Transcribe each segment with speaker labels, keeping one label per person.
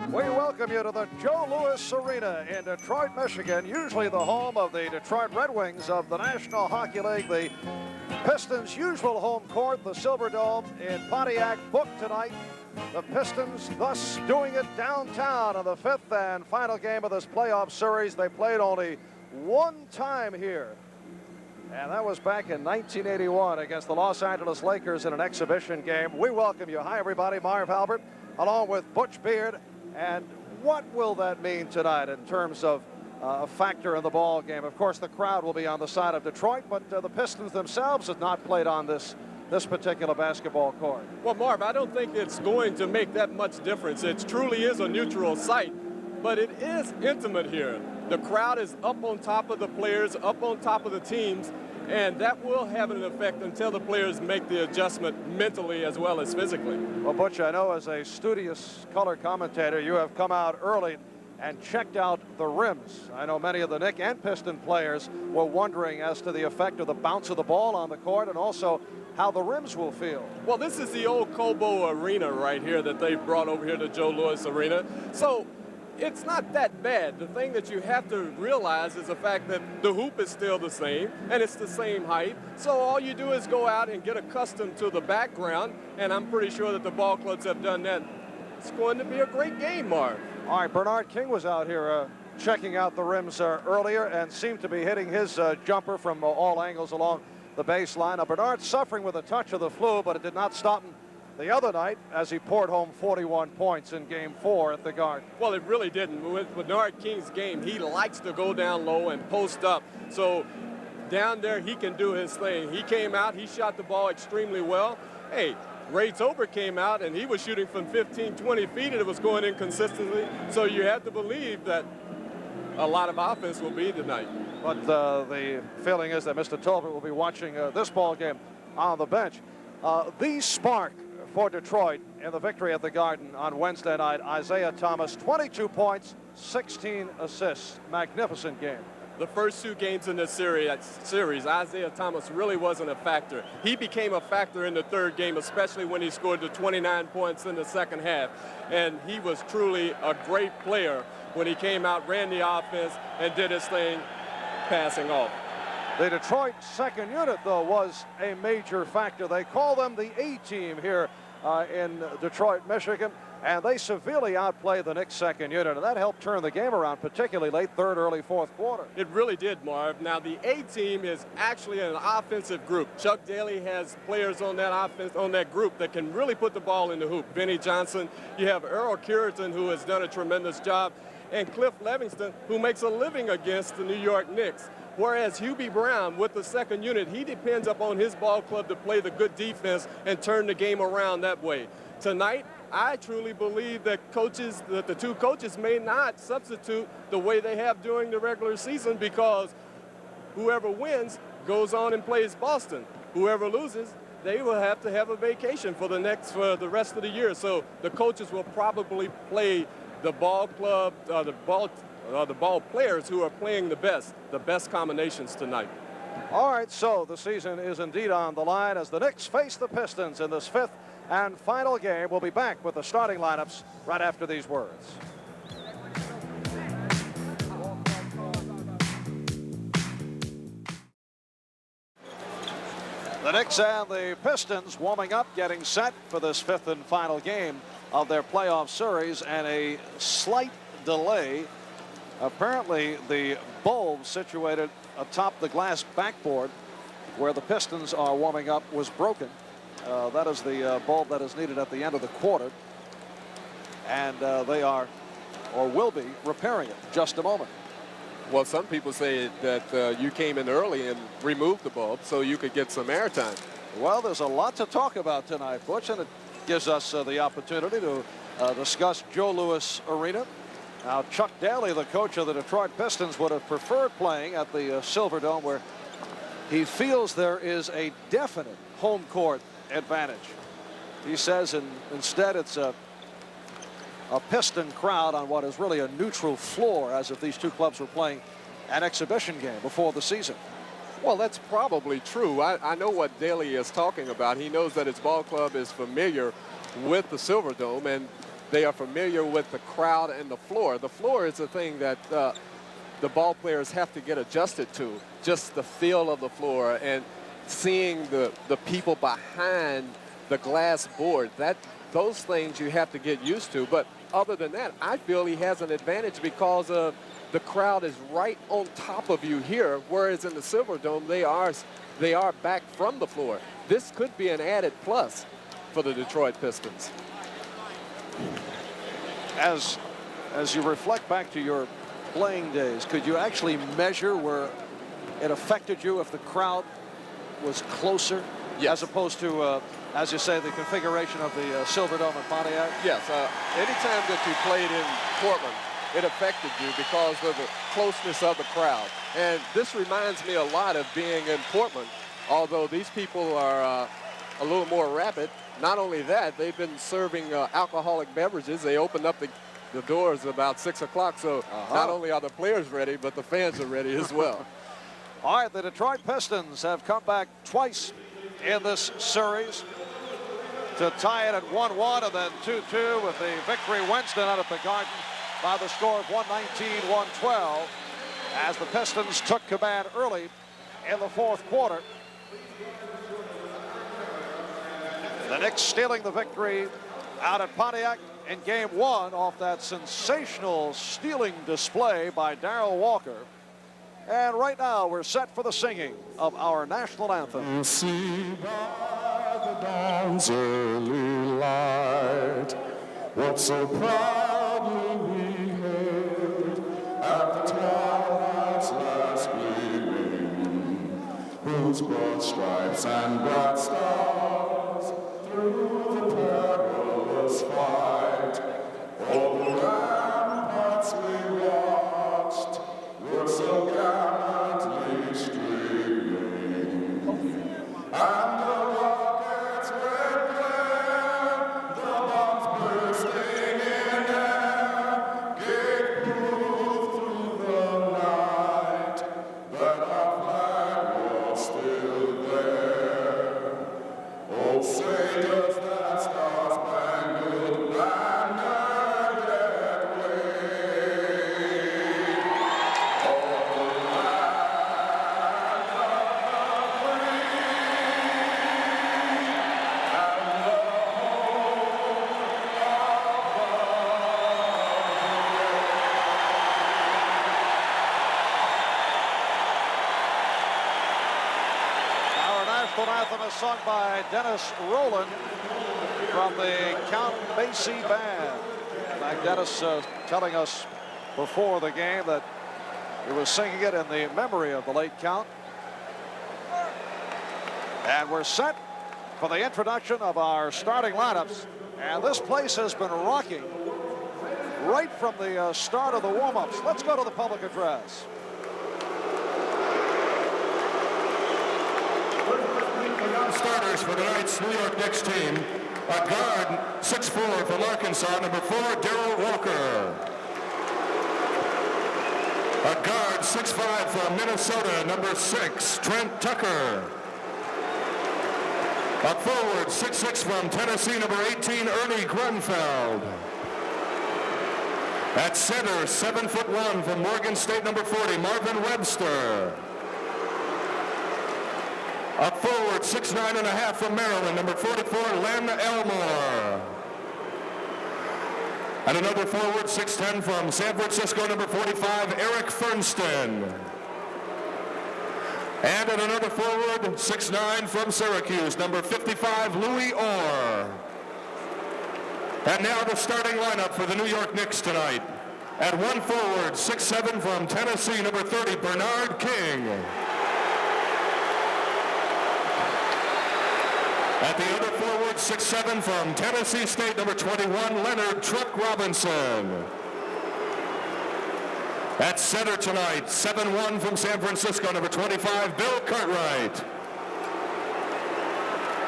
Speaker 1: We welcome you to the Joe Louis Arena in Detroit, Michigan, usually the home of the Detroit Red Wings of the National Hockey League. The Pistons' usual home court, the Silverdome in Pontiac, booked tonight. The Pistons thus doing it downtown in the fifth and final game of this playoff series. They played only one time here, and that was back in 1981 against the Los Angeles Lakers in an exhibition game. We welcome you. Hi, everybody. Marv Albert, along with Butch Beard. And what will that mean tonight in terms of a factor in the ball game? Of course, the crowd will be on the side of Detroit, but the Pistons themselves have not played on this particular basketball court.
Speaker 2: Well, Marv, I don't think it's going to make that much difference. It truly is a neutral site, but it is intimate here. The crowd is up on top of the players, up on top of the teams, and that will have an effect until the players make the adjustment mentally as well as physically.
Speaker 1: Well, Butch, I know as a studious color commentator, you have come out early and checked out the rims. I know many of the Knicks and Piston players were wondering as to the effect of the bounce of the ball on the court and also how the rims will feel.
Speaker 2: Well, this is the old Cobo Arena right here that they've brought over here to Joe Louis Arena. So it's not that bad. The thing that you have to realize is the fact that the hoop is still the same and it's the same height. So all you do is go out and get accustomed to the background, and I'm pretty sure that the ball clubs have done that. It's going to be a great game, Marv.
Speaker 1: All right, Bernard King was out here checking out the rims earlier and seemed to be hitting his jumper from all angles along the baseline. Now, Bernard's suffering with a touch of the flu, but it did not stop him the other night as he poured home 41 points in Game 4 at the Garden.
Speaker 2: Well, it really didn't. With Bernard King's game, he likes to go down low and post up. So down there, he can do his thing. He came out, he shot the ball extremely well. Hey, Ray Tober came out, and he was shooting from 15, 20 feet, and it was going in consistently. So you have to believe that a lot of offense will be tonight.
Speaker 1: But the feeling is that Mr. Tolbert will be watching this ball game on the bench. The spark for Detroit in the victory at the Garden on Wednesday night, Isiah Thomas, 22 points, 16 assists. Magnificent game.
Speaker 2: The first two games in this series, Isiah Thomas really wasn't a factor. He became a factor in the third game, especially when he scored the 29 points in the second half. And he was truly a great player when he came out, ran the offense, and did his thing, passing off.
Speaker 1: The Detroit second unit, though, was a major factor. They call them the A-team here in Detroit, Michigan, and they severely outplayed the Knicks second unit, and that helped turn the game around, particularly late third, early fourth quarter.
Speaker 2: It really did, Marv. Now, the A-team is actually an offensive group. Chuck Daly has players on that group that can really put the ball in the hoop. Benny Johnson, you have Earl Curitan, who has done a tremendous job, and Cliff Levingston, who makes a living against the New York Knicks. Whereas Hubie Brown, with the second unit, he depends upon his ball club to play the good defense and turn the game around that way. Tonight, I truly believe that the two coaches may not substitute the way they have during the regular season, because whoever wins goes on and plays Boston. Whoever loses, they will have to have a vacation for the rest of the year. So the coaches will probably play the ball club, the ball players who are playing the best combinations tonight.
Speaker 1: All right, so the season is indeed on the line as the Knicks face the Pistons in this fifth and final game. We'll be back with the starting lineups right after these words. The Knicks and the Pistons warming up, getting set for this fifth and final game of their playoff series, and a slight delay. Apparently, the bulb situated atop the glass backboard where the Pistons are warming up was broken. That is the bulb that is needed at the end of the quarter. And they are, or will be, repairing it in just a moment.
Speaker 2: Well, some people say that you came in early and removed the bulb so you could get some airtime.
Speaker 1: Well, there's a lot to talk about tonight, Butch, and it gives us the opportunity to discuss Joe Louis Arena. Now, Chuck Daly, the coach of the Detroit Pistons, would have preferred playing at the Silverdome, where he feels there is a definite home court advantage. He says instead it's a Piston crowd on what is really a neutral floor, as if these two clubs were playing an exhibition game before the season.
Speaker 2: Well, that's probably true. I know what Daly is talking about. He knows that his ball club is familiar with the Silverdome, and They are familiar with the crowd and the floor. The floor is the thing that the ball players have to get adjusted to, just the feel of the floor and seeing the people behind the glass board. Those things you have to get used to. But other than that, I feel he has an advantage because of the crowd is right on top of you here, whereas in the Silverdome, they are back from the floor. This could be an added plus for the Detroit Pistons.
Speaker 1: As you reflect back to your playing days, could you actually measure where it affected you if the crowd was closer?
Speaker 2: Yes.
Speaker 1: As opposed to, as you say, the configuration of the Silverdome in Pontiac?
Speaker 2: Yes. Anytime that you played in Portland, it affected you because of the closeness of the crowd. And this reminds me a lot of being in Portland, although these people are a little more rapid. Not only that, they've been serving alcoholic beverages. They opened up the doors about 6 o'clock, so not only are the players ready, but the fans are ready as well.
Speaker 1: All right, the Detroit Pistons have come back twice in this series to tie it at 1-1 and then 2-2 with the victory Wednesday night at the Garden by the score of 119-112 as the Pistons took command early in the fourth quarter. The Knicks stealing the victory out at Pontiac in game one off that sensational stealing display by Darrell Walker. And right now we're set for the singing of our national anthem.
Speaker 3: See by the dawn's early light what so proudly we hailed at the twilight's last gleaming, whose broad stripes and bright stars through the perilous fight o'er the ramparts we watched were so gallantly streaming, and the rockets' red glare, the bombs bursting in air, gave proof through the night that our flag was still there. Oh, say does that star-spangled banner yet wave o'er the land of the free and the
Speaker 1: Our national anthem is sung by Dennis Rowland from the Count Basie Band. In fact, Dennis telling us before the game that he was singing it in the memory of the late Count. And we're set for the introduction of our starting lineups. And this place has been rocking right from the start of the warm-ups. Let's go to the public address.
Speaker 3: Starters for tonight's New York Knicks team. A guard, 6'4" from Arkansas, number 4, Darrell Walker. A guard, 6'5" from Minnesota, number 6, Trent Tucker. A forward, 6'6" from Tennessee, number 18, Ernie Grunfeld. At center, 7'1" from Morgan State, number 40, Marvin Webster. A forward, 6'9.5" from Maryland, number 44, Len Elmore. And another forward, 6'10" from San Francisco, number 45, Eric Fernston. And another forward, 6'9" from Syracuse, number 55, Louis Orr. And now the starting lineup for the New York Knicks tonight. At one forward, 6'7" from Tennessee, number 30, Bernard King. At the other forward, 6'7" from Tennessee State, number 21, Leonard Truck Robinson. At center tonight, 7'1" from San Francisco, number 25, Bill Cartwright.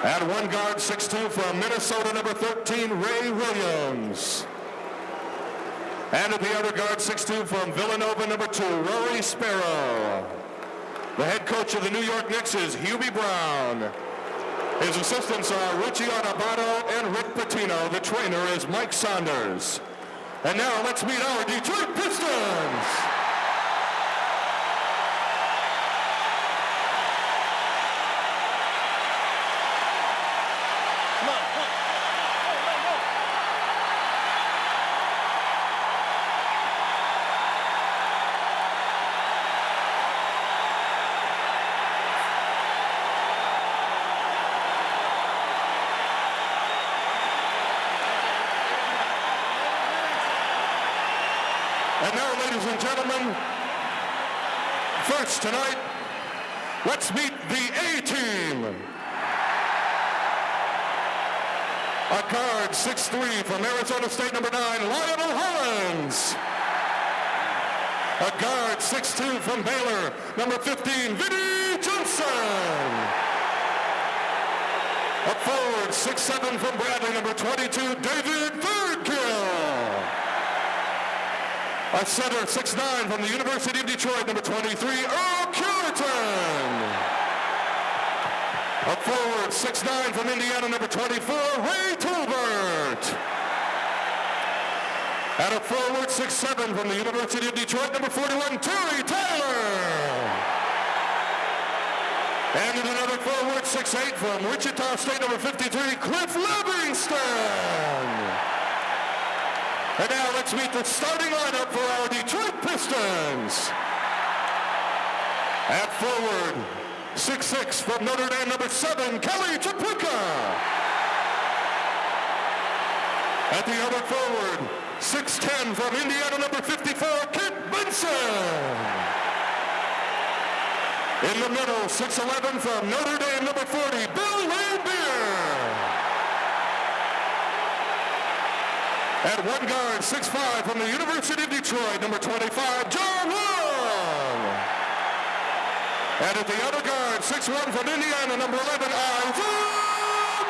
Speaker 3: At one guard, 6'2" from Minnesota, number 13, Ray Williams. And at the other guard, 6'2" from Villanova, number 2, Rory Sparrow. The head coach of the New York Knicks is Hubie Brown. His assistants are Richie Arnabato and Rick Patino. The trainer is Mike Saunders. And now let's meet our Detroit Pistons. And now, ladies and gentlemen, first tonight, let's meet the A-team. A guard, 6'3", from Arizona State, number 9, Lionel Hollins. A guard, 6'2", from Baylor, number 15, Vinnie Johnson. A forward, 6'7", from Bradley, number 22, David Thirdkill. A center, 6'9", from the University of Detroit, number 23, Earl Cureton. A forward, 6'9", from Indiana, number 24, Ray Tolbert. And a forward, 6'7", from the University of Detroit, number 41, Terry Taylor. And another forward, 6'8", from Wichita State, number 53, Cliff Livingston. And now let's meet the starting lineup for our Detroit Pistons. At forward, 6'6", from Notre Dame, number 7, Kelly Tripucka. At the other forward, 6'10", from Indiana, number 54, Kent Benson. In the middle, 6'11", from Notre Dame, number 40, Bill Laimbeer. At one guard, 6'5", from the University of Detroit, number 25, John Long. And at the other guard, 6'1", from Indiana, number 11, Isiah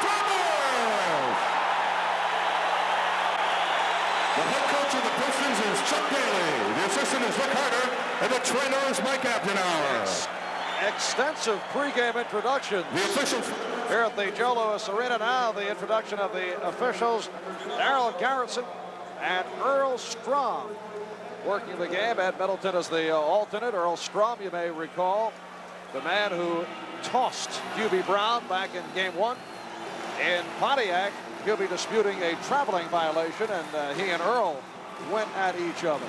Speaker 3: Thomas. The head coach of the Pistons is Chuck Daly. The assistant is Rick Harder, and the trainer is Mike Abdenauer.
Speaker 1: Extensive pregame introduction.
Speaker 3: The officials
Speaker 1: Here at the Joe Louis Arena now, the introduction of the officials, Darryl Garretson and Earl Strom working the game. Ed Middleton is the alternate. Earl Strom, you may recall, the man who tossed Hubie Brown back in game 1 in Pontiac. Hubie disputing a traveling violation, and he and Earl went at each other.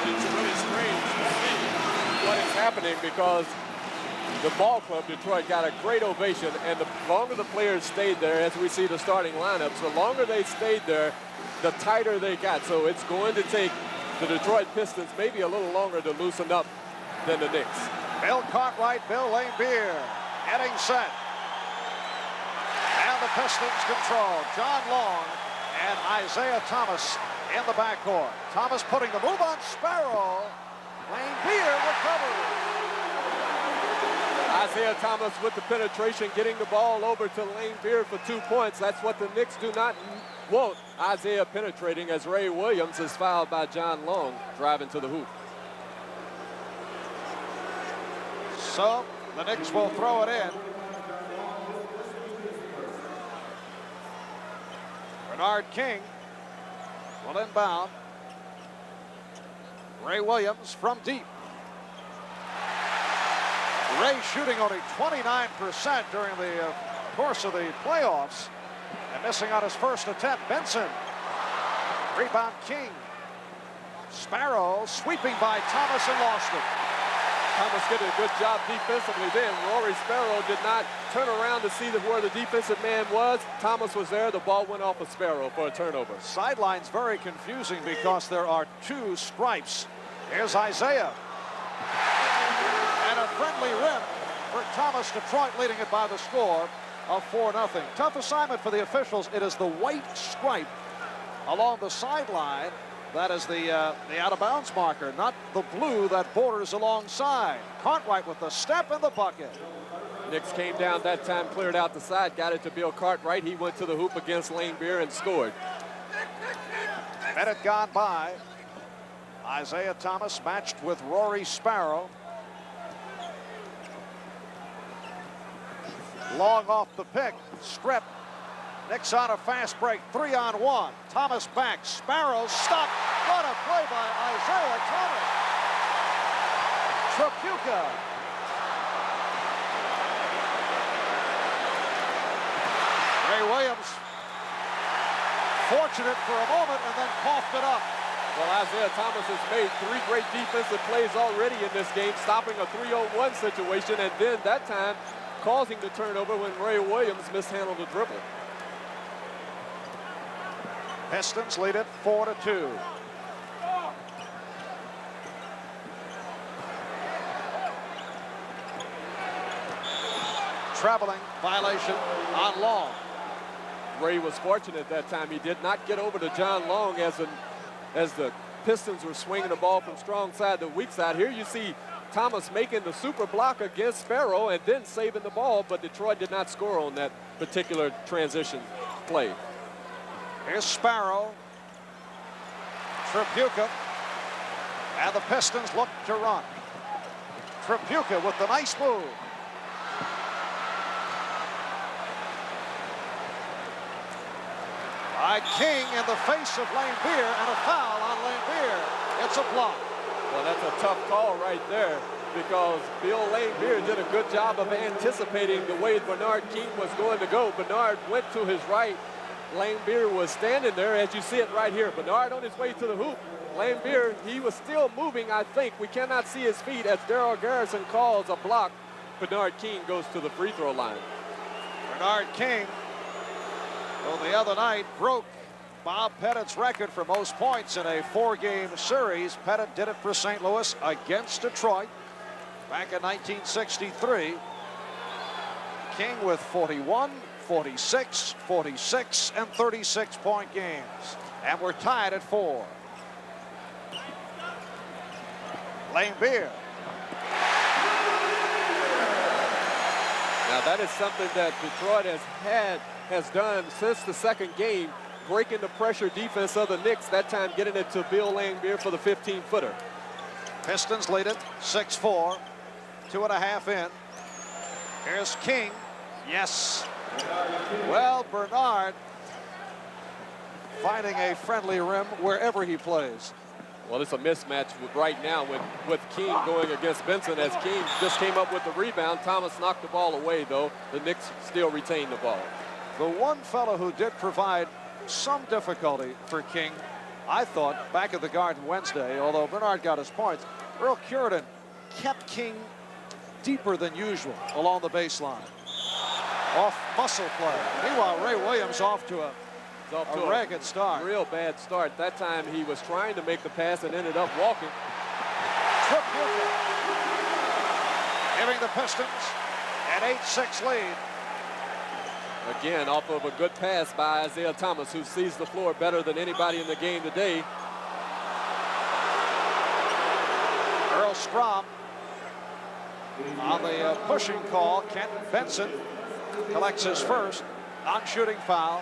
Speaker 2: It's really strange to see what is happening because the ball club, Detroit, got a great ovation, and the longer the players stayed there, as we see the starting lineups, the longer they stayed there, the tighter they got. So it's going to take the Detroit Pistons maybe a little longer to loosen up than the Knicks.
Speaker 1: Bill Cartwright, Bill Laimbeer getting set. And the Pistons control. John Long and Isiah Thomas in the backcourt. Thomas putting the move on Sparrow. Laimbeer recovers.
Speaker 2: Isiah Thomas with the penetration, getting the ball over to Laimbeer for 2 points. That's what the Knicks do not want. Isiah penetrating as Ray Williams is fouled by John Long, driving to the hoop.
Speaker 1: So the Knicks will throw it in. Bernard King will inbound. Ray Williams from deep. Ray shooting only 29% during the course of the playoffs and missing on his first attempt. Benson. Rebound King. Sparrow sweeping by Thomas and lost it.
Speaker 2: Thomas getting a good job defensively then. Rory Sparrow did not turn around to see where the defensive man was. Thomas was there. The ball went off of Sparrow for a turnover.
Speaker 1: Sideline's very confusing because there are 2 stripes. Here's Isiah. And a friendly rim for Thomas. Detroit leading it by the score of 4-0. Tough assignment for the officials. It is the white stripe along the sideline. That is the out-of-bounds marker, not the blue that borders alongside. Cartwright with the step in the bucket.
Speaker 2: Knicks came down that time, cleared out the side, got it to Bill Cartwright. He went to the hoop against Laimbeer and scored.
Speaker 1: Minute gone by. Isiah Thomas matched with Rory Sparrow. Long off the pick. Strip. Knicks on a fast break. 3-on-1. Thomas back. Sparrow stopped. What a play by Isiah Thomas. Tripucka. Ray Williams fortunate for a moment and then coughed it up.
Speaker 2: Well, Isiah Thomas has made 3 great defensive plays already in this game, stopping a 3-on-1 situation, and then that time causing the turnover when Ray Williams mishandled the dribble.
Speaker 1: Pistons lead it 4-2. Traveling violation on Long.
Speaker 2: Ray was fortunate that time. He did not get over to John Long as the Pistons were swinging the ball from strong side to weak side. Here you see Thomas making the super block against Sparrow and then saving the ball, but Detroit did not score on that particular transition play.
Speaker 1: Here's Sparrow. Tripucka. And the Pistons look to run. Tripucka with the nice move. By King in the face of Laimbeer, and a foul on Laimbeer. It's a block.
Speaker 2: Well, that's a tough call right there because Bill Laimbeer did a good job of anticipating the way Bernard King was going to go. Bernard went to his right. Laimbeer was standing there, as you see it right here. Bernard on his way to the hoop. Laimbeer, he was still moving, I think. We cannot see his feet as Darryl Garrison calls a block. Bernard King goes to the free throw line.
Speaker 1: Bernard King, well, the other night broke Bob Pettit's record for most points in a 4-game series. Pettit did it for St. Louis against Detroit back in 1963. King with 41, 46, 46, and 36-point games. And we're tied at 4. Laimbeer.
Speaker 2: Now that is something that Detroit has done since the second game, breaking the pressure defense of the Knicks, that time getting it to Bill Laimbeer for the 15-footer.
Speaker 1: Pistons lead it 6-4, 2.5 in. Here's King. Yes. Well, Bernard finding a friendly rim wherever he plays.
Speaker 2: Well, it's a mismatch right now with King going against Benson, as King just came up with the rebound. Thomas knocked the ball away, though. The Knicks still retain the ball.
Speaker 1: The one fellow who did provide some difficulty for King, I thought, back at the Garden Wednesday, although Bernard got his points, Earl Cureton kept King deeper than usual along the baseline. Off muscle play. Meanwhile, Ray Williams off to a ragged start.
Speaker 2: Real bad start. That time he was trying to make the pass and ended up walking.
Speaker 1: Tripucka giving the Pistons an 8-6 lead.
Speaker 2: Again, off of a good pass by Isiah Thomas, who sees the floor better than anybody in the game today.
Speaker 1: Earl Strom on the pushing call. Kent Benson collects his first non-shooting foul.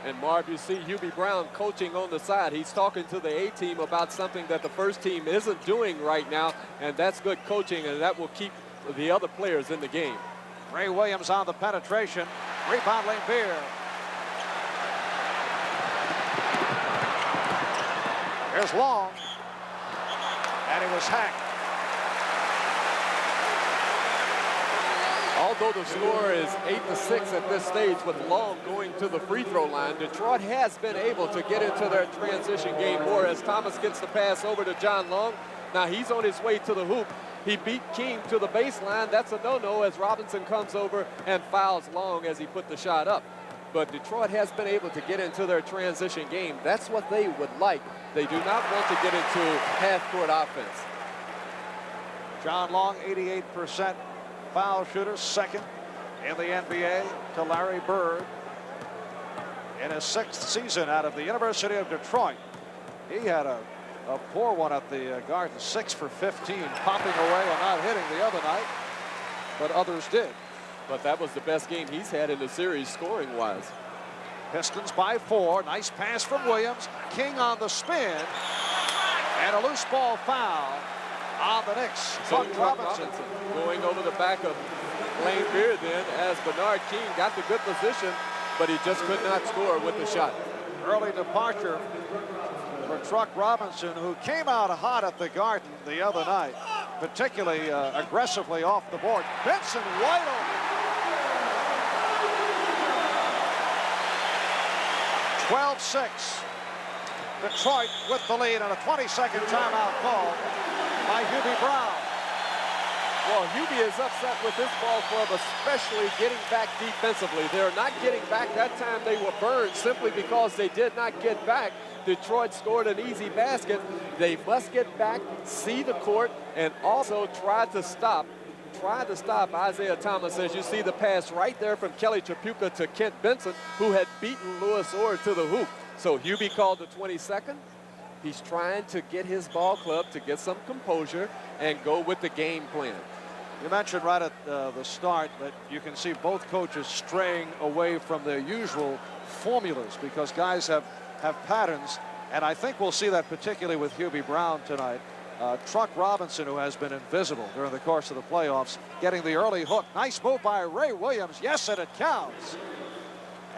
Speaker 2: And Marv, you see Hubie Brown coaching on the side. He's talking to the A-team about something that the first team isn't doing right now, and that's good coaching, and that will keep the other players in the game.
Speaker 1: Ray Williams on the penetration. Rebound Laimbeer. Here's Long. And he was hacked.
Speaker 2: Although the score is 8-6 at this stage with Long going to the free throw line, Detroit has been able to get into their transition game more as Thomas gets the pass over to John Long. Now he's on his way to the hoop. He beat King to the baseline. That's a no-no as Robinson comes over and fouls Long as he put the shot up. But Detroit has been able to get into their transition game. That's what they would like. They do not want to get into half-court offense.
Speaker 1: John Long, 88% foul shooter, second in the NBA to Larry Bird. In his 6th season out of the University of Detroit, he had a poor one at the Garden, 6 for 15, popping away and not hitting the other night, but others did.
Speaker 2: But that was the best game he's had in the series scoring-wise.
Speaker 1: Pistons by 4. Nice pass from Williams. King on the spin, and a loose ball foul on the Knicks.
Speaker 2: So
Speaker 1: Robinson
Speaker 2: going over the back of Laimbeer then, as Bernard King got the good position, but he just could not score with the shot.
Speaker 1: Early departure for Truck Robinson, who came out hot at the Garden the other night, particularly aggressively off the board. Benson wide open. 12-6. Detroit with the lead and a 20-second timeout call by Hubie Brown.
Speaker 2: Well, Hubie is upset with this ball club, especially getting back defensively. They're not getting back. That time they were burned simply because they did not get back. Detroit scored an easy basket. They must get back, see the court, and also try to stop Isiah Thomas. As you see the pass right there from Kelly Tripucka to Kent Benson, who had beaten Louis Orr to the hoop. So Hubie called the 22nd. He's trying to get his ball club to get some composure and go with the game plan.
Speaker 1: You mentioned right at the start that you can see both coaches straying away from their usual formulas because guys have patterns, and I think we'll see that particularly with Hubie Brown tonight. Truck Robinson, who has been invisible during the course of the playoffs, getting the early hook. Nice move by Ray Williams. Yes, and it counts.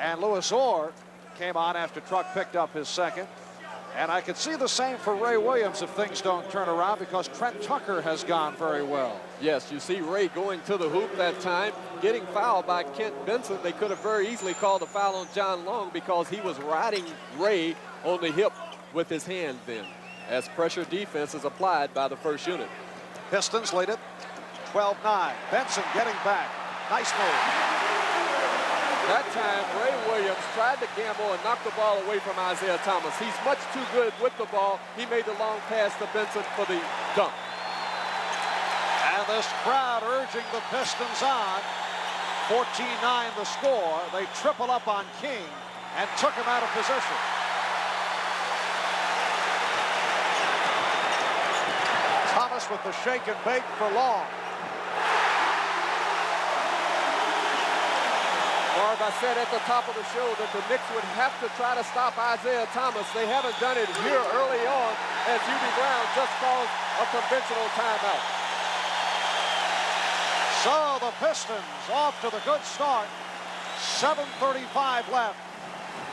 Speaker 1: And Louis Orr came on after Truck picked up his second. And I could see the same for Ray Williams if things don't turn around because Trent Tucker has gone very well.
Speaker 2: Yes, you see Ray going to the hoop that time, getting fouled by Kent Benson. They could have very easily called a foul on John Long because he was riding Ray on the hip with his hand then, as pressure defense is applied by the first unit.
Speaker 1: Pistons lead it 12-9. Benson getting back. Nice move.
Speaker 2: That time, Ray Williams tried to gamble and knock the ball away from Isiah Thomas. He's much too good with the ball. He made the long pass to Benson for the dunk.
Speaker 1: And this crowd urging the Pistons on. 14-9 the score. They triple up on King and took him out of position. Thomas with the shake and bake for Long.
Speaker 2: Or as I said at the top of the show, that the Knicks would have to try to stop Isiah Thomas. They haven't done it here early on, as Hubie Brown just calls a conventional timeout.
Speaker 1: So the Pistons off to the good start. 7:35 left.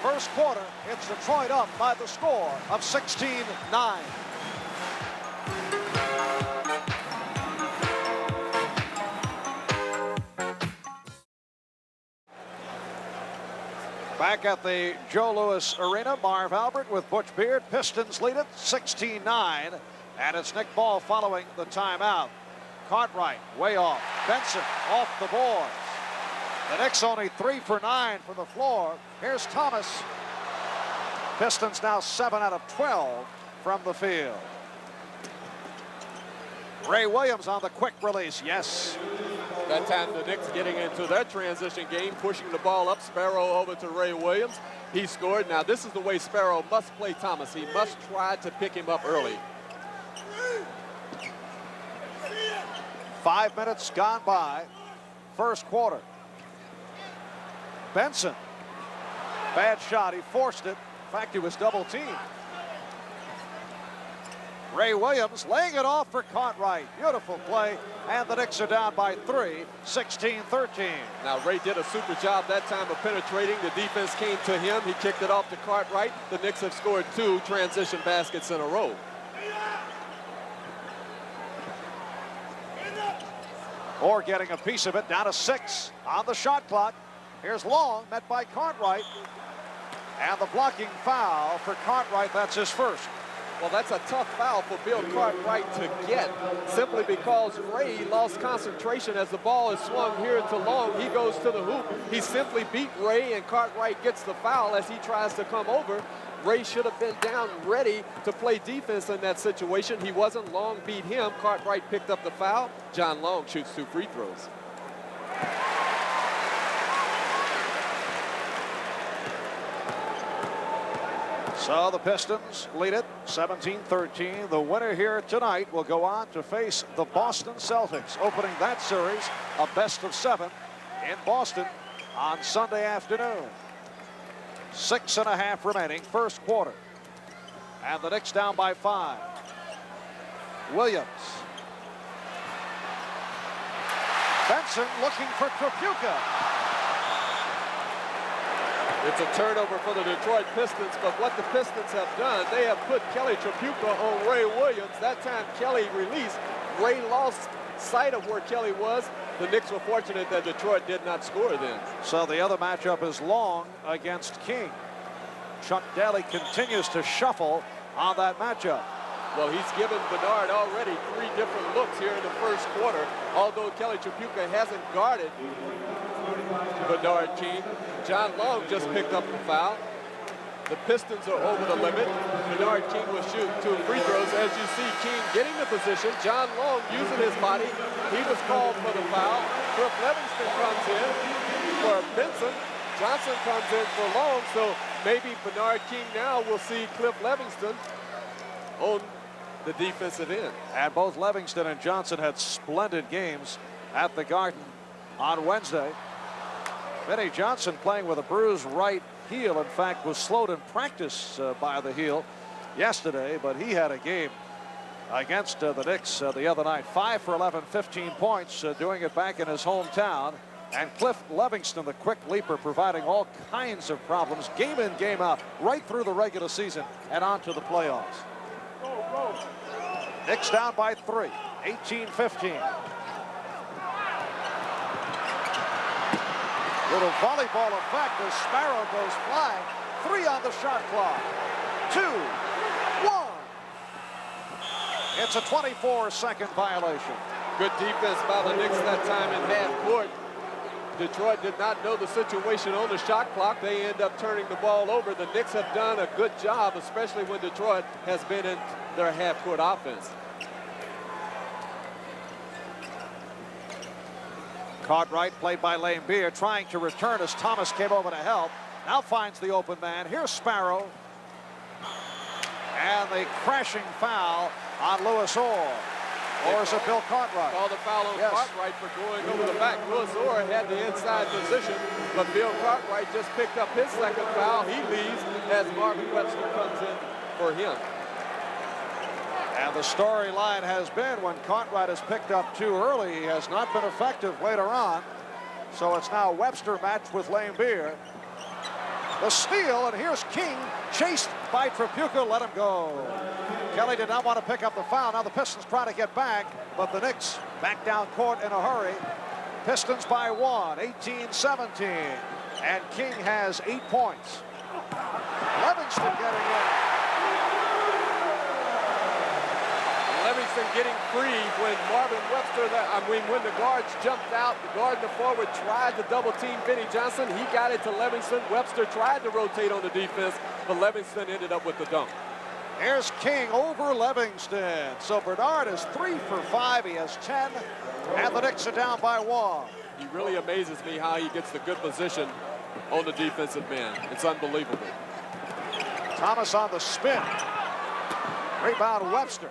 Speaker 1: First quarter, it's Detroit up by the score of 16-9. Back at the Joe Louis Arena, Marv Albert with Butch Beard. Pistons lead it 16-9, and it's Nick Ball following the timeout. Cartwright way off. Benson off the boards. The Knicks only 3 for 9 from the floor. Here's Thomas. Pistons now 7 out of 12 from the field. Ray Williams on the quick release. Yes.
Speaker 2: That time the Knicks getting into their transition game, pushing the ball up. Sparrow over to Ray Williams. He scored. Now this is the way Sparrow must play Thomas. He must try to pick him up early.
Speaker 1: 5 minutes gone by. First quarter. Benson. Bad shot. He forced it. In fact, he was double teamed. Ray Williams laying it off for Cartwright. Beautiful play. And the Knicks are down by 3, 16-13.
Speaker 2: Now Ray did a super job that time of penetrating. The defense came to him. He kicked it off to Cartwright. The Knicks have scored 2 transition baskets in a row.
Speaker 1: Orr getting a piece of it, down to 6 on the shot clock. Here's Long, met by Cartwright. And the blocking foul for Cartwright, that's his first.
Speaker 2: Well, that's a tough foul for Bill Cartwright to get, simply because Ray lost concentration as the ball is swung here to Long. He goes to the hoop. He simply beat Ray, and Cartwright gets the foul as he tries to come over. Ray should have been down ready to play defense in that situation. He wasn't. Long beat him. Cartwright picked up the foul. John Long shoots 2 free throws.
Speaker 1: So the Pistons lead it 17-13. The winner here tonight will go on to face the Boston Celtics, opening that series a best-of-7 in Boston on Sunday afternoon. 6.5 remaining, first quarter. And the Knicks down by 5. Williams. Benson Johnson looking for Tripucka.
Speaker 2: It's a turnover for the Detroit Pistons, but what the Pistons have done, they have put Kelly Tripucka on Ray Williams. That time Kelly released. Ray lost sight of where Kelly was. The Knicks were fortunate that Detroit did not score then.
Speaker 1: So the other matchup is Long against King. Chuck Daly continues to shuffle on that matchup.
Speaker 2: Well, he's given Bernard already 3 different looks here in the first quarter, although Kelly Tripucka hasn't guarded Bernard King. John Long just picked up the foul. The Pistons are over the limit. Bernard King will shoot 2 free throws. As you see, King getting the position. John Long using his body. He was called for the foul. Cliff Livingston comes in for Benson. Johnson comes in for Long. So maybe Bernard King now will see Cliff Livingston on the defensive end.
Speaker 1: And both Livingston and Johnson had splendid games at the Garden on Wednesday. Vinnie Johnson playing with a bruised right heel. In fact, was slowed in practice by the heel yesterday, but he had a game against the Knicks the other night. 5 for 11, 15 points, doing it back in his hometown. And Cliff Livingston, the quick leaper, providing all kinds of problems, game in, game out, right through the regular season and on to the playoffs. Knicks down by 3, 18-15. Little volleyball effect as Sparrow goes flying. 3 on the shot clock. 2, 1. It's a 24-second violation.
Speaker 2: Good defense by the Knicks that time in half court. Detroit did not know the situation on the shot clock. They end up turning the ball over. The Knicks have done a good job, especially when Detroit has been in their half court offense.
Speaker 1: Cartwright, played by Laimbeer, trying to return as Thomas came over to help. Now finds the open man. Here's Sparrow. And the crashing foul on Lewis Orr. Or is it Bill Cartwright?
Speaker 2: Called the foul on Cartwright for going over the back. Lewis Orr had the inside position, but Bill Cartwright just picked up his second foul. He leaves as Marvin Webster comes in for him.
Speaker 1: And the storyline has been when Cartwright is picked up too early, he has not been effective later on. So it's now Webster matched with Laimbeer. The steal, and here's King, chased by Tripucka, let him go. Kelly did not want to pick up the foul. Now the Pistons trying to get back, but the Knicks back down court in a hurry. Pistons by 1, 18-17. And King has 8 points. Livingston getting in.
Speaker 2: Livingston getting free when Marvin Webster, when the guards jumped out, the guard and the forward tried to double team Vinnie Johnson. He got it to Livingston. Webster tried to rotate on the defense, but Livingston ended up with the dunk.
Speaker 1: Here's King over Livingston. So Bernard is 3 for 5. He has 10, and the Knicks are down by 1.
Speaker 2: He really amazes me how he gets the good position on the defensive man. It's unbelievable.
Speaker 1: Thomas on the spin. Rebound Webster.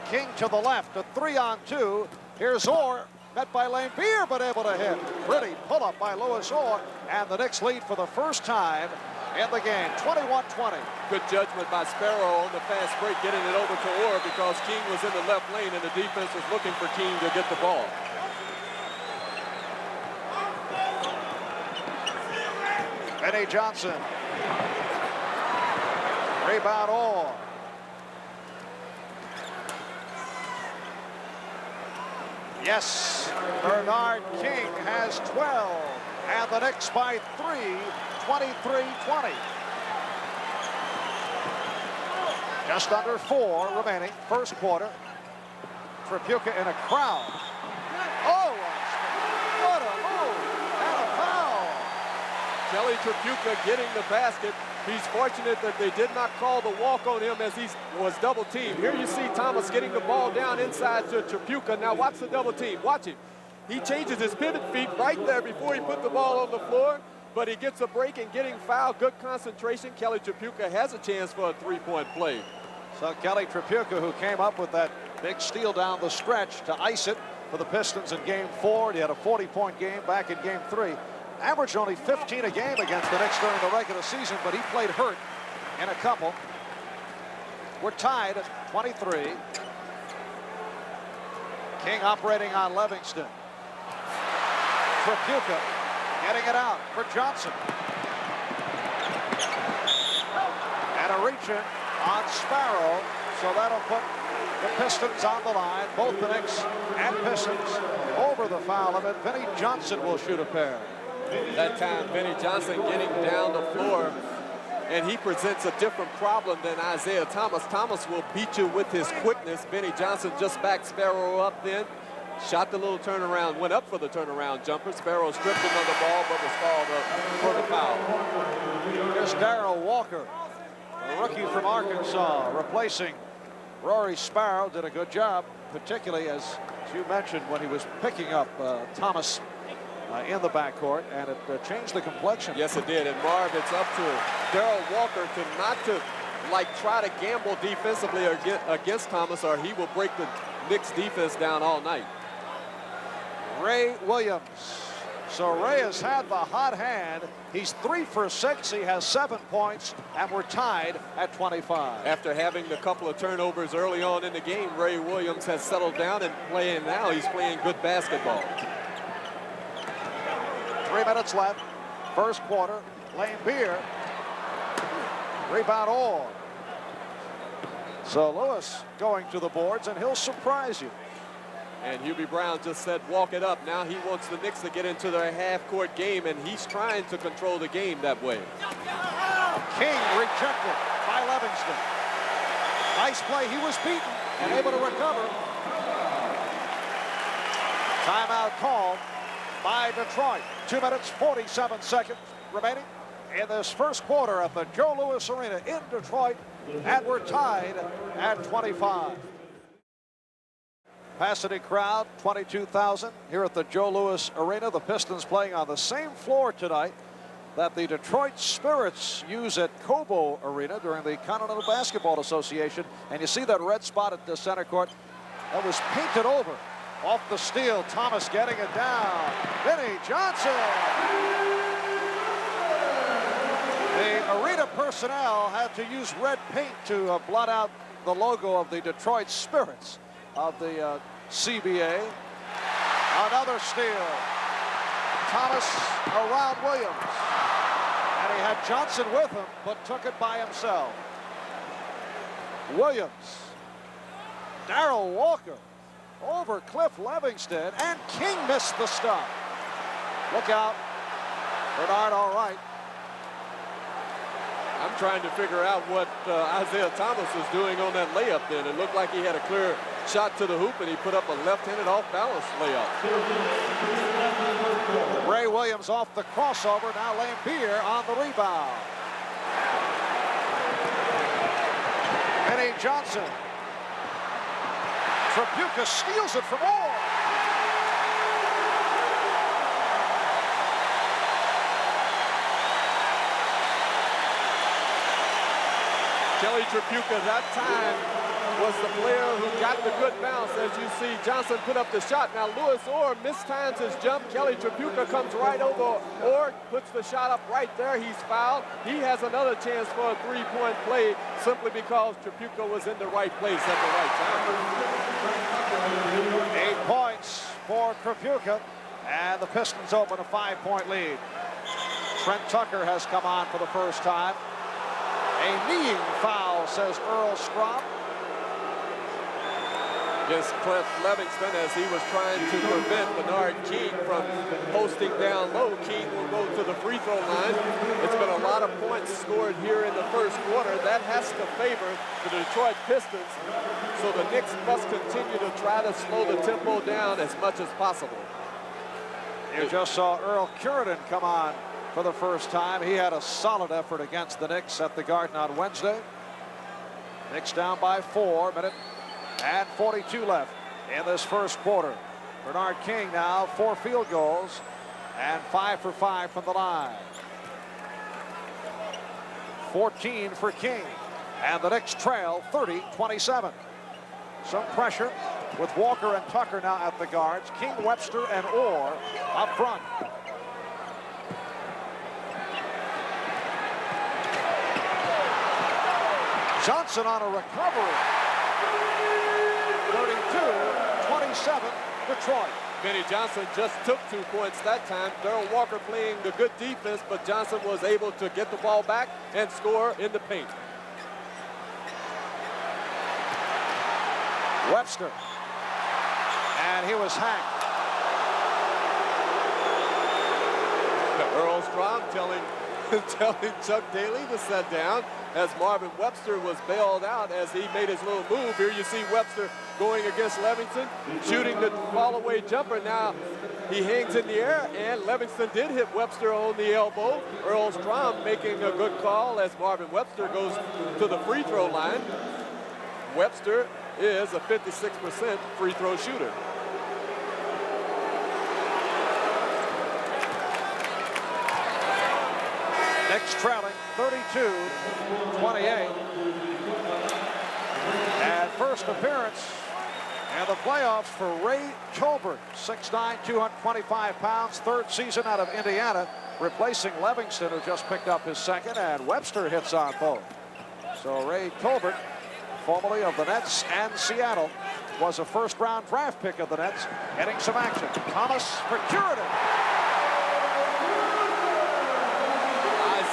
Speaker 1: King to the left, a 3-on-2. Here's Orr, met by Laimbeer, but able to hit. Pretty pull-up by Lewis Orr, and the Knicks lead for the first time in the game, 21-20.
Speaker 2: Good judgment by Sparrow on the fast break, getting it over to Orr because King was in the left lane and the defense was looking for King to get the ball.
Speaker 1: Vinnie Johnson. Rebound Orr. Yes, Bernard King has 12, and the Knicks by 3, 23-20. Just under 4 remaining, first quarter. Tripucka in a crowd. Oh, what a move, and a foul.
Speaker 2: Kelly Tripucka getting the basket. He's fortunate that they did not call the walk on him as he was double teamed. Here you see Thomas getting the ball down inside to Tripucka. Now watch the double team. Watch him. He changes his pivot feet right there before he put the ball on the floor, but he gets a break and getting fouled. Good concentration. Kelly Tripucka has a chance for a three-point play.
Speaker 1: So Kelly Tripucka, who came up with that big steal down the stretch to ice it for the Pistons in Game 4. He had a 40-point game back in Game 3. Averaged only 15 a game against the Knicks during the regular season, but he played hurt in a couple. We're tied at 23. King operating on Livingston. Tripucka getting it out for Johnson. And a reach in on Sparrow. So that'll put the Pistons on the line. Both the Knicks and Pistons over the foul limit. Vinnie Johnson will shoot a pair.
Speaker 2: That time, Vinnie Johnson getting down the floor, and he presents a different problem than Isiah Thomas. Thomas will beat you with his quickness. Vinnie Johnson just backed Sparrow up then, shot the little turnaround, went up for the turnaround jumper. Sparrow stripped him of the ball, but was called for the foul.
Speaker 1: Here's Darrell Walker, a rookie from Arkansas, replacing Rory Sparrow. Did a good job, particularly as you mentioned when he was picking up Thomas in the backcourt, and it changed the complexion.
Speaker 2: Yes, it did. And Marv, it's up to Darrell Walker to not to try to gamble defensively against Thomas, or he will break the Knicks defense down all night.
Speaker 1: Ray Williams. So Ray has had the hot hand. He's 3 for 6. He has 7 points, and we're tied at 25.
Speaker 2: After having a couple of turnovers early on in the game, Ray Williams has settled down and playing now. He's playing good basketball.
Speaker 1: 3 minutes left. First quarter. Laimbeer. Rebound Orr. So Lewis going to the boards, and he'll surprise you.
Speaker 2: And Hubie Brown just said, walk it up. Now he wants the Knicks to get into their half-court game, and he's trying to control the game that way.
Speaker 1: King rejected by Livingston. Nice play. He was beaten and able to recover. Timeout called by Detroit. 2 minutes, 47 seconds remaining in this first quarter at the Joe Louis Arena in Detroit, and we're tied at 25. Capacity crowd, 22,000 here at the Joe Louis Arena. The Pistons playing on the same floor tonight that the Detroit Spirits use at Cobo Arena during the Continental Basketball Association. And you see that red spot at the center court that was painted over. Off the steal, Thomas getting it down. Vinnie Johnson. The arena personnel had to use red paint to blot out the logo of the Detroit Spirits of the CBA. Another steal. Thomas around Williams. And he had Johnson with him, but took it by himself. Williams. Darrell Walker over Cliff Livingston, and King missed the stop. Look out. Bernard all right.
Speaker 2: I'm trying to figure out what Isiah Thomas was doing on that layup then. It looked like he had a clear shot to the hoop, and he put up a left-handed off-balance layup.
Speaker 1: Ray Williams off the crossover. Now Laimbeer on the rebound. Vinnie Johnson. Tripucka steals it from Orr.
Speaker 2: Kelly Tripucka that time was the player who got the good bounce. As you see, Johnson put up the shot. Now Louis Orr mistimes his jump. Kelly Tripucka comes right over Orr, puts the shot up right there. He's fouled. He has another chance for a three-point play simply because Tripucka was in the right place at the right time.
Speaker 1: 8 points for Tripucka, and the Pistons open a 5-point lead. Trent Tucker has come on for the first time. A kneeing foul, says Earl Strom.
Speaker 2: Against Cliff Livingston, as he was trying to prevent Bernard King from posting down low. King will go to the free throw line. It's been a lot of points scored here in the first quarter. That has to favor the Detroit Pistons. So the Knicks must continue to try to slow the tempo down as much as possible.
Speaker 1: You just saw Earl Curidan come on for the first time. He had a solid effort against the Knicks at the Garden on Wednesday. Knicks down by 4, minute and 42 left in this first quarter. Bernard King now 4 field goals and 5 for 5 from the line. 14 for King, and the Knicks trail 30-27. Some pressure with Walker and Tucker now at the guards. King, Webster, and Orr up front. Johnson on a recovery. 32-27. 37, Detroit.
Speaker 2: Benny Johnson just took 2 points that time. Darrell Walker playing the good defense, but Johnson was able to get the ball back and score in the paint.
Speaker 1: Webster. And he was hacked.
Speaker 2: Earl Strom telling Chuck Daly to set down as Marvin Webster was bailed out as he made his little move. Here you see Webster going against Livingston, shooting the fall-away jumper. Now he hangs in the air, and Livingston did hit Webster on the elbow. Earl Strom making a good call as Marvin Webster goes to the free throw line. Webster is a 56% free throw shooter.
Speaker 1: Knicks trailing 32-28. And first appearance in the playoffs for Ray Tolbert, 6'9", 225 pounds, third season out of Indiana, replacing Livingston, who just picked up his second, and Webster hits on both. So Ray Tolbert, formerly of the Nets and Seattle, was a first-round draft pick of the Nets, getting some action. Thomas for Curative.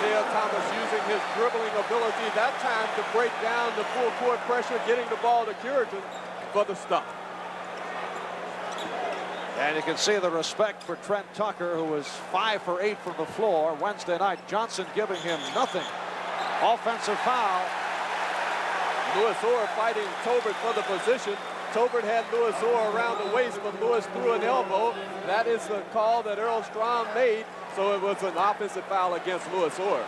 Speaker 2: Isiah Thomas using his dribbling ability that time to break down the full court pressure, getting the ball to Curitan for the stop.
Speaker 1: And you can see the respect for Trent Tucker, who was 5 for 8 from the floor Wednesday night. Johnson giving him nothing. Offensive foul.
Speaker 2: Louis Orr fighting Tolbert for the position. Tolbert had Louis Orr around the waist, but Louis threw an elbow. That is the call that Earl Strom made, so it was an offensive foul against Louis Orr.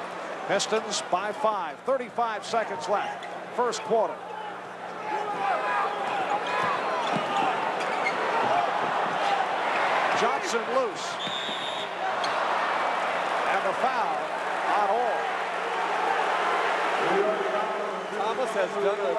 Speaker 1: Pistons by 5, 35 seconds left, first quarter. Johnson loose. And the foul on Orr.
Speaker 2: Thomas has done a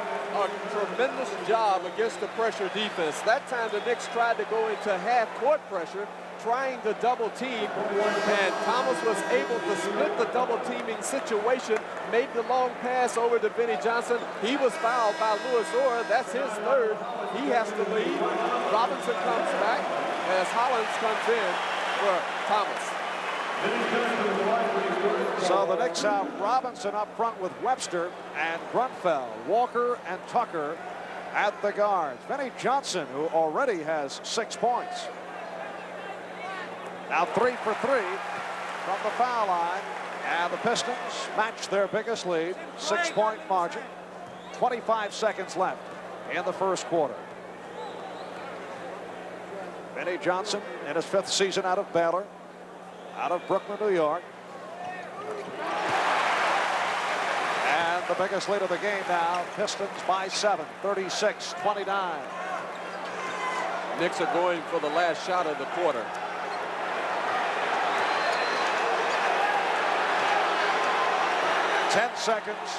Speaker 2: tremendous job against the pressure defense. That time the Knicks tried to go into half-court pressure, trying to double team, and Thomas was able to split the double teaming situation, made the long pass over to Benny Johnson. He was fouled by Louis Orr. That's his third. He has to leave. Robinson comes back as Hollins comes in for Thomas.
Speaker 1: So the Knicks have Robinson up front with Webster and Grunfeld, Walker and Tucker at the guards. Benny Johnson, who already has 6 points. Now 3 for 3 from the foul line. And the Pistons match their biggest lead, 6-point margin. 25 seconds left in the first quarter. Benny Johnson in his 5th season out of Baylor, out of Brooklyn, New York. And the biggest lead of the game now, Pistons by 7, 36-29.
Speaker 2: Knicks are going for the last shot of the quarter.
Speaker 1: Ten seconds.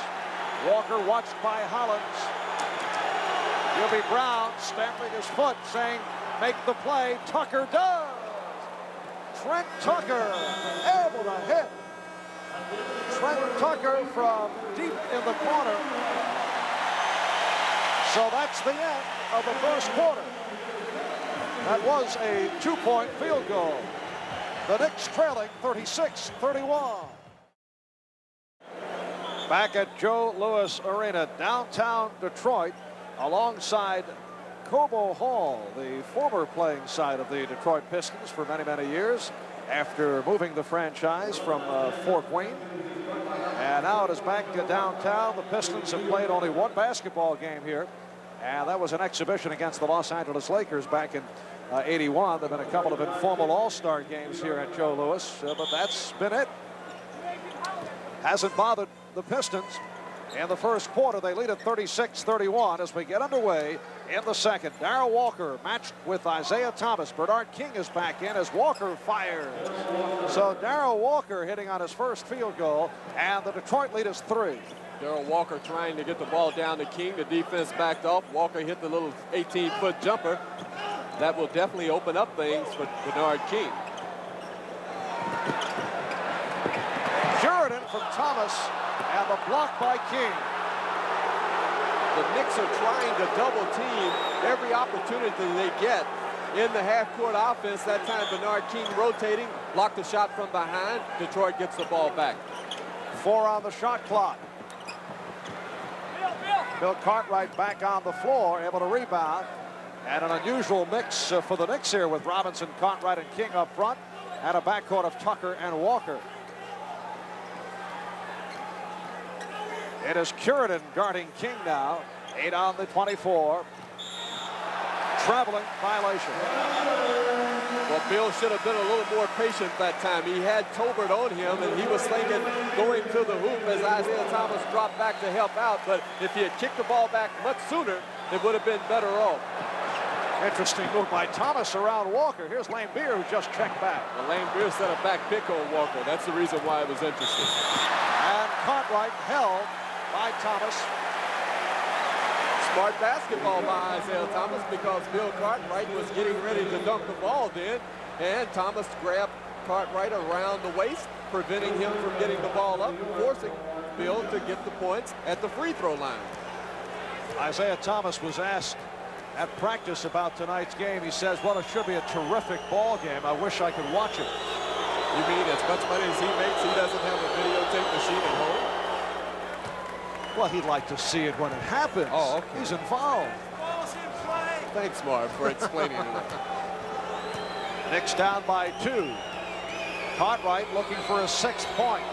Speaker 1: Walker watched by Hollins. Gilby Brown stamping his foot, saying, make the play. Tucker does. Trent Tucker able to hit. Trent Tucker from deep in the corner. So that's the end of the first quarter. That was a 2-point field goal. The Knicks trailing 36-31. Back at Joe Louis Arena, downtown Detroit, alongside Cobo Hall, the former playing side of the Detroit Pistons for many, many years, after moving the franchise from Fort Wayne. And now it is back downtown. The Pistons have played only one basketball game here, and that was an exhibition against the Los Angeles Lakers back in '81. There have been a couple of informal all-star games here at Joe Louis, but that's been it. Hasn't bothered the Pistons. In the first quarter, they lead at 36-31 as we get underway in the second. Darrell Walker matched with Isiah Thomas. Bernard King is back in as Walker fires. So Darrell Walker hitting on his first field goal, and the Detroit lead is 3.
Speaker 2: Darrell Walker trying to get the ball down to King. The defense backed off. Walker hit the little 18-foot jumper. That will definitely open up things for Bernard King. Curitan
Speaker 1: from Thomas, and the block by King.
Speaker 2: The Knicks are trying to double team every opportunity they get in the half-court offense. That time Bernard King rotating, blocked the shot from behind. Detroit gets the ball back.
Speaker 1: 4 on the shot clock. Bill Cartwright back on the floor, able to rebound. And an unusual mix for the Knicks here with Robinson, Cartwright, and King up front, and a backcourt of Tucker and Walker. It is Curidan guarding King now. 8 on the 24. Traveling violation.
Speaker 2: Well, Bill should have been a little more patient that time. He had Tolbert on him, and he was thinking going to the hoop as Isiah Thomas dropped back to help out. But if he had kicked the ball back much sooner, it would have been better off.
Speaker 1: Interesting move by Thomas around Walker. Here's Laimbeer, who just checked back.
Speaker 2: Well, Laimbeer set a back pick on Walker. That's the reason why it was interesting.
Speaker 1: And Cartwright held by Thomas.
Speaker 2: Smart basketball by Isiah Thomas because Bill Cartwright was getting ready to dunk the ball then, and Thomas grabbed Cartwright around the waist, preventing him from getting the ball up, forcing Bill to get the points at the free throw line.
Speaker 1: Isiah Thomas was asked at practice about tonight's game. He says, well, it should be a terrific ball game. I wish I could watch it.
Speaker 2: You mean as much money as he makes, he doesn't have a videotape machine at home?
Speaker 1: Well, he'd like to see it when it happens.
Speaker 2: Oh, okay.
Speaker 1: He's involved.
Speaker 2: Thanks, Marv, for explaining it.
Speaker 1: Knicks down by 2. Cartwright looking for his 6th point.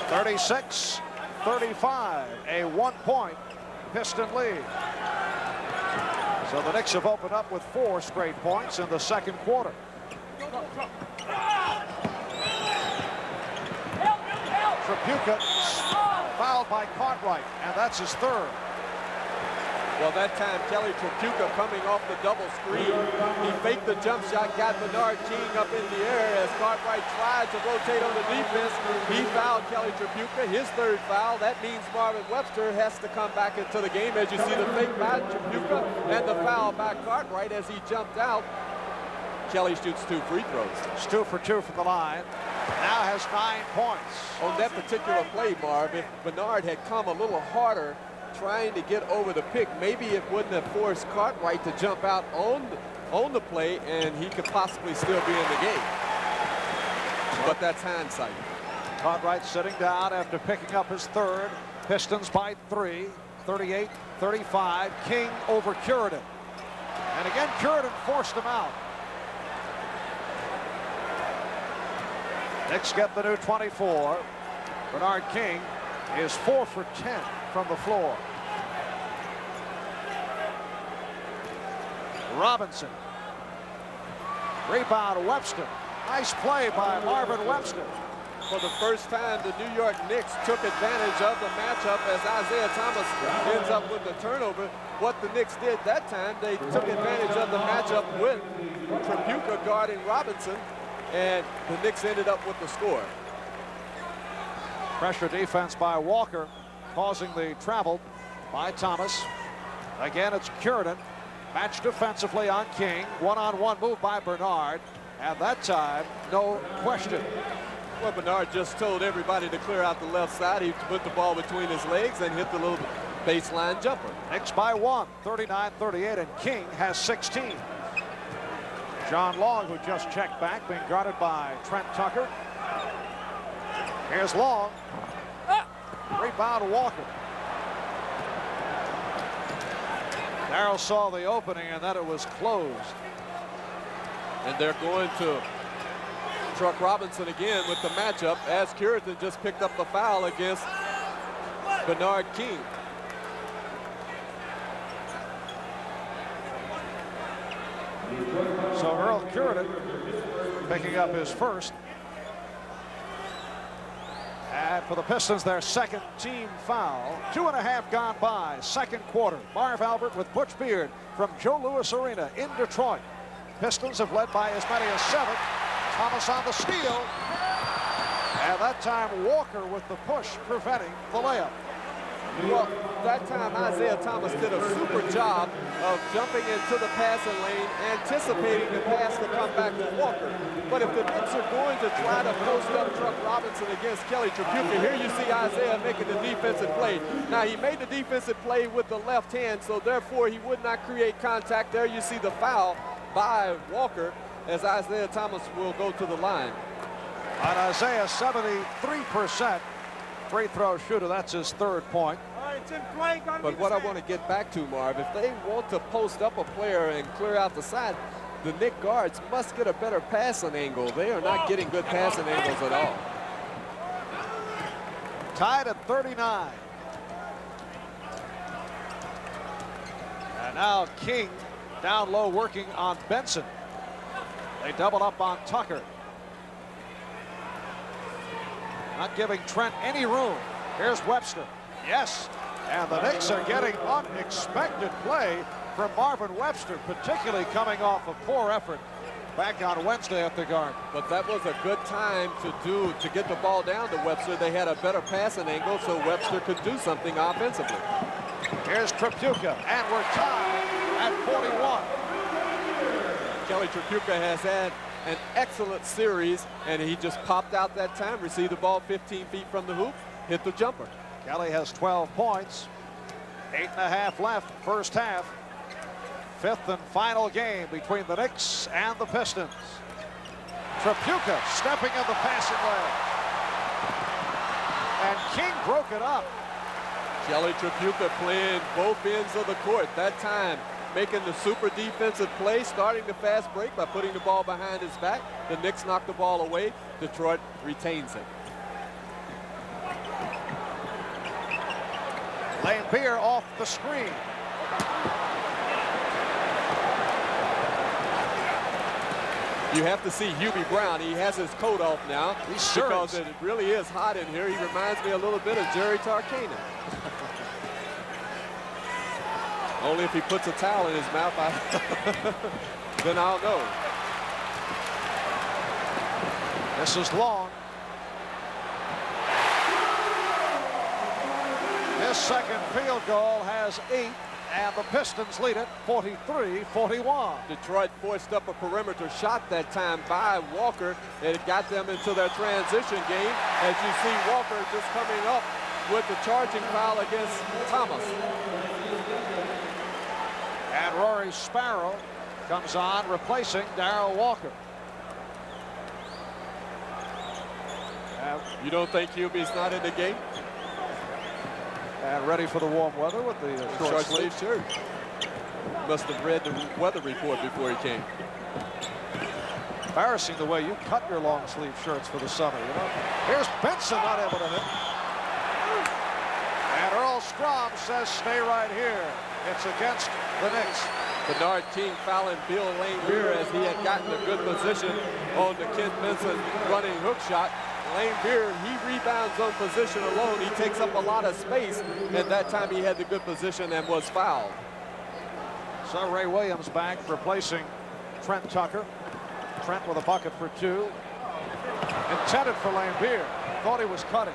Speaker 1: (36-35), a 1-point Piston lead. So the Knicks have opened up with 4 straight points in the second quarter. Tripucka fouled by Cartwright, and that's his 3rd.
Speaker 2: Well, that time Kelly Tripucka coming off the double screen. He faked the jump shot, got Bernard King up in the air as Cartwright tried to rotate on the defense. He fouled Kelly Tripucka, his 3rd foul. That means Marvin Webster has to come back into the game as you see the fake by Tripucka and the foul by Cartwright as he jumped out. Kelly shoots 2 free throws.
Speaker 1: It's 2 for 2 from the line. Now has 9 points.
Speaker 2: On that particular play, Marv, if Bernard had come a little harder trying to get over the pick, maybe it wouldn't have forced Cartwright to jump out on the play, and he could possibly still be in the game. But that's hindsight.
Speaker 1: Cartwright sitting down after picking up his 3rd. Pistons by 3, 38-35. King over Curidan. And again, Curidan forced him out. Knicks get the new 24. Bernard King is 4 for 10 from the floor. Robinson. Rebound Webster. Nice play by Marvin Webster.
Speaker 2: For the first time, the New York Knicks took advantage of the matchup as Isiah Thomas ends up with the turnover. What the Knicks did that time, they took advantage of the matchup with Tripucka guarding Robinson, and the Knicks ended up with the score.
Speaker 1: Pressure defense by Walker, causing the travel by Thomas. Again, it's Curidan. Matched defensively on King. One-on-one move by Bernard. And that time, no question.
Speaker 2: Well, Bernard just told everybody to clear out the left side. He put the ball between his legs and hit the little baseline jumper.
Speaker 1: Knicks by 1, 39-38, and King has 16. John Long, who just checked back, being guarded by Trent Tucker. Here's Long. Rebound Walker. Darrell saw the opening and then it was closed.
Speaker 2: And they're going to truck Robinson again with the matchup as Curidan just picked up the foul against Bernard King.
Speaker 1: So Earl Curidan picking up his 1st. And for the Pistons, their 2nd team foul. 2.5 gone by, second quarter. Marv Albert with Butch Beard from Joe Louis Arena in Detroit. Pistons have led by as many as 7. Thomas on the steal. And that time Walker with the push preventing the layup.
Speaker 2: Well, that time Isiah Thomas did a super job of jumping into the passing lane, anticipating the pass to come back to Walker. But if the Knicks are going to try to post up Truck Robinson against Kelly Tripucka, here you see Isiah making the defensive play. Now, he made the defensive play with the left hand, so therefore he would not create contact. There you see the foul by Walker as Isiah Thomas will go to the line.
Speaker 1: On Isiah, 73% free throw shooter. That's his third point.
Speaker 2: But what I want to get back to, Marv, if they want to post up a player and clear out the side, the Knicks guards must get a better passing angle. They are not getting good passing angles at all.
Speaker 1: Tied at 39. And now King down low working on Benson. They double up on Tucker. Not giving Trent any room. Here's Webster. Yes. And the Knicks are getting unexpected play from Marvin Webster, particularly coming off a poor effort back on Wednesday at the Garden.
Speaker 2: But that was a good time to get the ball down to Webster. They had a better passing angle, so Webster could do something offensively.
Speaker 1: Here's Tripucka, and we're tied at 41.
Speaker 2: Kelly Tripucka has had an excellent series, and he just popped out that time, received the ball 15 feet from the hoop, hit the jumper.
Speaker 1: Kelly has 12 points. 8.5 left, first half. Fifth and final game between the Knicks and the Pistons. Tripucka stepping in the passing lane. And King broke it up.
Speaker 2: Kelly Tripucka playing both ends of the court. That time making the super defensive play, starting the fast break by putting the ball behind his back. The Knicks knock the ball away. Detroit retains it.
Speaker 1: Laimbeer off the screen.
Speaker 2: You have to see Hubie Brown. He has his coat off now because it really is hot in here. He reminds me a little bit of Jerry Tarkanian. Only if he puts a towel in his mouth, then I'll know.
Speaker 1: This is Long. His second field goal has 8, and the Pistons lead it 43-41.
Speaker 2: Detroit forced up a perimeter shot that time by Walker. It got them into their transition game. As you see Walker just coming up with the charging foul against Thomas.
Speaker 1: And Rory Sparrow comes on, replacing Darrell Walker.
Speaker 2: You don't think Hubie's not in the game?
Speaker 1: And ready for the warm weather with the short sleeve
Speaker 2: shirt. Must have read the weather report before he came.
Speaker 1: Embarrassing the way you cut your long sleeve shirts for the summer, you know. Here's Benson, not able to hit. And Earl Strom says stay right here. It's against the Knicks.
Speaker 2: Bernard King fouling Bill Laimbeer as he had gotten a good position on the Kent Benson running hook shot. Laimbeer, he rebounds on position alone. He takes up a lot of space, and that time he had the good position and was fouled.
Speaker 1: So Ray Williams back, replacing Trent Tucker. Trent with a bucket for 2. Intended for Laimbeer. Thought he was cutting.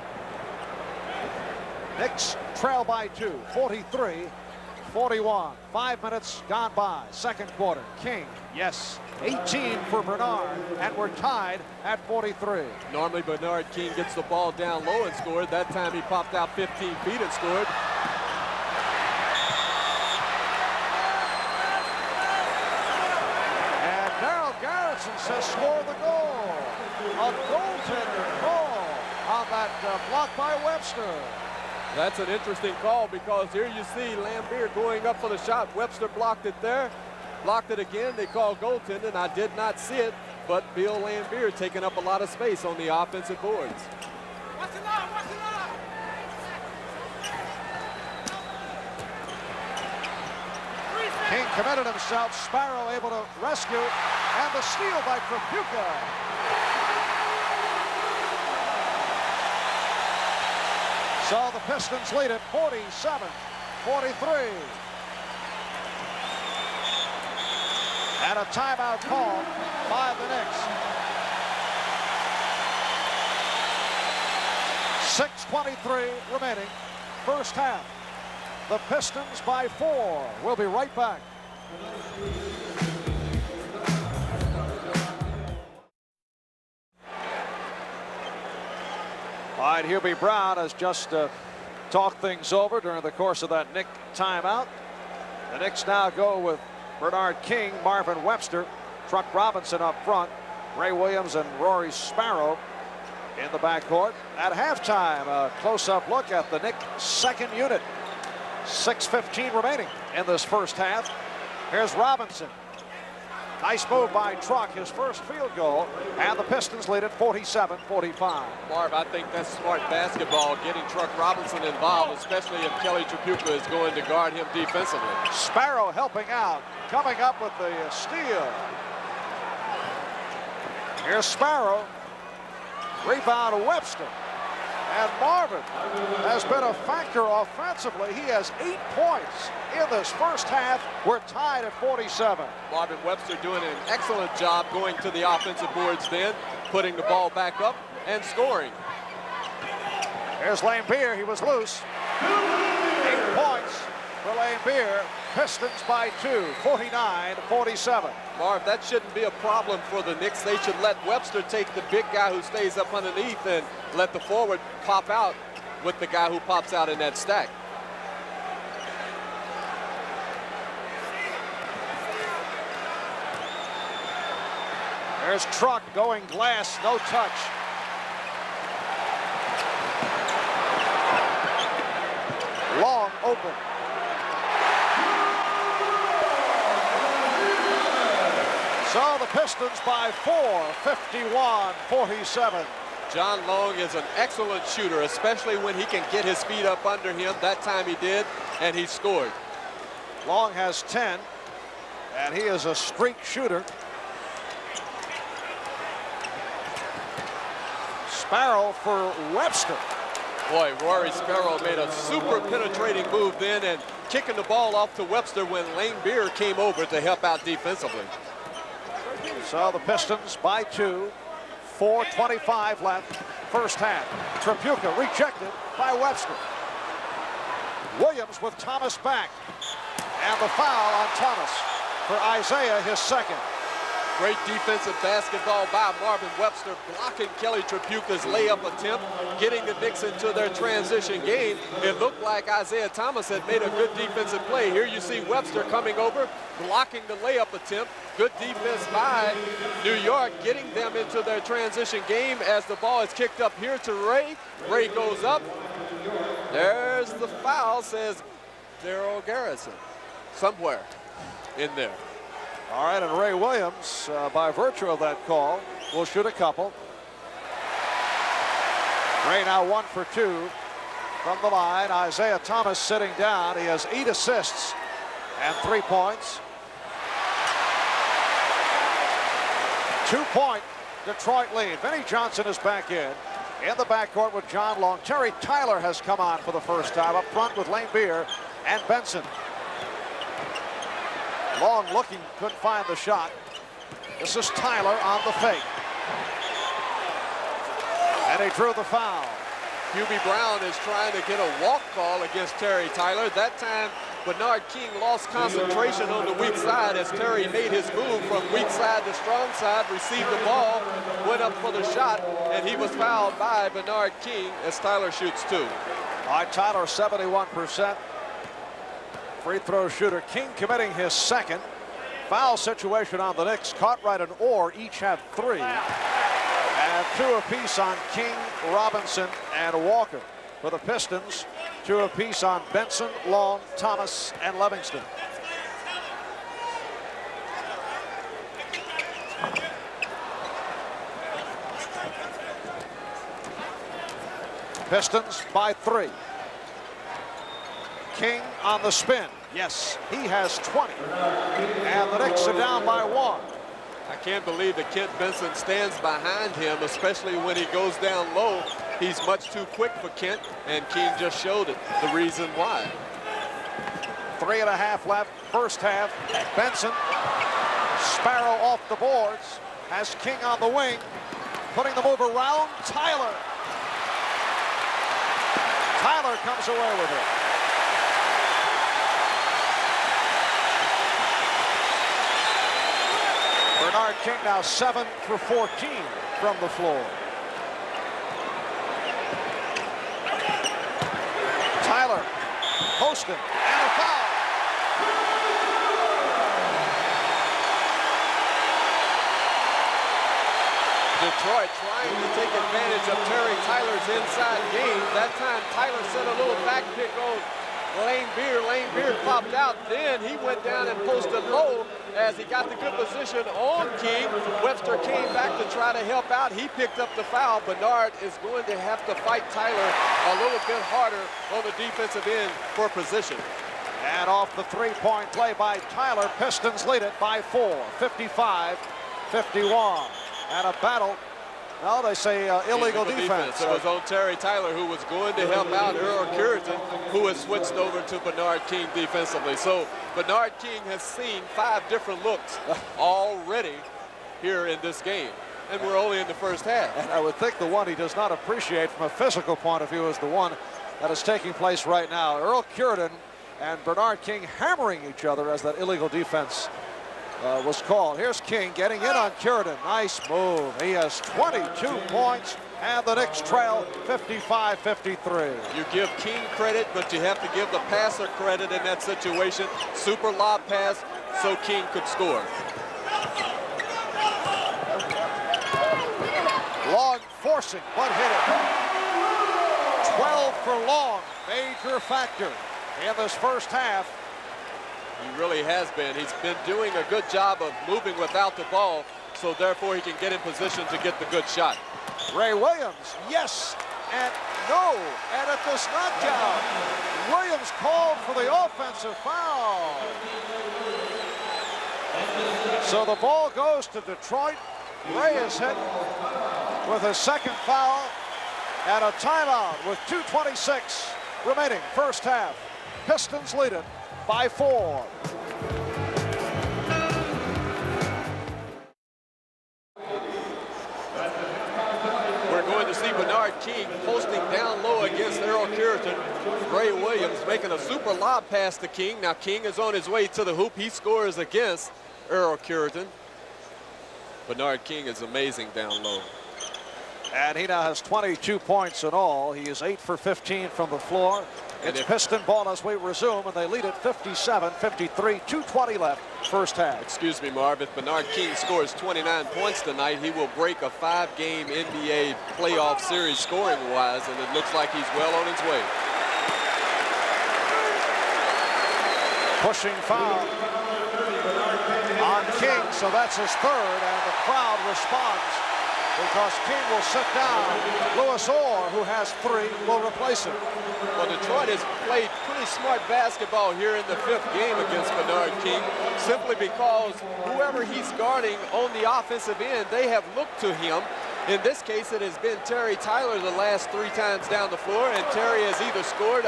Speaker 1: Knicks trail by 2, 43-41. 5 minutes gone by. Second quarter. King, yes. 18 for Bernard, and we're tied at 43.
Speaker 2: Normally Bernard King gets the ball down low and scored. That time he popped out 15 feet and scored.
Speaker 1: And Darryl Garrison says score the goal. A goaltender call on that block by Webster.
Speaker 2: That's an interesting call because here you see Laimbeer going up for the shot. Webster blocked it there. Blocked it again. They called goaltending. I did not see it, but Bill Laimbeer taking up a lot of space on the offensive boards.
Speaker 1: King committed himself. Sparrow able to rescue, and the steal by Tripucka. So the Pistons lead it 47-43. And a timeout call by the Knicks. 6:23 remaining, first half. The Pistons by 4. We'll be right back. All right, Hubie Brown has just talked things over during the course of that Knicks timeout. The Knicks now go with Bernard King, Marvin Webster, Truck Robinson up front, Ray Williams and Rory Sparrow in the backcourt. At halftime, a close-up look at the Knicks' second unit. 6:15 remaining in this first half. Here's Robinson. Nice move by Truck, his first field goal, and the Pistons lead at 47-45.
Speaker 2: Marv, I think that's smart basketball, getting Truck Robinson involved, especially if Kelly Tripucka is going to guard him defensively.
Speaker 1: Sparrow helping out, coming up with the steal. Here's Sparrow. Rebound Webster. And Marvin has been a factor offensively. He has 8 points in this first half. We're tied at 47.
Speaker 2: Marvin Webster doing an excellent job going to the offensive boards then, putting the ball back up and scoring.
Speaker 1: Here's Laimbeer. He was loose. 8 points for Laimbeer. Pistons by 2, 49-47.
Speaker 2: Marv, that shouldn't be a problem for the Knicks. They should let Webster take the big guy who stays up underneath and let the forward pop out with the guy who pops out in that stack.
Speaker 1: There's Truck going glass, no touch. Long open. So the Pistons by 4, 51-47.
Speaker 2: John Long is an excellent shooter, especially when he can get his feet up under him. That time he did, and he scored.
Speaker 1: Long has 10, and he is a streak shooter. Sparrow for Webster.
Speaker 2: Boy, Rory Sparrow made a super penetrating move then and kicking the ball off to Webster when Laimbeer came over to help out defensively.
Speaker 1: So the Pistons by 2, 4:25 left, first half. Tripucka rejected by Webster. Williams with Thomas back. And the foul on Thomas for Isiah, his second.
Speaker 2: Great defensive basketball by Marvin Webster, blocking Kelly Tripucka's layup attempt, getting the Knicks into their transition game. It looked like Isiah Thomas had made a good defensive play. Here you see Webster coming over, blocking the layup attempt. Good defense by New York, getting them into their transition game as the ball is kicked up here to Ray. Ray goes up. There's the foul, says Daryl Garrison. Somewhere in there.
Speaker 1: All right, and Ray Williams, by virtue of that call, will shoot a couple. Ray now 1 for 2 from the line. Isiah Thomas sitting down. He has 8 assists and 3 points. 2-point Detroit lead. Vinnie Johnson is back in the backcourt with John Long. Terry Tyler has come on for the first time up front with Laimbeer and Benson. Long looking, couldn't find the shot. This is Tyler on the fake. And he drew the foul.
Speaker 2: Hubie Brown is trying to get a walk call against Terry Tyler. That time, Bernard King lost concentration on the weak side as Terry made his move from weak side to strong side, received the ball, went up for the shot, and he was fouled by Bernard King as Tyler shoots 2.
Speaker 1: All right, Tyler 71%. Free throw shooter. King committing his second. Foul situation on the Knicks. Cartwright and Orr each have 3. And 2 apiece on King, Robinson, and Walker. For the Pistons, 2 apiece on Benson, Long, Thomas, and Livingston. Pistons by 3. King on the spin. Yes, he has 20. And the Knicks are down by 1.
Speaker 2: I can't believe that Kent Benson stands behind him, especially when he goes down low. He's much too quick for Kent, and King just showed it, the reason why.
Speaker 1: 3.5 left, first half. Benson, Sparrow off the boards, has King on the wing, putting the move around. Tyler. Tyler comes away with it. Bernard King now 7 for 14 from the floor. Tyler, Poston, and a foul.
Speaker 2: Detroit trying to take advantage of Terry Tyler's inside game. That time Tyler sent a little back pick on Laimbeer. Laimbeer popped out. Then he went down and posted low as he got the good position on King. Webster came back to try to help out. He picked up the foul. Bernard is going to have to fight Tyler a little bit harder on the defensive end for position.
Speaker 1: And off the three-point play by Tyler, Pistons lead it by 4, 55-51. And a battle. Well, they say illegal defense.
Speaker 2: It was on Terry Tyler, who was going to help out Earl Curitan, who has switched over to Bernard King defensively. So Bernard King has seen 5 different looks already here in this game. And we're only in the first half.
Speaker 1: And I would think the one he does not appreciate from a physical point of view is the one that is taking place right now. Earl Curitan and Bernard King hammering each other as that illegal defense was called. Here's King getting in on Curitan. Nice move. He has 22 points, and the Knicks trail 55-53.
Speaker 2: You give King credit, but you have to give the passer credit in that situation. Super lob pass so King could score.
Speaker 1: Long forcing, but hit it. 12 for Long, major factor in this first half.
Speaker 2: He really has been. He's been doing a good job of moving without the ball, so therefore he can get in position to get the good shot.
Speaker 1: Ray Williams, yes and no, and it does not count. Williams called for the offensive foul. So the ball goes to Detroit. Ray is hit with his second foul and a timeout with 2:26 remaining first half. Pistons lead it by 4.
Speaker 2: We're going to see Bernard King posting down low against Earl Curitan. Ray Williams making a super lob pass to King. Now King is on his way to the hoop. He scores against Earl Curitan. Bernard King is amazing down low.
Speaker 1: And he now has 22 points in all. He is 8 for 15 from the floor. It's Piston ball as we resume, and they lead at 57-53, 2:20 left, first half.
Speaker 2: Excuse me, Marv. If Bernard King scores 29 points tonight, he will break a 5-game NBA playoff series scoring-wise, and it looks like he's well on his way.
Speaker 1: Pushing foul on King, so that's his third, and the crowd responds because King will sit down. Lewis Orr, who has 3, will replace him.
Speaker 2: Well, Detroit has played pretty smart basketball here in the 5th game against Bernard King, simply because whoever he's guarding on the offensive end, they have looked to him. In this case, it has been Terry Tyler the last 3 times down the floor, and Terry has either scored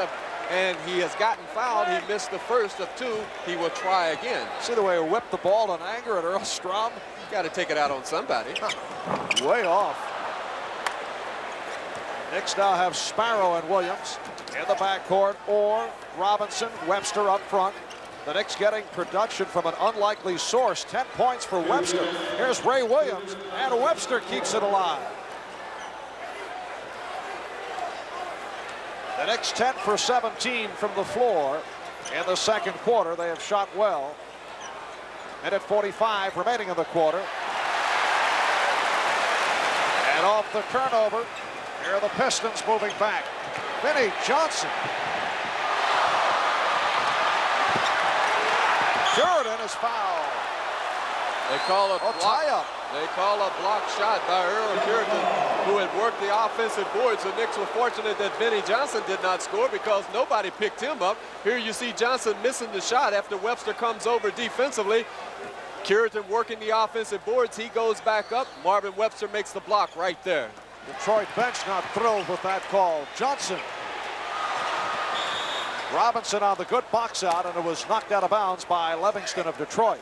Speaker 2: and he has gotten fouled. He missed the first of 2. He will try again.
Speaker 1: See the way he whipped the ball in anger at Earl Strom?
Speaker 2: Got to take it out on somebody.
Speaker 1: Way off. Knicks now have Sparrow and Williams in the backcourt, or Robinson, Webster up front. The Knicks getting production from an unlikely source. 10 points for Webster. Here's Ray Williams, and Webster keeps it alive. The Knicks 10 for 17 from the floor in the second quarter. They have shot well. Minute 45 remaining in the quarter. And off the turnover, here are the Pistons moving back. Vinnie Johnson. Curitan is fouled.
Speaker 2: They call a
Speaker 1: tie-up.
Speaker 2: They call a block shot by Earl Curitan, who had worked the offensive boards. The Knicks were fortunate that Vinnie Johnson did not score because nobody picked him up. Here you see Johnson missing the shot after Webster comes over defensively. Curitan working the offensive boards. He goes back up. Marvin Webster makes the block right there.
Speaker 1: Detroit bench not thrilled with that call. Johnson. Robinson on the good box out, and it was knocked out of bounds by Livingston of Detroit.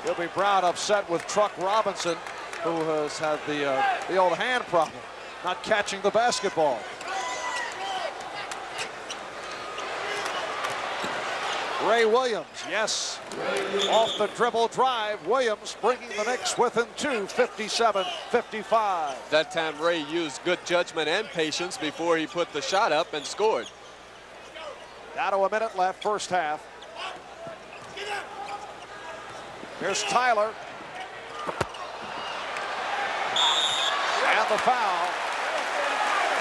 Speaker 1: Gilby Brown upset with Truck Robinson, who has had the old hand problem. not catching the basketball. Ray Williams, yes, off the dribble drive. Williams bringing the Knicks within 2, 57-55.
Speaker 2: That time Ray used good judgment and patience before he put the shot up and scored.
Speaker 1: Down to a minute left, first half. Here's Tyler. And the foul.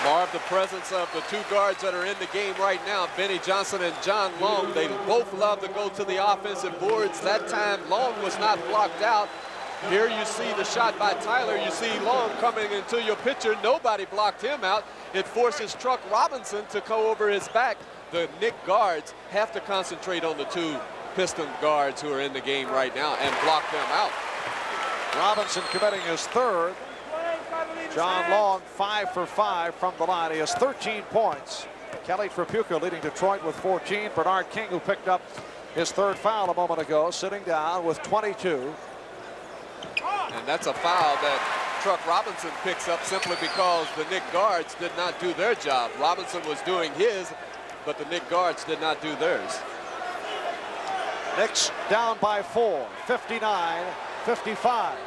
Speaker 2: Marv, the presence of the two guards that are in the game right now, Benny Johnson and John Long, they both love to go to the offensive boards. That time, Long was not blocked out. Here you see the shot by Tyler. You see Long coming into your picture. Nobody blocked him out. It forces Truck Robinson to go over his back. The Knick guards have to concentrate on the two Piston guards who are in the game right now and block them out.
Speaker 1: Robinson committing his third. John Long 5 for 5 from the line. He has 13 points. Kelly Tripucka leading Detroit with 14. Bernard King, who picked up his third foul a moment ago, sitting down with 22.
Speaker 2: And that's a foul that Truck Robinson picks up simply because the Knick guards did not do their job. Robinson was doing his, but the Knick guards did not do theirs.
Speaker 1: Knicks down by 4, 59-55.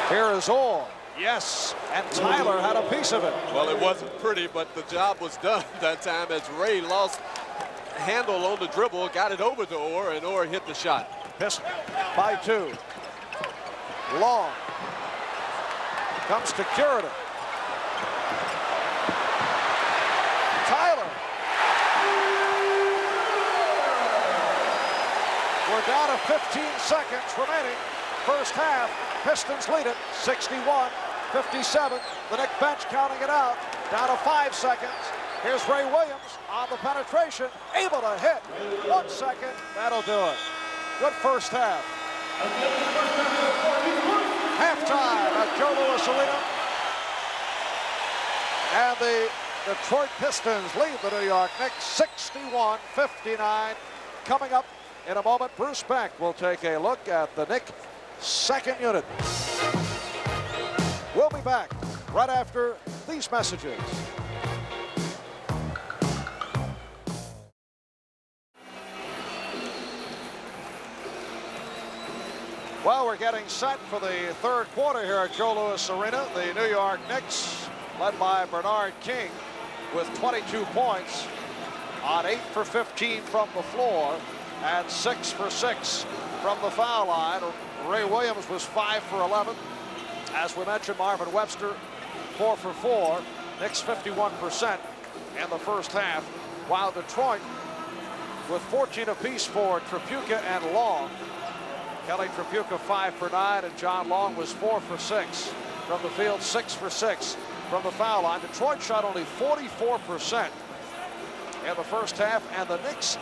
Speaker 1: Here is Orr. Yes, and Tyler had a piece of it.
Speaker 2: Well, it wasn't pretty, but the job was done that time as Ray lost handle on the dribble, got it over to Orr, and Orr hit the shot.
Speaker 1: Pistons by 2. Long comes to Curidan. Tyler. We're down to 15 seconds remaining. First half. Pistons lead it 61-57. The Knick bench counting it out. Down to 5 seconds. Here's Ray Williams on the penetration. Able to hit. 1 second. That'll do it. Good first half. Halftime at Joe Louis Arena. And the Detroit Pistons lead the New York Knicks 61-59. Coming up in a moment, Bruce Beck will take a look at the Knicks second unit. We'll be back right after these messages. Well, we're getting set for the third quarter here at Joe Louis Arena. The New York Knicks, led by Bernard King, with 22 points on 8 for 15 from the floor and 6 for 6 from the foul line. Ray Williams was 5 for 11. As we mentioned, Marvin Webster 4 for 4. Knicks 51% in the first half, while Detroit with 14 apiece for Tripucka and Long. Kelly Tripucka 5 for 9, and John Long was 4 for 6 from the field, 6 for 6 from the foul line. Detroit shot only 44% in the first half, and the Knicks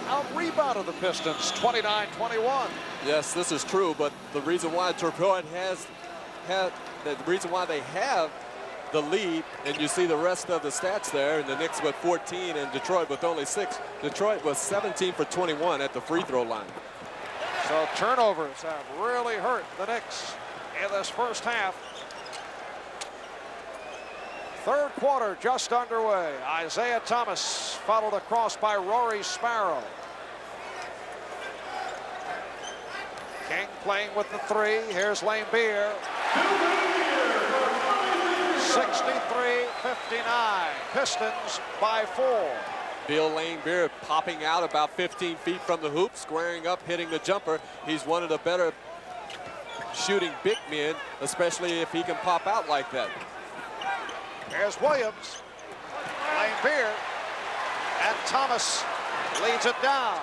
Speaker 1: out-rebounded the Pistons 29-21.
Speaker 2: Yes, this is true, but the reason why Detroit the reason why they have the lead, and you see the rest of the stats there, and the Knicks with 14 and Detroit with only 6. Detroit was 17 for 21 at the free throw line.
Speaker 1: So turnovers have really hurt the Knicks in this first half. Third quarter just underway. Isiah Thomas followed across by Rory Sparrow. King playing with the 3. Here's Laimbeer. 63-59. Pistons by 4.
Speaker 2: Bill Laimbeer popping out about 15 feet from the hoop, squaring up, hitting the jumper. He's one of the better shooting big men, especially if he can pop out like that.
Speaker 1: Here's Williams. Laimbeer. And Thomas leads it down.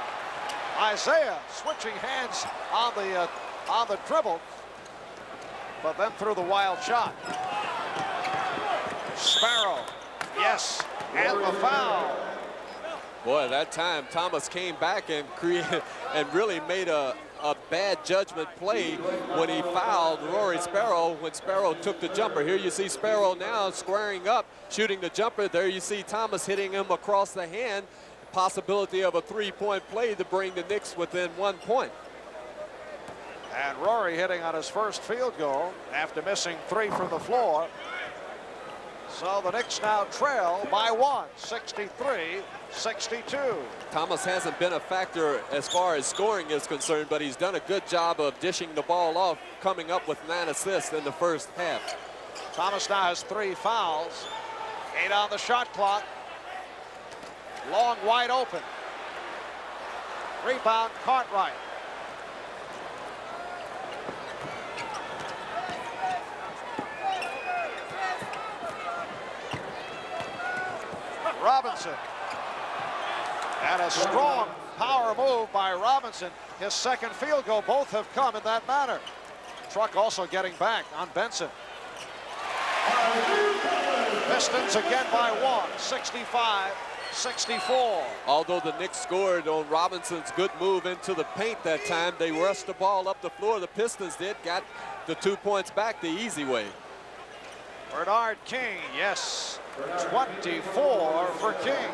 Speaker 1: Isiah switching hands on the dribble, but then threw the wild shot. Sparrow. Yes. And the foul.
Speaker 2: Boy, that time Thomas came back and really made a bad judgment play when he fouled Rory Sparrow when Sparrow took the jumper. Here you see Sparrow now squaring up, shooting the jumper. There you see Thomas hitting him across the hand. Possibility of a 3-point play to bring the Knicks within 1 point.
Speaker 1: And Rory hitting on his first field goal after missing 3 from the floor. So the Knicks now trail by 1, 63-62.
Speaker 2: Thomas hasn't been a factor as far as scoring is concerned, but he's done a good job of dishing the ball off, coming up with 9 assists in the first half.
Speaker 1: Thomas now has 3 fouls, 8 on the shot clock. Long wide open. Rebound Cartwright. Robinson. And a strong power move by Robinson. His second field goal. Both have come in that manner. Truck also getting back on Benson. Pistons again by 1, 65-64.
Speaker 2: Although the Knicks scored on Robinson's good move into the paint that time, they rushed the ball up the floor. The Pistons got the 2 points back the easy way.
Speaker 1: Bernard King, yes, 24 for King.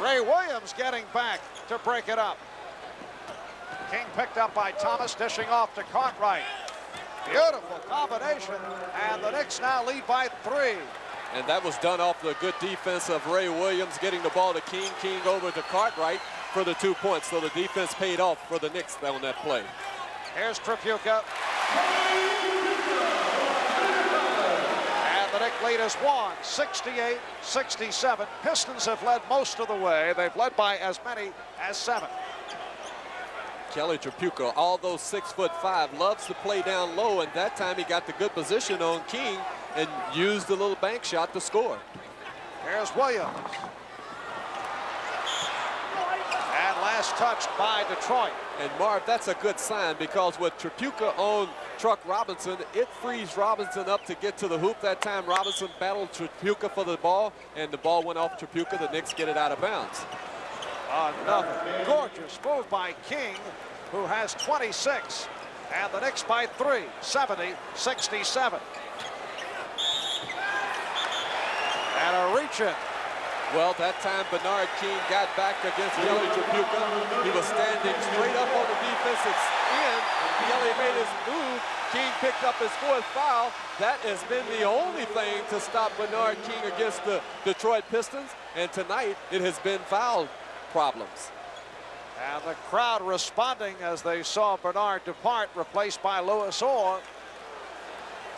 Speaker 1: Ray Williams getting back to break it up. King picked up by Thomas, dishing off to Cartwright. Beautiful combination, and the Knicks now lead by 3.
Speaker 2: And that was done off the good defense of Ray Williams, getting the ball to King. King over to Cartwright for the 2 points. So the defense paid off for the Knicks on that play.
Speaker 1: Here's Tripucka. And the Knicks lead is 1, 68-67. Pistons have led most of the way. They've led by as many as 7.
Speaker 2: Kelly Tripucka, although 6'5", loves to play down low, and that time he got the good position on King and used the little bank shot to score.
Speaker 1: Here's Williams. And last touched by Detroit.
Speaker 2: And Marv, that's a good sign, because with Tripucka on Truck Robinson, it frees Robinson up to get to the hoop. That time Robinson battled Tripucka for the ball, and the ball went off Tripucka. The Knicks get it out of bounds.
Speaker 1: Another gorgeous move by King, who has 26. And the Knicks by 3, 70-67. And a reach-in.
Speaker 2: Well, that time Bernard King got back against Kelly Tripucka. He was standing straight up on the defensive end. Kelly made his move. King picked up his 4th foul. That has been the only thing to stop Bernard King against the Detroit Pistons. And tonight it has been foul problems.
Speaker 1: And the crowd responding as they saw Bernard depart, replaced by Louis Orr.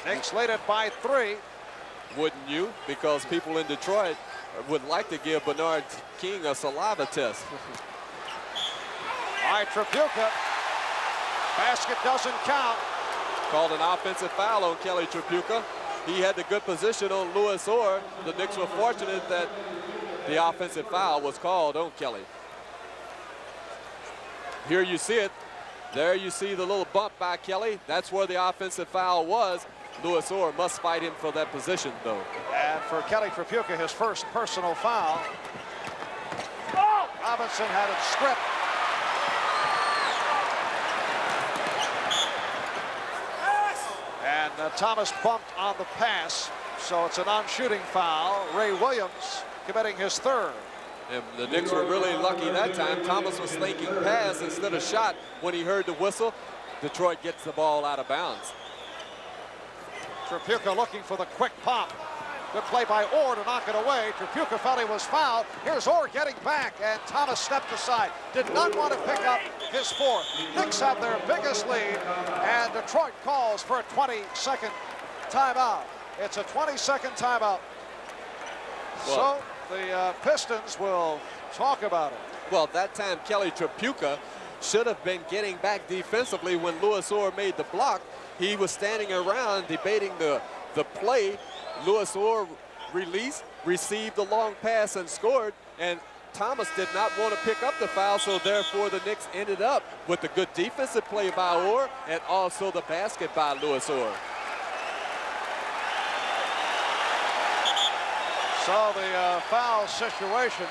Speaker 1: Knicks lead it by 3.
Speaker 2: Wouldn't you? Because people in Detroit would like to give Bernard King a saliva test.
Speaker 1: By Tripucka. Basket doesn't count.
Speaker 2: Called an offensive foul on Kelly Tripucka. He had the good position on Louis Orr. The Knicks were fortunate that the offensive foul was called on Kelly. Here you see it. There you see the little bump by Kelly. That's where the offensive foul was. Louis Orr must fight him for that position, though.
Speaker 1: And for Kelly Tripucka, his first personal foul. Robinson had it stripped. And Thomas bumped on the pass, so it's a non-shooting foul. Ray Williams committing his 3rd.
Speaker 2: And the Knicks were really lucky that time. Thomas was thinking pass instead of shot. When he heard the whistle, Detroit gets the ball out of bounds.
Speaker 1: Tripucka looking for the quick pop. Good play by Orr to knock it away. Tripucka felt he was fouled. Here's Orr getting back, and Thomas stepped aside. Did not want to pick up his 4th. Knicks have their biggest lead, and Detroit calls for a 20-second timeout. It's a 20-second timeout.
Speaker 2: Well,
Speaker 1: so the Pistons will talk about it.
Speaker 2: Well, that time Kelly Tripucka should have been getting back defensively when Louis Orr made the block. He was standing around debating the play. Louis Orr received the long pass and scored, and Thomas did not want to pick up the foul, so therefore the Knicks ended up with the good defensive play by Orr and also the basket by Louis Orr.
Speaker 1: So the foul situation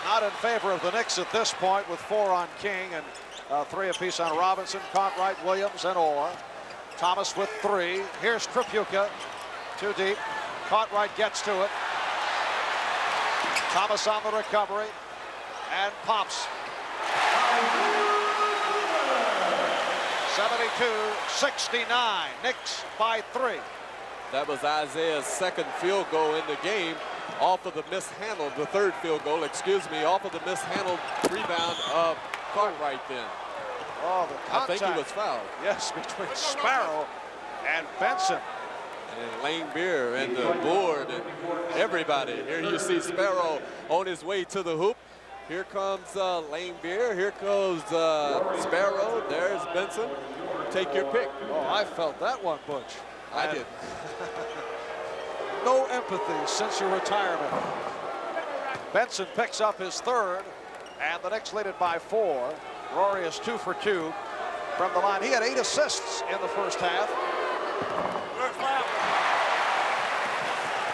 Speaker 1: not in favor of the Knicks at this point, with 4 on King and 3 apiece on Robinson, Cartwright, Williams, and Orr. Thomas with 3. Here's Tripucka. Too deep. Cartwright gets to it. Thomas on the recovery and pops. 72-69. Knicks by 3.
Speaker 2: That was Isiah's second field goal in the game off of the mishandled, the third field goal, excuse me, off of the mishandled rebound of Cartwright then.
Speaker 1: Oh, the contact.
Speaker 2: I think he was fouled.
Speaker 1: Yes, between Sparrow and Benson.
Speaker 2: And Laimbeer and the board and everybody. Here you see Sparrow on his way to the hoop. Here comes Laimbeer. Here goes Sparrow. There's Benson. Take your pick.
Speaker 1: Oh, I felt that one, Butch.
Speaker 2: I did.
Speaker 1: No empathy since your retirement. Benson picks up his third, and the Knicks lead it by 4. Rory is 2 for 2 from the line. He had 8 assists in the first half.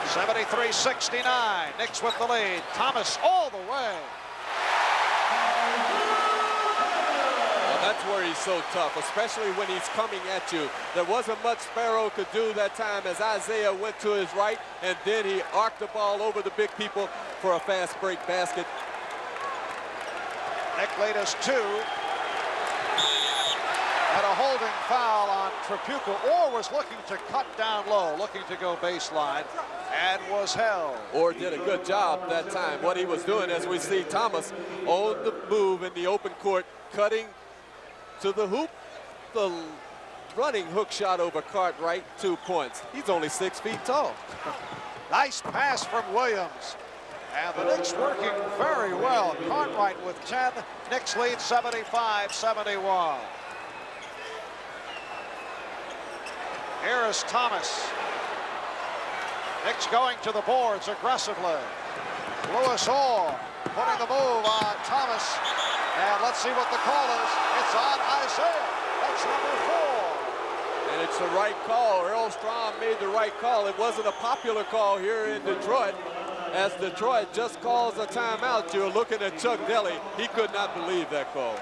Speaker 1: 73-69. Knicks with the lead. Thomas all the way.
Speaker 2: That's where he's so tough, especially when he's coming at you. There wasn't much Sparrow could do that time as Isiah went to his right, and then he arced the ball over the big people for a fast break basket.
Speaker 1: Nick lead is 2. And a holding foul on Tripucka. Orr was looking to cut down low, looking to go baseline, and was held.
Speaker 2: Orr did a good job that time. What he was doing, as we see Thomas on the move in the open court, cutting to the hoop, the running hook shot over Cartwright, 2 points. He's only 6 feet tall.
Speaker 1: Nice pass from Williams. And the Knicks working very well. Cartwright with 10. Knicks lead 75-71. Here is Thomas. Knicks going to the boards aggressively. Lewis Orr putting the move on Thomas. And let's see what the call is. It's on Isiah. That's number 4.
Speaker 2: And it's the right call. Earl Strom made the right call. It wasn't a popular call here in Detroit. As Detroit just calls a timeout, you're looking at Chuck Daly. He could not believe that call.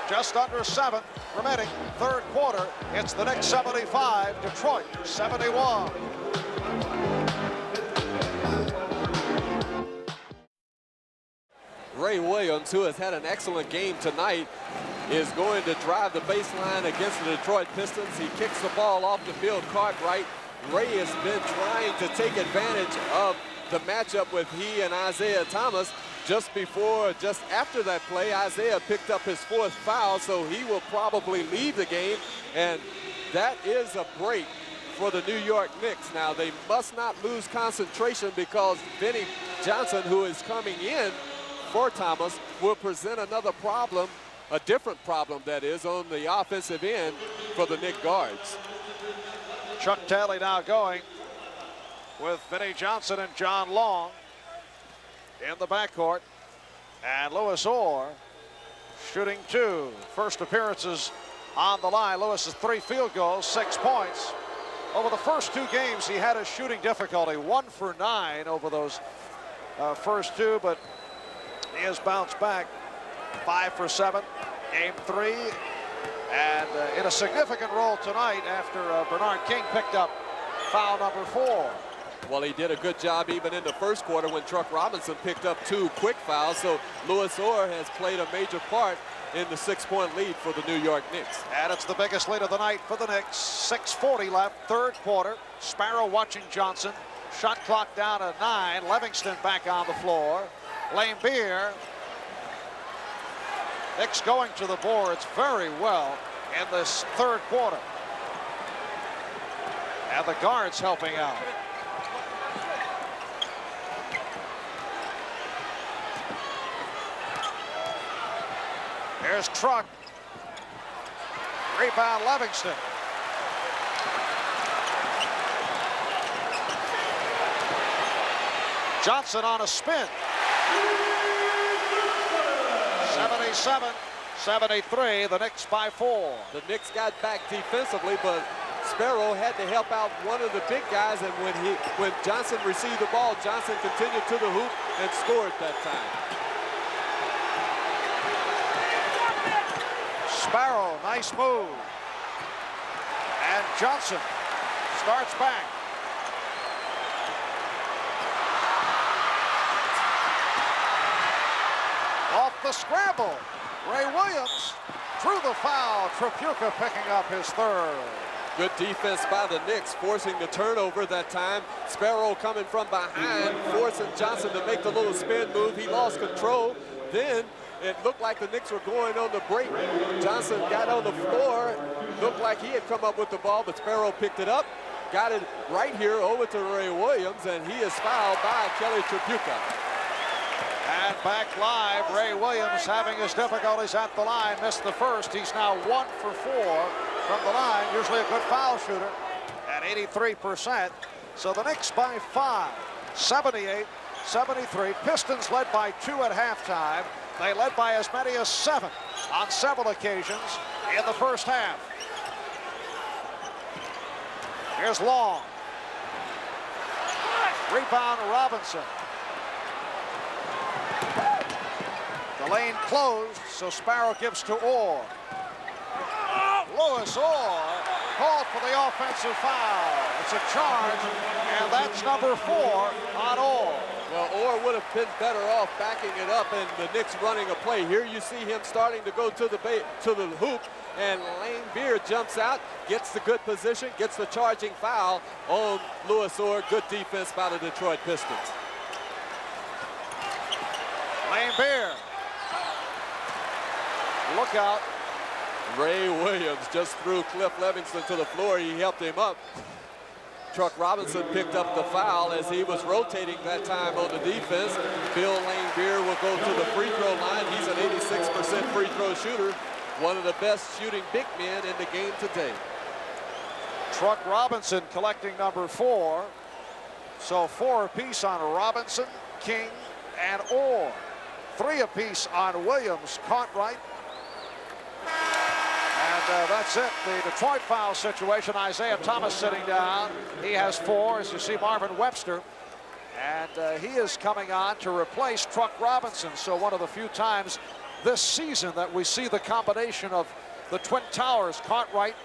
Speaker 1: Just under 7 remaining, third quarter. It's the Knicks 75, Detroit 71.
Speaker 2: Ray Williams, who has had an excellent game tonight, is going to drive the baseline against the Detroit Pistons. He kicks the ball off the field. Cartwright. Ray has been trying to take advantage of the matchup with he and Isiah Thomas. Just after that play, Isiah picked up his 4th foul, so he will probably leave the game. And that is a break for the New York Knicks. Now, they must not lose concentration because Vinnie Johnson, who is coming in for Thomas, will present another problem, a different problem that is, on the offensive end for the Knicks guards.
Speaker 1: Chuck Daly now going with Vinnie Johnson and John Long in the backcourt. And Lewis Orr shooting 2. First appearances on the line. Lewis has 3 field goals, 6 points. Over the first 2 games, he had a shooting difficulty. 1 for 9 over those first 2, but he has bounced back. 5 for 7, game 3. And in a significant role tonight after Bernard King picked up foul number 4.
Speaker 2: Well, he did a good job even in the first quarter when Truck Robinson picked up 2 quick fouls. So Lewis Orr has played a major part in the 6-point lead for the New York Knicks.
Speaker 1: And it's the biggest lead of the night for the Knicks. 6:40 left, third quarter. Sparrow watching Johnson. Shot clock down to 9. Livingston back on the floor. Laimbeer. Knicks going to the boards very well in this third quarter. And the guards helping out. Here's Truck. Rebound Livingston. Johnson on a spin. 77-73, the Knicks by 4.
Speaker 2: The Knicks got back defensively, but Sparrow had to help out one of the big guys, and when Johnson received the ball, Johnson continued to the hoop and scored that time.
Speaker 1: Sparrow, nice move. And Johnson starts back. Off the scramble, Ray Williams drew the foul. Tripucka picking up his third.
Speaker 2: Good defense by the Knicks, forcing the turnover that time. Sparrow coming from behind, forcing Johnson to make the little spin move. He lost control. Then it looked like the Knicks were going on the break. Johnson got on the floor. Looked like he had come up with the ball, but Sparrow picked it up. Got it right here over to Ray Williams, and he is fouled by Kelly Tripucka.
Speaker 1: And back live, Ray Williams having his difficulties at the line. Missed the first. He's now 1 for 4 from the line. Usually a good foul shooter at 83%. So the Knicks by 5, 78-73. Pistons led by 2 at halftime. They led by as many as 7 on several occasions in the first half. Here's Long. Rebound Robinson. The lane closed, so Sparrow gives to Orr. Lewis Orr called for the offensive foul. It's a charge, and that's number 4 on Orr.
Speaker 2: Well, Orr would have been better off backing it up and the Knicks running a play. Here you see him starting to go to the hoop, and Laimbeer jumps out, gets the good position, gets the charging foul on Lewis Orr. Good defense by the Detroit Pistons.
Speaker 1: Laimbeer. Look out.
Speaker 2: Ray Williams just threw Cliff Levingston to the floor. He helped him up. Truck Robinson picked up the foul as he was rotating that time on the defense. Bill Laimbeer will go to the free throw line. He's an 86% free throw shooter. One of the best shooting big men in the game today.
Speaker 1: Truck Robinson collecting number 4. So 4 apiece on Robinson, King, and Orr. 3 apiece on Williams, Cartwright. And that's it. The Detroit foul situation. Isiah Thomas sitting down. He has 4, as you see Marvin Webster. And he is coming on to replace Truck Robinson. So one of the few times this season that we see the combination of the Twin Towers, Cartwright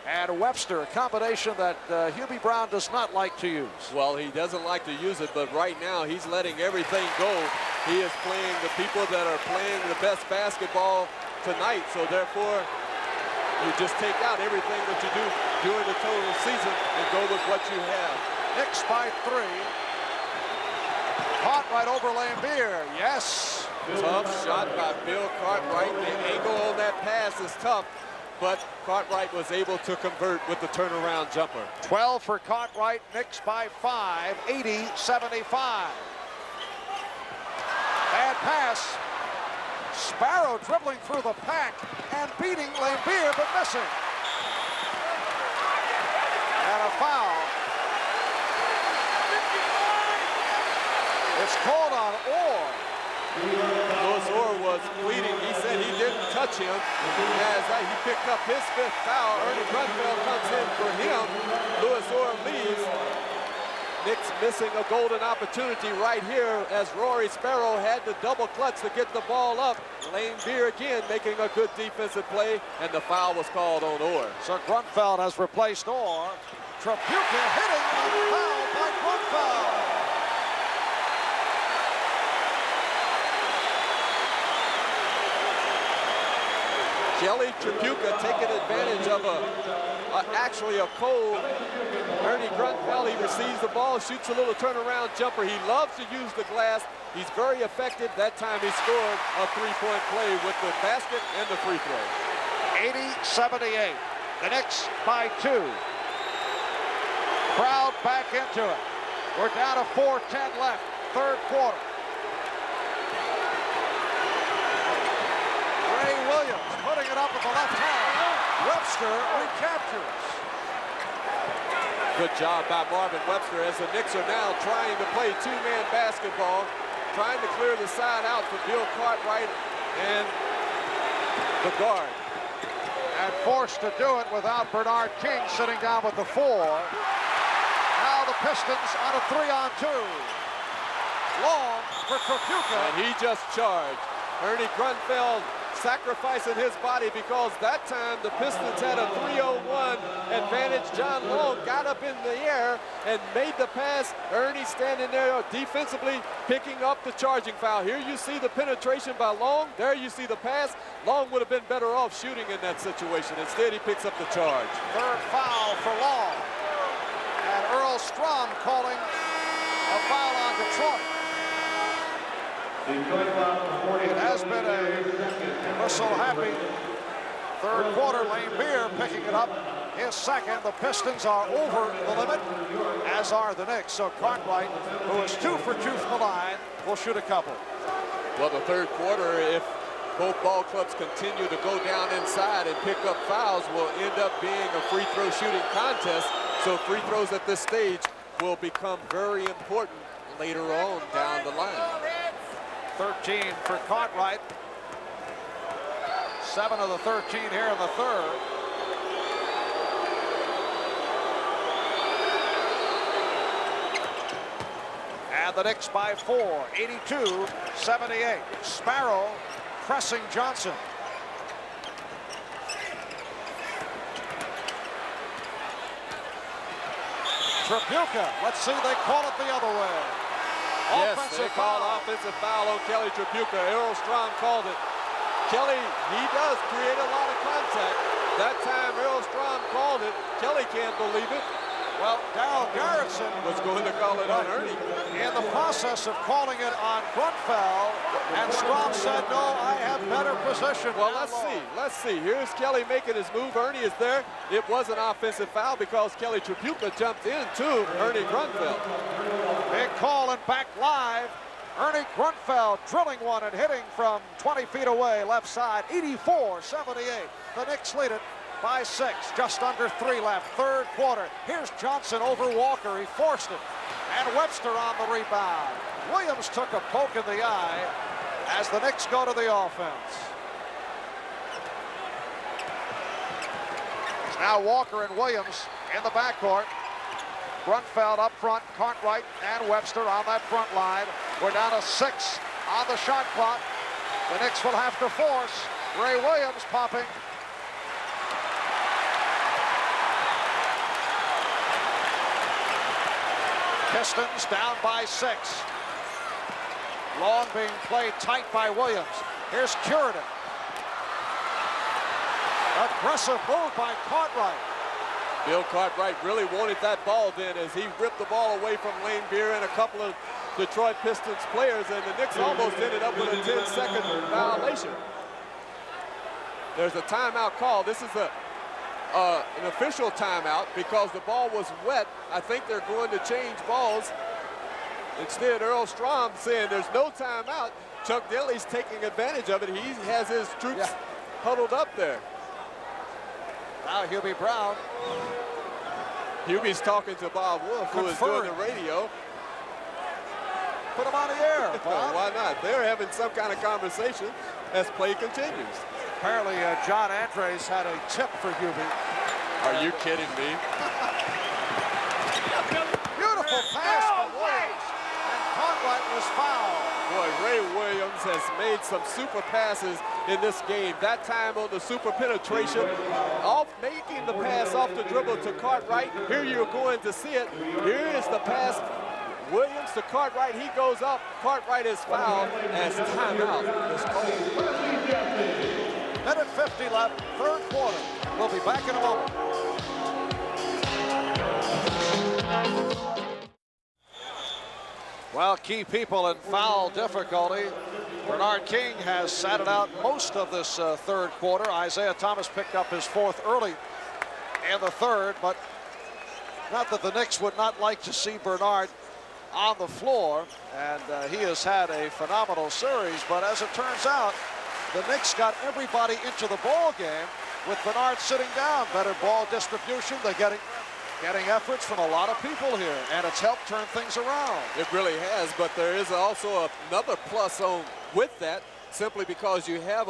Speaker 1: and Webster, a combination that Hubie Brown does not like to use.
Speaker 2: Well, he doesn't like to use it, but right now he's letting everything go. He is playing the people that are playing the best basketball tonight, so therefore you just take out everything that you do during the total season and go with what you have.
Speaker 1: Knicks by 3. Cartwright over Laimbeer. Yes.
Speaker 2: Tough shot by Bill Cartwright. The angle on that pass is tough, but Cartwright was able to convert with the turnaround jumper.
Speaker 1: 12 for Cartwright. Knicks by 5, 80-75. Bad pass. Sparrow dribbling through the pack and beating Laimbeer, but missing. And a foul. It's called on Orr.
Speaker 2: Lewis Orr was pleading. He said he didn't touch him. As he picked up his 5th foul, Ernie Grunfeld comes in for him. Lewis Orr leaves. Knicks missing a golden opportunity right here as Rory Sparrow had to double clutch to get the ball up. Laimbeer again making a good defensive play, and the foul was called on Orr.
Speaker 1: So Grunfeld has replaced Orr. Tripucka hitting on the foul by Grunfeld.
Speaker 2: Kelly Tripucka taking advantage of actually a cold Ernie Grunfeld. He receives the ball, shoots a little turnaround jumper. He loves to use the glass. He's very effective. That time he scored a 3-point play with the basket and the free throw.
Speaker 1: 80-78. The Knicks by 2. Crowd back into it. We're down to 4:10 left, 3rd quarter. Ray Williams putting it up with the left hand. Webster recaptures.
Speaker 2: Good job by Marvin Webster as the Knicks are now trying to play 2-man basketball, trying to clear the side out for Bill Cartwright and the guard.
Speaker 1: And forced to do it without Bernard King sitting down with the 4. Now the Pistons on a 3-on-2. Long for Tripucka.
Speaker 2: And he just charged. Ernie Grunfeld sacrificing his body, because that time the Pistons had a 3-on-1 advantage. John Long got up in the air and made the pass. Ernie standing there defensively picking up the charging foul. Here you see the penetration by Long. There you see the pass. Long would have been better off shooting in that situation. Instead, he picks up the charge.
Speaker 1: Third foul for Long. And Earl Strom calling a foul on Detroit. It has been a whistle-happy third quarter. Laimbeer picking it up. His second. The Pistons are over the limit, as are the Knicks. So Cartwright, who is 2 for 2 from the line, will shoot a couple.
Speaker 2: Well, the third quarter, if both ball clubs continue to go down inside and pick up fouls, will end up being a free throw shooting contest. So free throws at this stage will become very important later on down the line.
Speaker 1: 13 for Cartwright. 7 of the 13 here in the third. And the Knicks by 4, 82-78. Sparrow pressing Johnson. Tripucka, let's see, they call it the other way.
Speaker 2: Yes,
Speaker 1: Offensive
Speaker 2: they call
Speaker 1: foul.
Speaker 2: offensive foul on Kelly Tripucka. Earl Strom called it. Kelly, he does create a lot of contact. That time Earl Strom called it. Kelly can't believe it.
Speaker 1: Well, Darryl Garrison
Speaker 2: Was going to call it on Ernie.
Speaker 1: in the process of calling it on Grunfeld, and Strom said, no, I have better position.
Speaker 2: Well,
Speaker 1: down
Speaker 2: let's
Speaker 1: low.
Speaker 2: see. Let's see. Here's Kelly making his move. Ernie is there. It was an offensive foul because Kelly Tripucka jumped into Ernie Grunfeld.
Speaker 1: Big call and back live. Ernie Grunfeld drilling one and hitting from 20 feet away, left side, 84-78. The Knicks lead it by 6, just under 3 left, third quarter. Here's Johnson over Walker. He forced it. And Webster on the rebound. Williams took a poke in the eye as the Knicks go to the offense. It's now Walker and Williams in the backcourt. Grunfeld up front, Cartwright and Webster on that front line. We're down to 6 on the shot clock. The Knicks will have to force. Ray Williams popping. Pistons down by 6. Long being played tight by Williams. Here's Curidan. Aggressive move by Cartwright.
Speaker 2: Bill Cartwright really wanted that ball then as he ripped the ball away from Laimbeer and a couple of Detroit Pistons players, and the Knicks almost ended up with a 10-second violation. There's a timeout call. This is an official timeout because the ball was wet. I think they're going to change balls. Instead, Earl Strom saying there's no timeout. Chuck Daly's taking advantage of it. He has his troops huddled up there.
Speaker 1: Now Hubie Brown.
Speaker 2: Hubie's talking to Bob Wolf, who is doing the radio.
Speaker 1: Put him on the air, Bob.
Speaker 2: Why not? They're having some kind of conversation as play continues.
Speaker 1: Apparently, John Andres had a tip for Hubie.
Speaker 2: Are you kidding me?
Speaker 1: Beautiful pass from Williams, and Cartwright was fouled.
Speaker 2: Boy, Ray Williams has made some super passes in this game. That time on the super penetration, making the pass off the dribble to Cartwright. Here you're going to see it. Here is the pass. Williams to Cartwright. He goes up. Cartwright is fouled as timeout is called.
Speaker 1: Minute 50 left, third quarter. We'll be back in a moment. Well, key people in foul difficulty. Bernard King has sat it out most of this third quarter. Isiah Thomas picked up his 4th early in the third, but not that the Knicks would not like to see Bernard on the floor, and he has had a phenomenal series, but as it turns out, the Knicks got everybody into the ball game with Bernard sitting down. Better ball distribution. They're getting efforts from a lot of people here, and it's helped turn things around.
Speaker 2: It really has, but there is also another plus on with that, simply because you have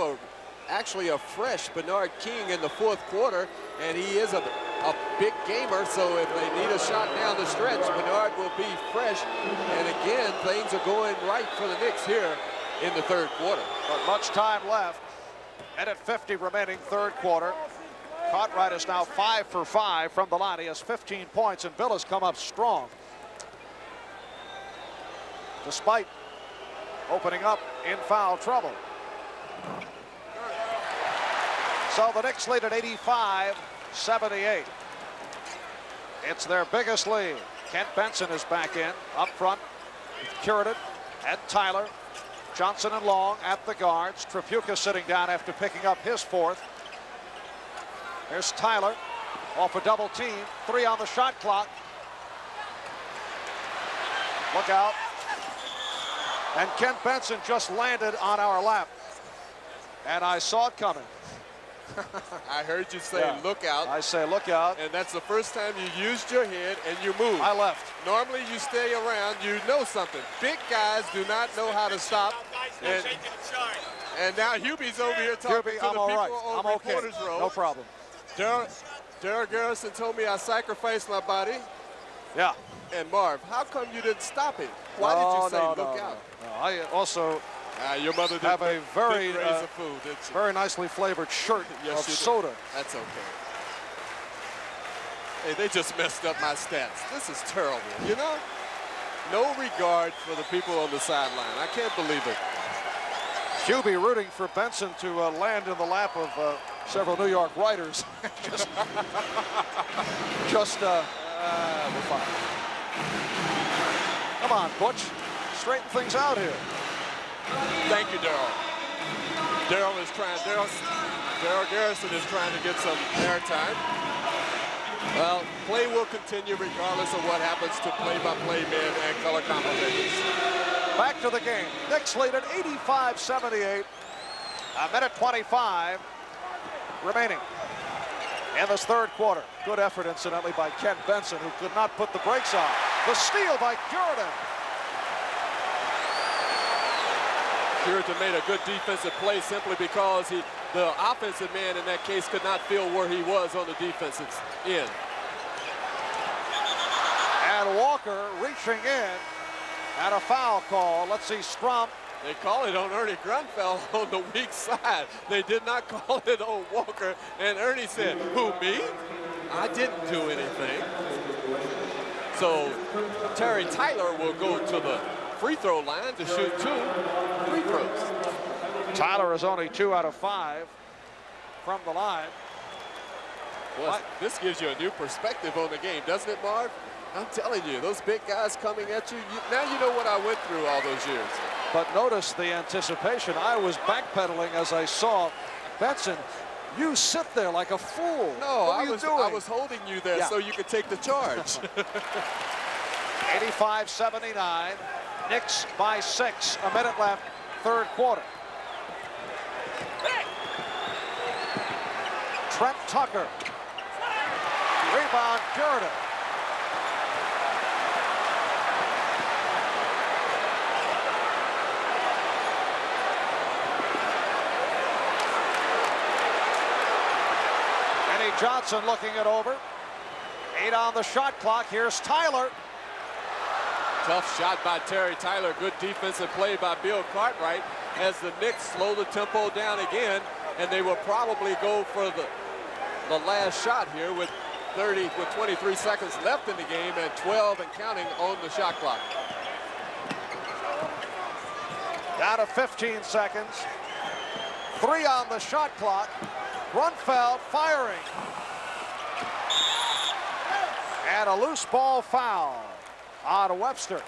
Speaker 2: actually a fresh Bernard King in the 4th quarter, and he is a big gamer, so if they need a shot down the stretch, Bernard will be fresh. And again, things are going right for the Knicks here in the 3rd quarter.
Speaker 1: But much time left. Minute 50 remaining, third quarter. Cartwright is now 5 for 5 from the line. He has 15 points, and Bill has come up strong. Despite opening up in foul trouble. So the Knicks lead at 85-78. It's their biggest lead. Kent Benson is back in, up front with Curidan and Tyler. Johnson and Long at the guards. Tripucka sitting down after picking up his fourth. Here's Tyler off a double team. 3 on the shot clock. Look out. And Kent Benson just landed on our lap. And I saw it coming.
Speaker 2: I heard you say,
Speaker 1: Yeah.
Speaker 2: look out.
Speaker 1: I say, look out.
Speaker 2: And that's the first time you used your head and you moved.
Speaker 1: I left.
Speaker 2: Normally you stay around, you know something. Big guys do not know how to stop. And now Hubie's over here talking
Speaker 1: Hubie,
Speaker 2: to
Speaker 1: I'm
Speaker 2: the
Speaker 1: all
Speaker 2: people
Speaker 1: right.
Speaker 2: on
Speaker 1: I'm okay.
Speaker 2: reporter's row.
Speaker 1: No problem.
Speaker 2: Daryl Garrison told me I sacrificed my body.
Speaker 1: Yeah.
Speaker 2: And Marv, how come you didn't stop him? Why did you say look out?
Speaker 1: No. I also
Speaker 2: Your mother did
Speaker 1: have a very,
Speaker 2: raise of food, didn't she?
Speaker 1: very nicely flavored shirt
Speaker 2: Yes,
Speaker 1: of
Speaker 2: she did.
Speaker 1: soda.
Speaker 2: That's okay. Hey, they just messed up my stats. This is terrible, you know? No regard for the people on the sideline. I can't believe it.
Speaker 1: Hubie rooting for Benson to land in the lap of several New York writers. We're fine. Come on, Butch. Straighten things out here.
Speaker 2: Thank you, Daryl. Daryl Garrison is trying to get some airtime. Well, play will continue regardless of what happens to play-by-play men and color commentators.
Speaker 1: Back to the game. Knicks lead at 85-78. A minute 25 remaining in this third quarter. Good effort, incidentally, by Kent Benson, who could not put the brakes on. The steal by Curidan.
Speaker 2: Curidan made a good defensive play simply because the offensive man in that case could not feel where he was on the defensive end.
Speaker 1: And Walker reaching in, and a foul call. Let's see, Strom.
Speaker 2: They call it on Ernie Grunfeld on the weak side. They did not call it on Walker. And Ernie said, who, me? I didn't do anything. So Terry Tyler will go to the free throw line to shoot 2 free throws.
Speaker 1: Tyler is only 2 out of 5 from the line.
Speaker 2: Well, this gives you a new perspective on the game, doesn't it, Marv? I'm telling you, those big guys coming at you, now you know what I went through all those years.
Speaker 1: But notice the anticipation. I was backpedaling as I saw Benson. You sit there like a fool.
Speaker 2: No,
Speaker 1: what were you doing?
Speaker 2: I was holding you there so you could take the charge.
Speaker 1: 85-79. Knicks by 6. A minute left, third quarter. Trent Tucker. Rebound, Curidan. Johnson looking it over. 8 on the shot clock. Here's Tyler.
Speaker 2: Tough shot by Terry Tyler. Good defensive play by Bill Cartwright as the Knicks slow the tempo down again, and they will probably go for the last shot here with 23 seconds left in the game and 12 and counting on the shot clock.
Speaker 1: Down to 15 seconds. 3 on the shot clock. Grunfeld firing. And a loose ball foul on Webster.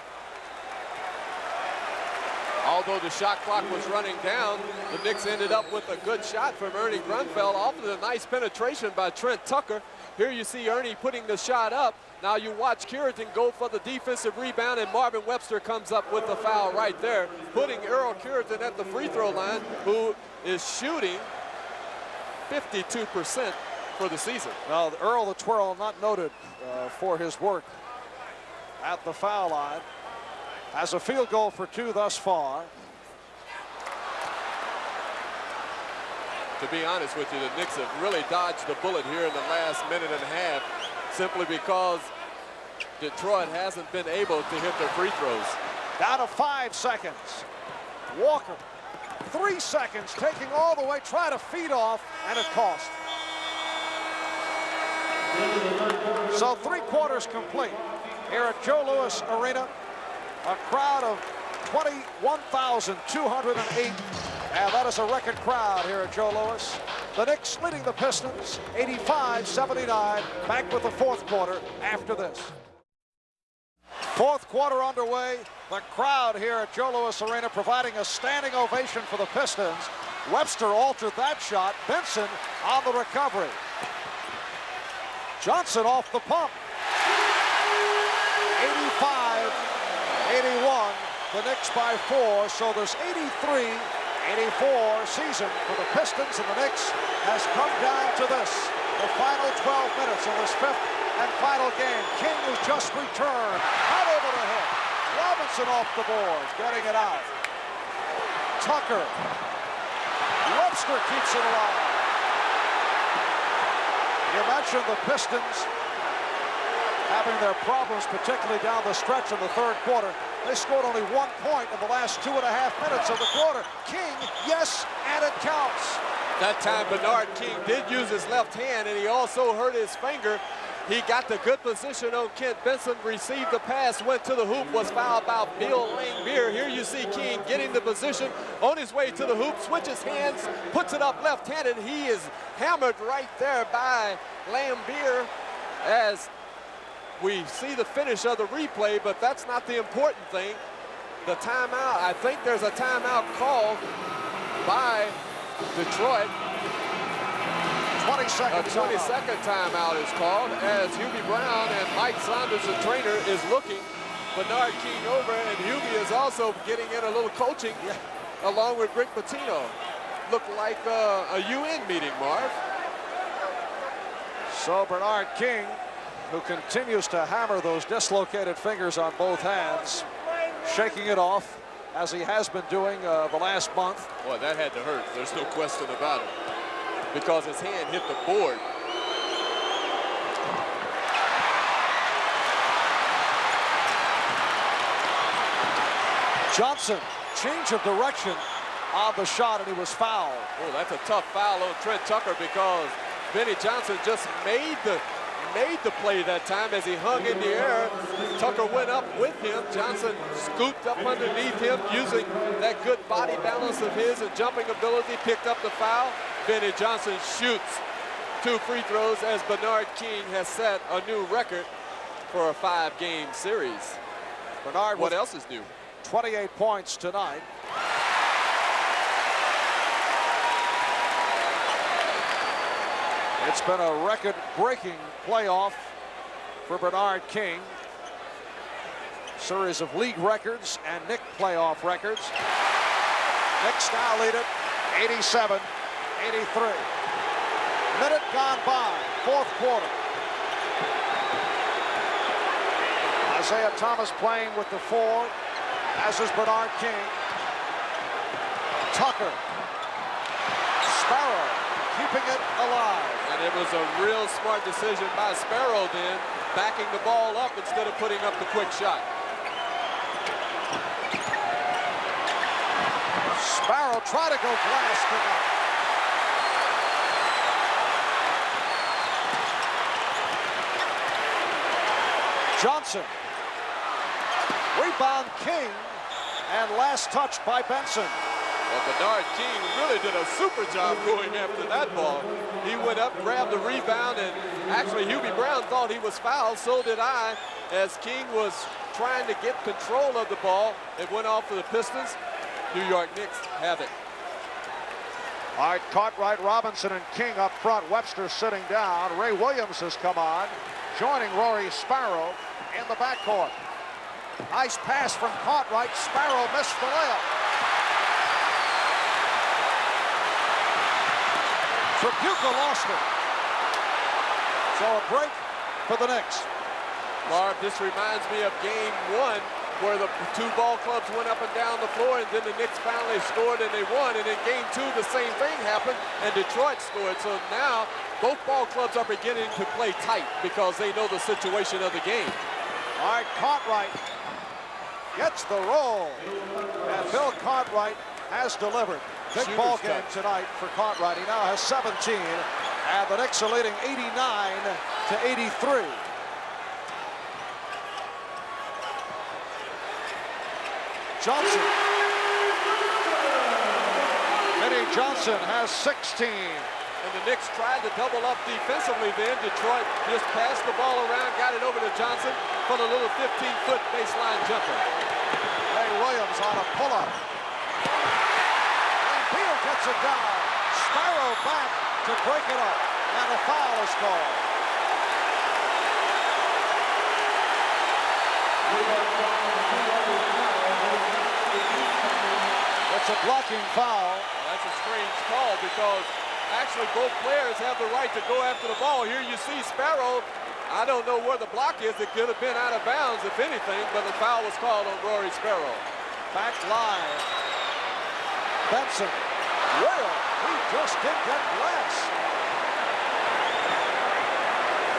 Speaker 2: Although the shot clock was running down, the Knicks ended up with a good shot from Ernie Grunfeld off of a nice penetration by Trent Tucker. Here you see Ernie putting the shot up. Now you watch Curidan go for the defensive rebound, and Marvin Webster comes up with the foul right there, putting Earl Curidan at the free throw line, who is shooting 52% for the season.
Speaker 1: Well, Earl the Twirl not noted for his work at the foul line. Has a field goal for 2 thus far.
Speaker 2: To be honest with you, the Knicks have really dodged the bullet here in the last minute and a half, simply because Detroit hasn't been able to hit their free throws.
Speaker 1: Down to 5 seconds. Walker 3 seconds, taking all the way, trying to feed off, and it cost. So 3 quarters complete here at Joe Louis Arena. A crowd of 21,208, and that is a record crowd here at Joe Louis. The Knicks leading the Pistons 85-79. Back with the 4th quarter after this. 4th quarter underway. The crowd here at Joe Louis Arena providing a standing ovation for the Pistons. Webster altered that shot. Benson on the recovery. Johnson off the pump. 85-81. The Knicks by 4, so this 83-84 season for the Pistons and the Knicks has come down to this. The final 12 minutes of this 5th and final game. King has just returned. Not able to hit. Robinson off the board, getting it out. Tucker. Webster keeps it alive. You mentioned the Pistons having their problems, particularly down the stretch in the 3rd quarter. They scored only 1 point in the last 2.5 minutes of the quarter. King, yes, and it counts.
Speaker 2: That time Bernard King did use his left hand, and he also hurt his finger. He got the good position on Kent Benson, received the pass, went to the hoop, was fouled by Bill Laimbeer. Here you see King getting the position on his way to the hoop, switches hands, puts it up left-handed. He is hammered right there by Laimbeer as we see the finish of the replay, but that's not the important thing. The timeout, I think there's a timeout called by Detroit. 22nd timeout is called as Hubie Brown and Mike Saunders, the trainer, is looking Bernard King over, and Hubie is also getting in a little coaching along with Rick Pitino. Looked like a UN meeting, Marv.
Speaker 1: So Bernard King, who continues to hammer those dislocated fingers on both hands, shaking it off as he has been doing the last month.
Speaker 2: Boy, that had to hurt. There's no question about it, because his hand hit the board.
Speaker 1: Johnson, change of direction on the shot, and he was fouled.
Speaker 2: Oh, that's a tough foul on Trent Tucker, because Benny Johnson just made the play that time as he hung in the air. Tucker went up with him. Johnson scooped up underneath him using that good body balance of his and jumping ability, picked up the foul. Benny Johnson shoots 2 free throws as Bernard King has set a new record for a 5-game series.
Speaker 1: Bernard,
Speaker 2: what else is new?
Speaker 1: 28 points tonight. It's been a record-breaking playoff for Bernard King. Series of league records and Knick playoff records. Knicks now lead it 87-83. Minute gone by, 4th quarter. Isiah Thomas playing with the 4, as is Bernard King. Tucker. Sparrow keeping it alive.
Speaker 2: And it was a real smart decision by Sparrow then, backing the ball up instead of putting up the quick shot.
Speaker 1: Sparrow try to go glass tonight. Johnson. Rebound King, and last touch by Benson.
Speaker 2: Well, Bernard King really did a super job going after that ball. He went up, grabbed the rebound, and actually Hubie Brown thought he was fouled, so did I, as King was trying to get control of the ball. It went off for the Pistons. New York Knicks have it.
Speaker 1: All right, Cartwright, Robinson, and King up front. Webster sitting down. Ray Williams has come on, joining Rory Sparrow in the backcourt. Nice pass from Cartwright. Sparrow missed the layup. Tripucka lost it. So a break for the Knicks.
Speaker 2: Marv, this reminds me of game 1, where the 2 ball clubs went up and down the floor, and then the Knicks finally scored and they won. And in game 2, the same thing happened, and Detroit scored. So now both ball clubs are beginning to play tight because they know the situation of the game.
Speaker 1: All right, Cartwright gets the roll. And Bill Cartwright has delivered. Big
Speaker 2: Shooter's
Speaker 1: ball game
Speaker 2: touch.
Speaker 1: tonight for Cartwright. He now has 17, and the Knicks are leading 89-83. Johnson. Vinnie Johnson has 16.
Speaker 2: And the Knicks tried to double up defensively then. Detroit just passed the ball around, got it over to Johnson for the little 15-foot baseline jumper.
Speaker 1: Ray Williams on a pull-up. Laimbeer gets it down. Sparrow back to break it up. And a foul is called. It's a blocking foul.
Speaker 2: Well, that's a strange call because actually both players have the right to go after the ball. Here you see Sparrow. I don't know where the block is. It could have been out of bounds, if anything, but the foul was called on Rory Sparrow.
Speaker 1: Back line. Benson. Well, he just did get glass.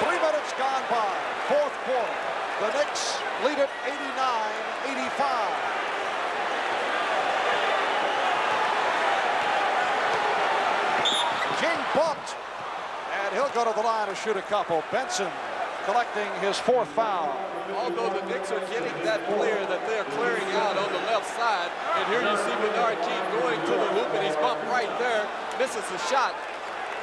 Speaker 1: 3 minutes gone by. Fourth quarter. The Knicks lead it 89-85. King bumped, and he'll go to the line to shoot a couple. Benson collecting his 4th foul.
Speaker 2: Although the Knicks are getting that player that they're clearing out on the left side, and here you see Bernard King going to the hoop, and he's bumped right there, misses the shot.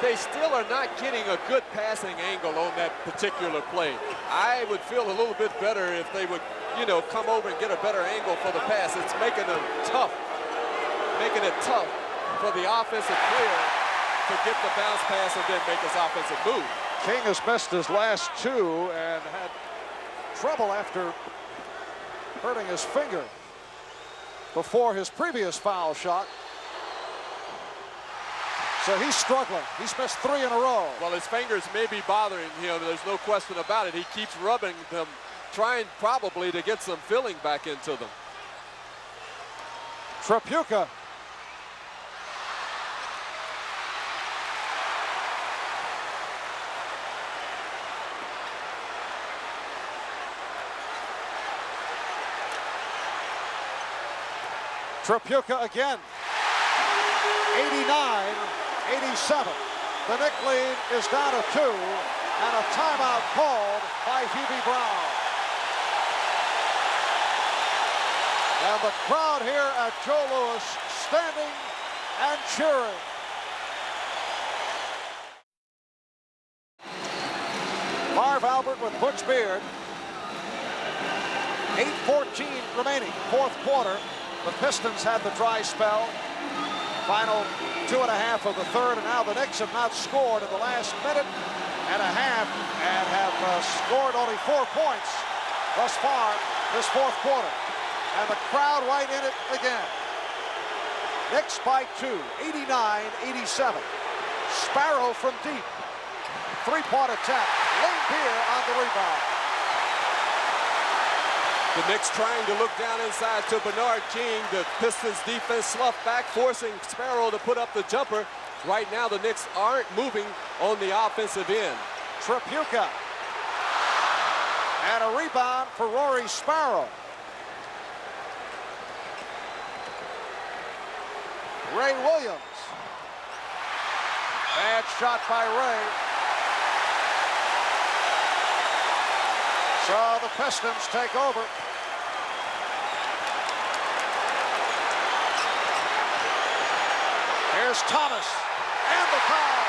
Speaker 2: They still are not getting a good passing angle on that particular play. I would feel a little bit better if they would, you know, come over and get a better angle for the pass. It's making it tough for the offensive player to get the bounce pass and then make his offensive move.
Speaker 1: King has missed his last 2 and had trouble after hurting his finger before his previous foul shot. So he's struggling. He's missed 3 in a row.
Speaker 2: Well, his fingers may be bothering him. There's no question about it. He keeps rubbing them, trying probably to get some filling back into them.
Speaker 1: Tripucka. Tripucka again. 89-87. The Knick lead is down to 2, and a timeout called by Hubie Brown. And the crowd here at Joe Louis standing and cheering. Marv Albert with Butch Beard. 8:14 remaining, 4th quarter. The Pistons had the dry spell. Final 2.5 of the 3rd, and now the Knicks have not scored in the last minute and a half and have scored only 4 points thus far this 4th quarter. And the crowd right in it again. Knicks by 2, 89-87. Sparrow from deep. 3-point attack. Laimbeer on the rebound.
Speaker 2: The Knicks trying to look down inside to Bernard King. The Pistons defense sloughed back, forcing Sparrow to put up the jumper. Right now, the Knicks aren't moving on the offensive end.
Speaker 1: Tripucka. And a rebound for Rory Sparrow. Ray Williams. Bad shot by Ray. So the Pistons take over. Here's Thomas and the foul.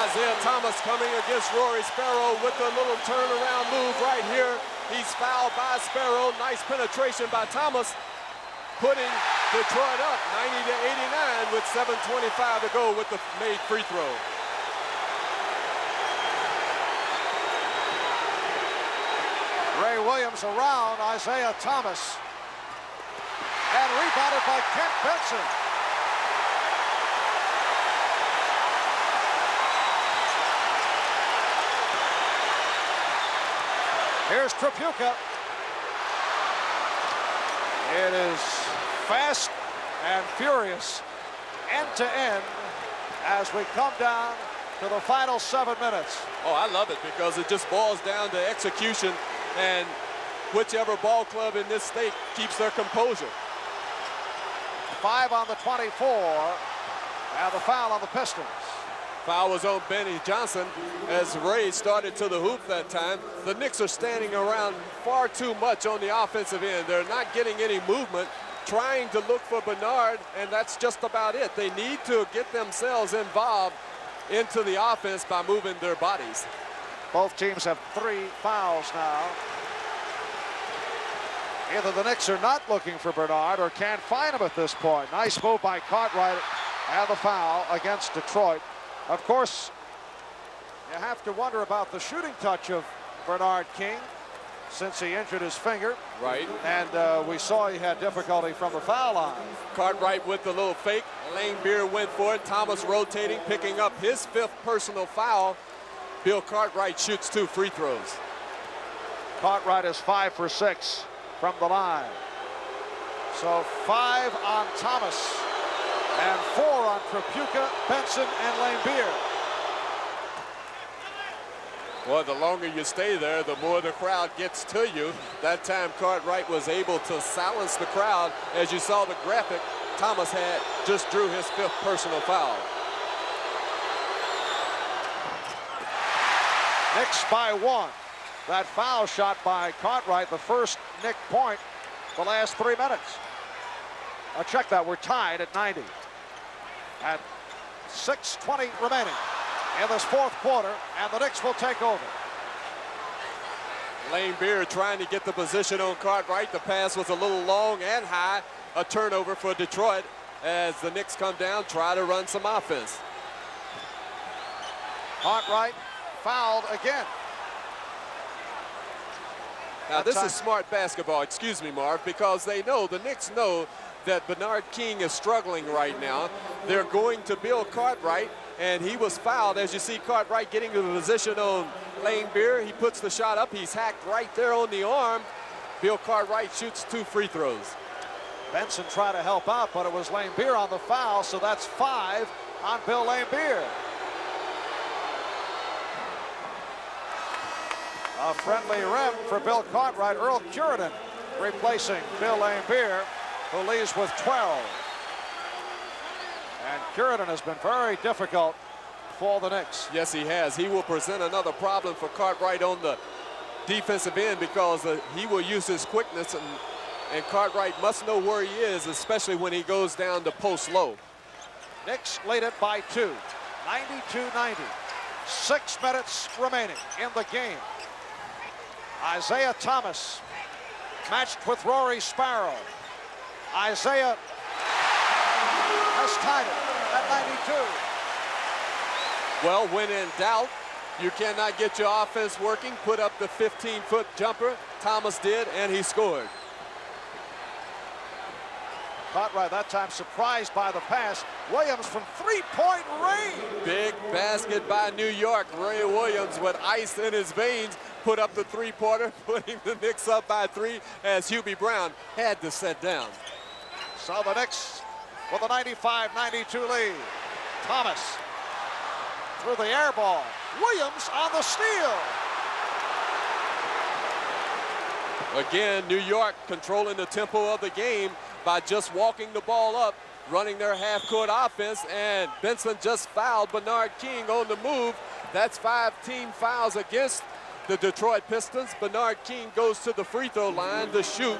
Speaker 2: Isiah Thomas coming against Rory Sparrow with a little turnaround move right here. He's fouled by Sparrow. Nice penetration by Thomas, putting Detroit up 90-89 with 7:25 to go with the made free throw.
Speaker 1: Ray Williams around Isiah Thomas. And rebounded by Kent Benson. Here's Tripucka. It is fast and furious. end to end as we come down to the final 7 minutes.
Speaker 2: Oh, I love it because it just boils down to execution, and whichever ball club in this state keeps their composure.
Speaker 1: 5 on the 24, and the foul on the Pistons.
Speaker 2: Foul was on Benny Johnson as Ray started to the hoop that time. The Knicks are standing around far too much on the offensive end. They're not getting any movement, trying to look for Bernard, and that's just about it. They need to get themselves involved into the offense by moving their bodies.
Speaker 1: Both teams have 3 fouls now. Either the Knicks are not looking for Bernard or can't find him at this point. Nice move by Cartwright and the foul against Detroit. Of course, you have to wonder about the shooting touch of Bernard King since he injured his finger.
Speaker 2: Right.
Speaker 1: And we saw he had difficulty from the foul line.
Speaker 2: Cartwright with the little fake. Laimbeer went for it. Thomas rotating, picking up his 5th personal foul. Bill Cartwright shoots 2 free throws.
Speaker 1: Cartwright is 5 for 6 from the line. So 5 on Thomas and 4 on Tripucka, Benson, and Laimbeer.
Speaker 2: Well, the longer you stay there, the more the crowd gets to you. That time, Cartwright was able to silence the crowd. As you saw the graphic, Thomas just drew his 5th personal foul.
Speaker 1: Knicks by 1. That foul shot by Cartwright, the first Knick point the last 3 minutes. Check that, we're tied at 90. At 6:20 remaining in this 4th quarter, and the Knicks will take over.
Speaker 2: Laimbeer trying to get the position on Cartwright. The pass was a little long and high. A turnover for Detroit as the Knicks come down, try to run some offense.
Speaker 1: Cartwright fouled again.
Speaker 2: Now this is smart basketball, excuse me, Marv, because they know, the Knicks know that Bernard King is struggling right now. They're going to Bill Cartwright, and he was fouled. As you see Cartwright getting to the position on Laimbeer, he puts the shot up. He's hacked right there on the arm. Bill Cartwright shoots 2 free throws.
Speaker 1: Benson tried to help out, but it was Laimbeer on the foul, so that's 5 on Bill Laimbeer. A friendly rim for Bill Cartwright. Earl Curidan replacing Bill Laimbeer, who leaves with 12. And Curidan has been very difficult for the Knicks.
Speaker 2: Yes, he has. He will present another problem for Cartwright on the defensive end because he will use his quickness, and Cartwright must know where he is, especially when he goes down to post low.
Speaker 1: Knicks lead it by 2, 92-90. 6 minutes remaining in the game. Isiah Thomas matched with Rory Sparrow. Isiah has tied it at 92.
Speaker 2: Well, when in doubt, you cannot get your offense working. Put up the 15-foot jumper. Thomas did, and he scored.
Speaker 1: Cartwright that time surprised by the pass. Williams from 3-point range.
Speaker 2: Big basket by New York. Ray Williams with ice in his veins put up the 3-pointer, putting the Knicks up by 3 as Hubie Brown had to set down.
Speaker 1: So the Knicks with a 95-92 lead. Thomas through the air ball. Williams on the steal.
Speaker 2: Again, New York controlling the tempo of the game by just walking the ball up, running their half-court offense, and Benson just fouled Bernard King on the move. That's 5 team fouls against the Detroit Pistons. Bernard King goes to the free throw line to shoot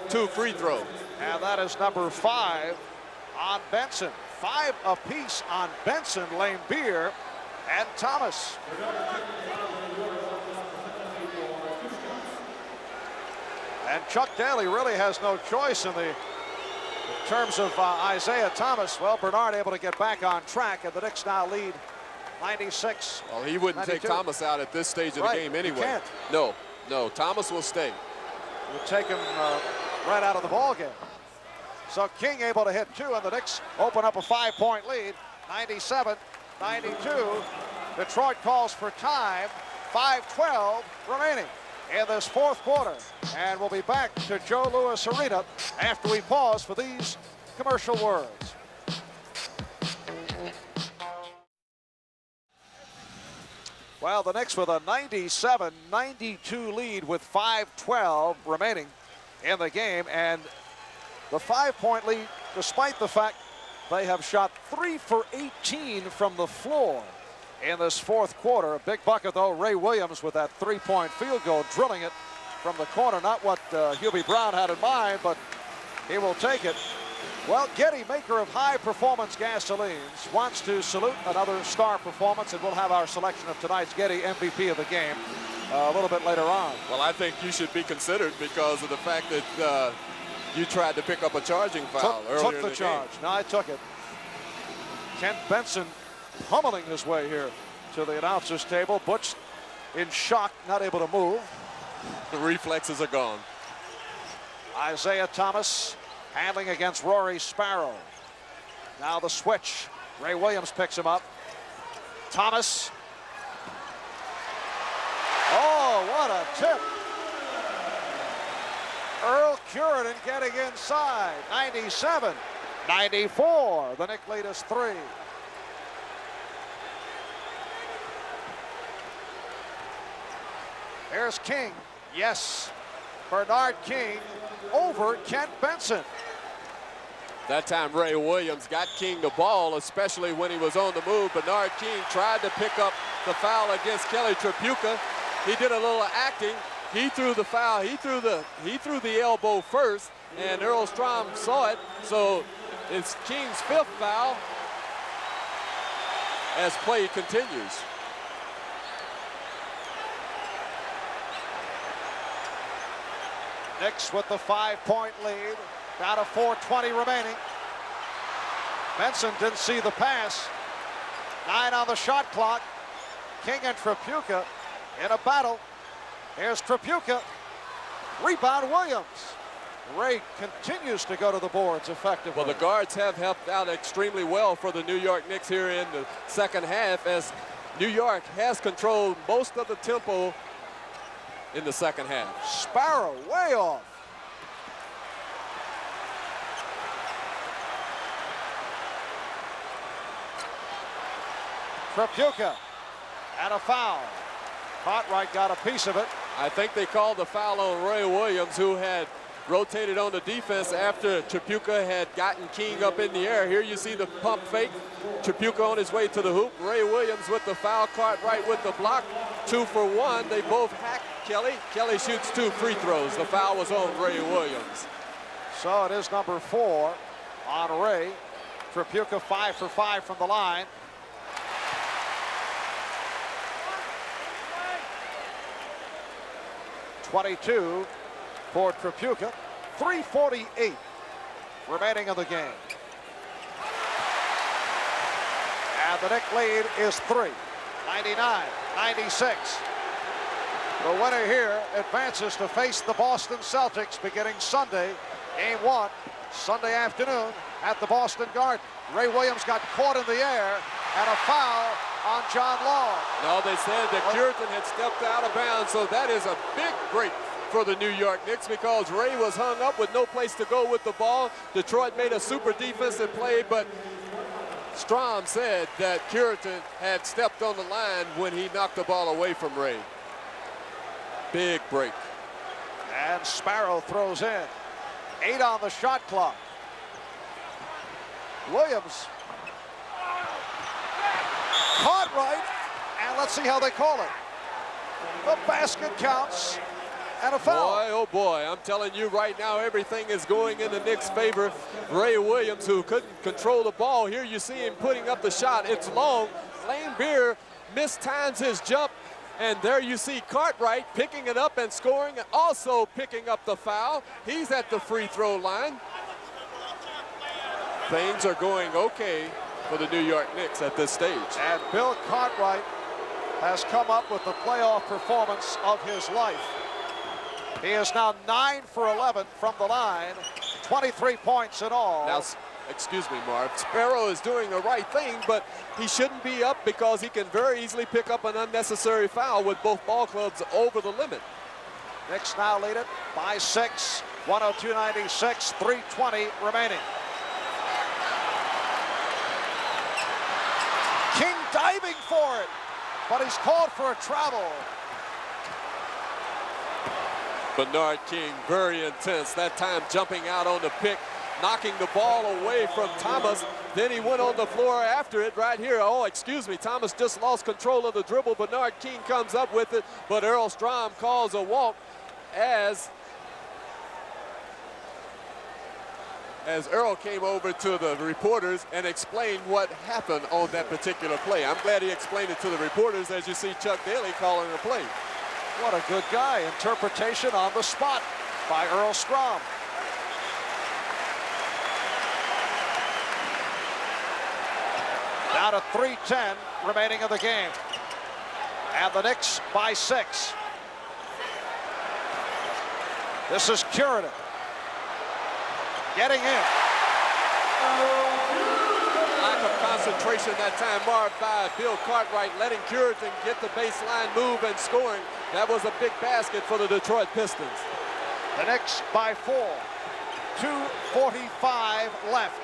Speaker 2: 2 free throws.
Speaker 1: And that is number 5 on Benson. 5 apiece on Benson, Laimbeer, and Thomas. And Chuck Daly really has no choice in terms of Isiah Thomas. Well, Bernard able to get back on track, and the Knicks now lead 96.
Speaker 2: Well, he wouldn't
Speaker 1: 92.
Speaker 2: take Thomas out at this stage of the game anyway.
Speaker 1: He can't.
Speaker 2: No, Thomas will stay.
Speaker 1: Would take him right out of the ball game. So King able to hit 2, and the Knicks open up a 5-point lead, 97-92. Detroit calls for time, 5:12 remaining in this 4th quarter. And we'll be back to Joe Louis Arena after we pause for these commercial words. Well, the Knicks with a 97-92 lead with 5:12 remaining in the game, and the 5-point lead, despite the fact they have shot 3 for 18 from the floor in this fourth quarter. A big bucket, though, Ray Williams with that 3-point field goal, drilling it from the corner. Not what Hubie Brown had in mind, but he will take it. Well, Getty, maker of high-performance gasolines, wants to salute another star performance, and we'll have our selection of tonight's Getty MVP of the game a little bit later on.
Speaker 2: Well, I think you should be considered because of the fact that you tried to pick up a charging foul earlier
Speaker 1: Took the
Speaker 2: in
Speaker 1: charge.
Speaker 2: game.
Speaker 1: No, I took it. Kent Benson pummeling his way here to the announcer's table. Butch in shock, not able to move.
Speaker 2: The reflexes are gone.
Speaker 1: Isiah Thomas handling against Rory Sparrow. Now the switch. Ray Williams picks him up. Thomas. Oh, what a tip. Earl Curidan getting inside. 97-94. The Knicks lead is 3. Here's King. Yes. Bernard King over Kent Benson.
Speaker 2: That time Ray Williams got King the ball, especially when he was on the move. Bernard King tried to pick up the foul against Kelly Tripucka. He did a little acting. He threw the foul. He threw the elbow first, and Earl Strom saw it. So it's King's 5th foul as play continues.
Speaker 1: Knicks with the 5-point lead. Down to 4:20 remaining. Benson didn't see the pass. 9 on the shot clock. King and Tripucka in a battle. Here's Tripucka. Rebound Williams. Ray continues to go to the boards effectively.
Speaker 2: Well, the guards have helped out extremely well for the New York Knicks here in the second half, as New York has controlled most of the tempo in the second half.
Speaker 1: Sparrow way off. Tripucka and a foul. Cartwright got a piece of it.
Speaker 2: I think they called the foul on Ray Williams, who had rotated on the defense after Tripucka had gotten King up in the air. Here you see the pump fake. Tripucka on his way to the hoop. Ray Williams with the foul. Cartwright with the block. 2 for 1. They both hack Kelly. Kelly shoots 2 free throws. The foul was on Ray Williams.
Speaker 1: So it is number 4 on Ray. Tripucka 5 for 5 from the line. .22 for Tripucka. 3:48 remaining in the game. And the Knicks lead is 3. 99-96. The winner here advances to face the Boston Celtics beginning Sunday. Game 1, Sunday afternoon at the Boston Garden. Ray Williams got caught in the air, and a foul on John Long.
Speaker 2: No, they said that Curidan had stepped out of bounds, so that is a big break for the New York Knicks because Ray was hung up with no place to go with the ball. Detroit made a super defensive play, but Strom said that Curidan had stepped on the line when he knocked the ball away from Ray. Big break.
Speaker 1: And Sparrow throws in. 8 on the shot clock. Williams. Cartwright. And let's see how they call it. The basket counts. And a foul.
Speaker 2: Boy, oh boy, I'm telling you right now, everything is going in the Knicks' favor. Ray Williams, who couldn't control the ball. Here you see him putting up the shot. It's long. Laimbeer mistimes his jump. And there you see Cartwright picking it up and scoring, and also picking up the foul. He's at the free throw line. Things are going okay for the New York Knicks at this stage.
Speaker 1: And Bill Cartwright has come up with the playoff performance of his life. He is now 9 for 11 from the line, 23 points in all.
Speaker 2: Now, excuse me, Marv. Sparrow is doing the right thing, but he shouldn't be up because he can very easily pick up an unnecessary foul with both ball clubs over the limit.
Speaker 1: Knicks now lead it by 6, 102-96, 3:20 remaining. King diving for it. but he's called for a travel.
Speaker 2: Bernard King, very intense. That time jumping out on the pick, knocking the ball away from Thomas. Then he went on the floor after it right here. Oh, excuse me, Thomas just lost control of the dribble. Bernard King comes up with it, but Earl Strom calls a walk as Earl came over to the reporters and explained what happened on that particular play. I'm glad he explained it to the reporters, as you see Chuck Daly calling the play.
Speaker 1: What a good guy. Interpretation on the spot by Earl Strom. Down to 3:10 remaining in the game. And the Knicks by 6. This is Curidan. Getting in.
Speaker 2: Lack of concentration that time marked by Bill Cartwright, letting Curidan get the baseline move and scoring. That was a big basket for the Detroit Pistons.
Speaker 1: The Knicks by 4. 2:45 left.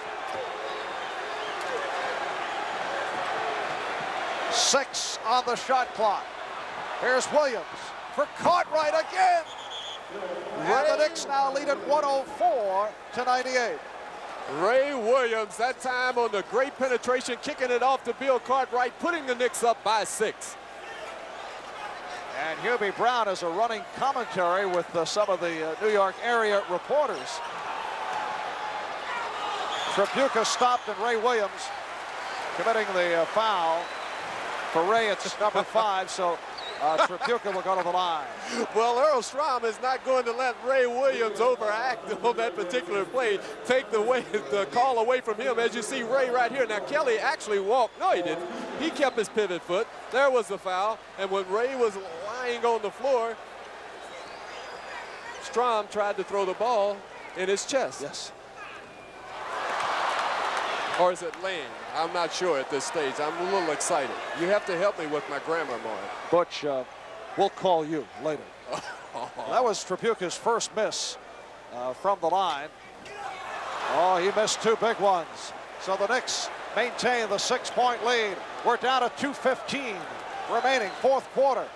Speaker 1: 6 on the shot clock. Here's Williams for Cartwright again. And the Knicks now lead at 104-98.
Speaker 2: Ray Williams, that time on the great penetration, kicking it off to Bill Cartwright, putting the Knicks up by 6.
Speaker 1: And Hubie Brown is a running commentary with some of the New York area reporters. Tripucka stopped, and Ray Williams committing the foul. For Ray, it's number 5, so Tripucka will go to the line.
Speaker 2: Well, Earl Strom is not going to let Ray Williams overact on that particular play, take the call away from him. As you see Ray right here. Now, Kelly actually walked. No, he didn't. He kept his pivot foot. There was the foul. And when Ray was lying on the floor, Strom tried to throw the ball in his chest.
Speaker 1: Yes.
Speaker 2: Or is it laying? I'm not sure at this stage. I'm a little excited. You have to help me with my grammar, Mark.
Speaker 1: Butch, we'll call you later. That was Tripucka's first miss from the line. Oh, he missed 2 big ones. So the Knicks maintain the 6-point lead. We're down to 2:15 remaining, 4th quarter.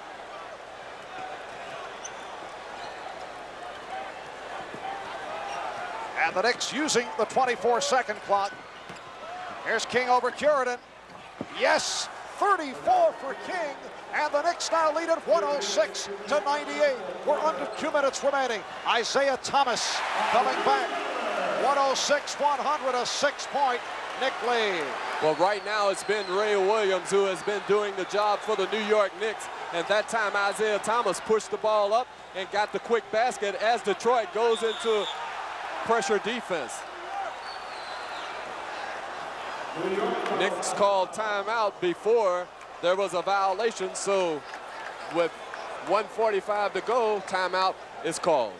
Speaker 1: And the Knicks using the 24-second clock. Here's King over Curidan. Yes, 34 for King. And the Knicks now lead at 106-98. We're under 2 minutes remaining. Isiah Thomas coming back. 106-100, a 6-point Knick lead.
Speaker 2: Well, right now it's been Ray Williams who has been doing the job for the New York Knicks. And that time Isiah Thomas pushed the ball up and got the quick basket as Detroit goes into pressure defense. Knicks called timeout before there was a violation, so with 1:45 to go, timeout is called.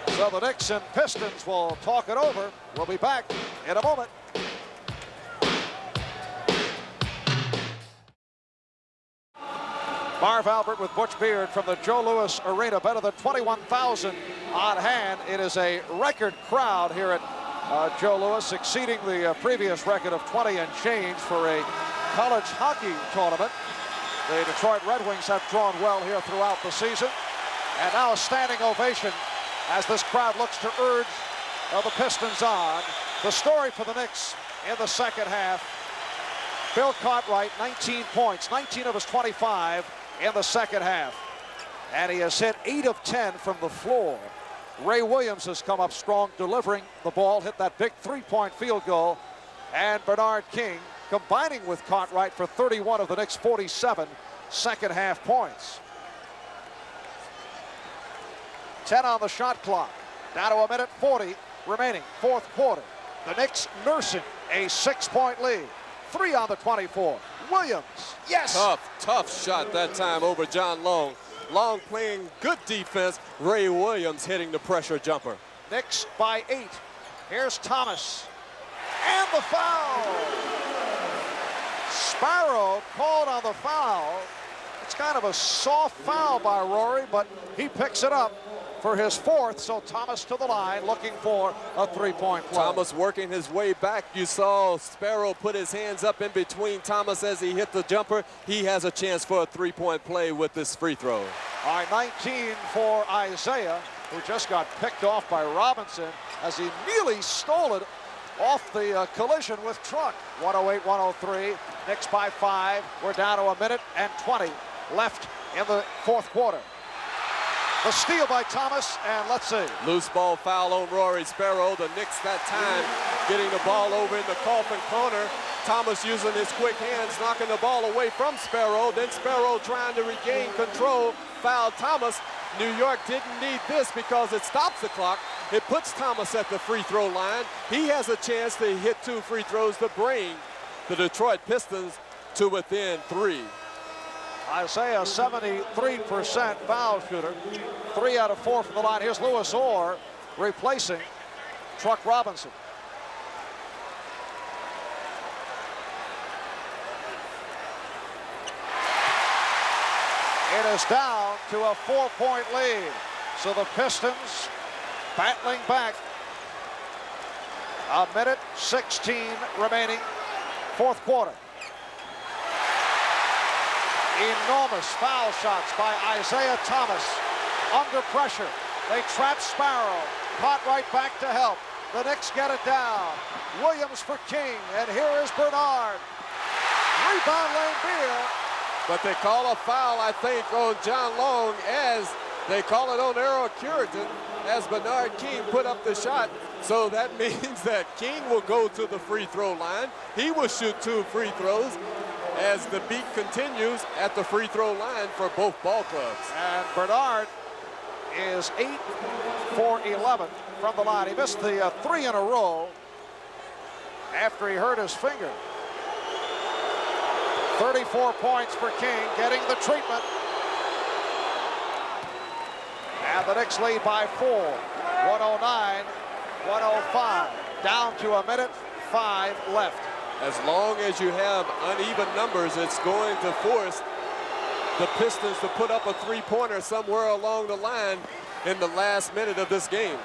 Speaker 1: So the Knicks and Pistons will talk it over. We'll be back in a moment. Marv Albert with Butch Beard from the Joe Louis Arena. Better than 21,000 on hand. It is a record crowd here at Joe Louis, exceeding the previous record of 20 and change for a college hockey tournament. The Detroit Red Wings have drawn well here throughout the season. And now a standing ovation as this crowd looks to urge the Pistons on. The story for the Knicks in the second half. Bill Cartwright, 19 points, 19 of his 25 in the second half. And he has hit 8 of 10 from the floor. Ray Williams has come up strong, delivering the ball, hit that big 3-point field goal. And Bernard King combining with Cartwright for 31 of the Knicks' 47 second half points. 10 on the shot clock. Down to 1:40 remaining, 4th quarter. The Knicks nursing a 6-point lead. 3 on the 24. Williams, yes!
Speaker 2: Tough shot that time over John Long. Long playing good defense. Ray Williams hitting the pressure jumper.
Speaker 1: Knicks by 8. Here's Thomas. And the foul! Sparrow called on the foul. It's kind of a soft foul by Rory, but he picks it up. for his fourth. So Thomas to the line looking for a three-point play.
Speaker 2: Thomas working his way back. You saw Sparrow put his hands up in between Thomas as he hit the jumper. He has a chance for a three-point play with this free throw.
Speaker 1: All right, 19 for Isiah, who just got picked off by Robinson as he nearly stole it off the collision with Truck. 108-103. Knicks by 5. We're down to a minute and 20 left in the fourth quarter. The steal by Thomas, and let's see.
Speaker 2: Loose ball foul on Rory Sparrow. The Knicks that time getting the ball over in the coffin corner. Thomas using his quick hands, knocking the ball away from Sparrow. Then Sparrow trying to regain control. Foul Thomas. New York didn't need this because it stops the clock. It puts Thomas at the free throw line. He has a chance to hit 2 free throws to bring the Detroit Pistons to within 3.
Speaker 1: Isiah, 73% foul shooter. 3 out of 4 from the line. Here's Lewis Orr replacing Truck Robinson. It is down to a 4-point lead. So the Pistons battling back. A minute 16 remaining, fourth quarter. Enormous foul shots by Isiah Thomas. Under pressure. They trap Sparrow. Cartwright back to help. The Knicks get it down. Williams for King. And here is Bernard. Rebound Laimbeer.
Speaker 2: But they call a foul, I think, on John Long as they call it on Errol Curitan as Bernard King put up the shot. So that means that King will go to the free throw line. He will shoot 2 free throws as the beat continues at the free throw line for both ball clubs.
Speaker 1: And Bernard is 8 for 11 from the line. He missed the 3 in a row after he hurt his finger. 34 points for King, getting the treatment. And the Knicks lead by 4. 109-105. Down to a minute 5 left.
Speaker 2: As long as you have uneven numbers, it's going to force the Pistons to put up a three-pointer somewhere along the line in the last minute of this game.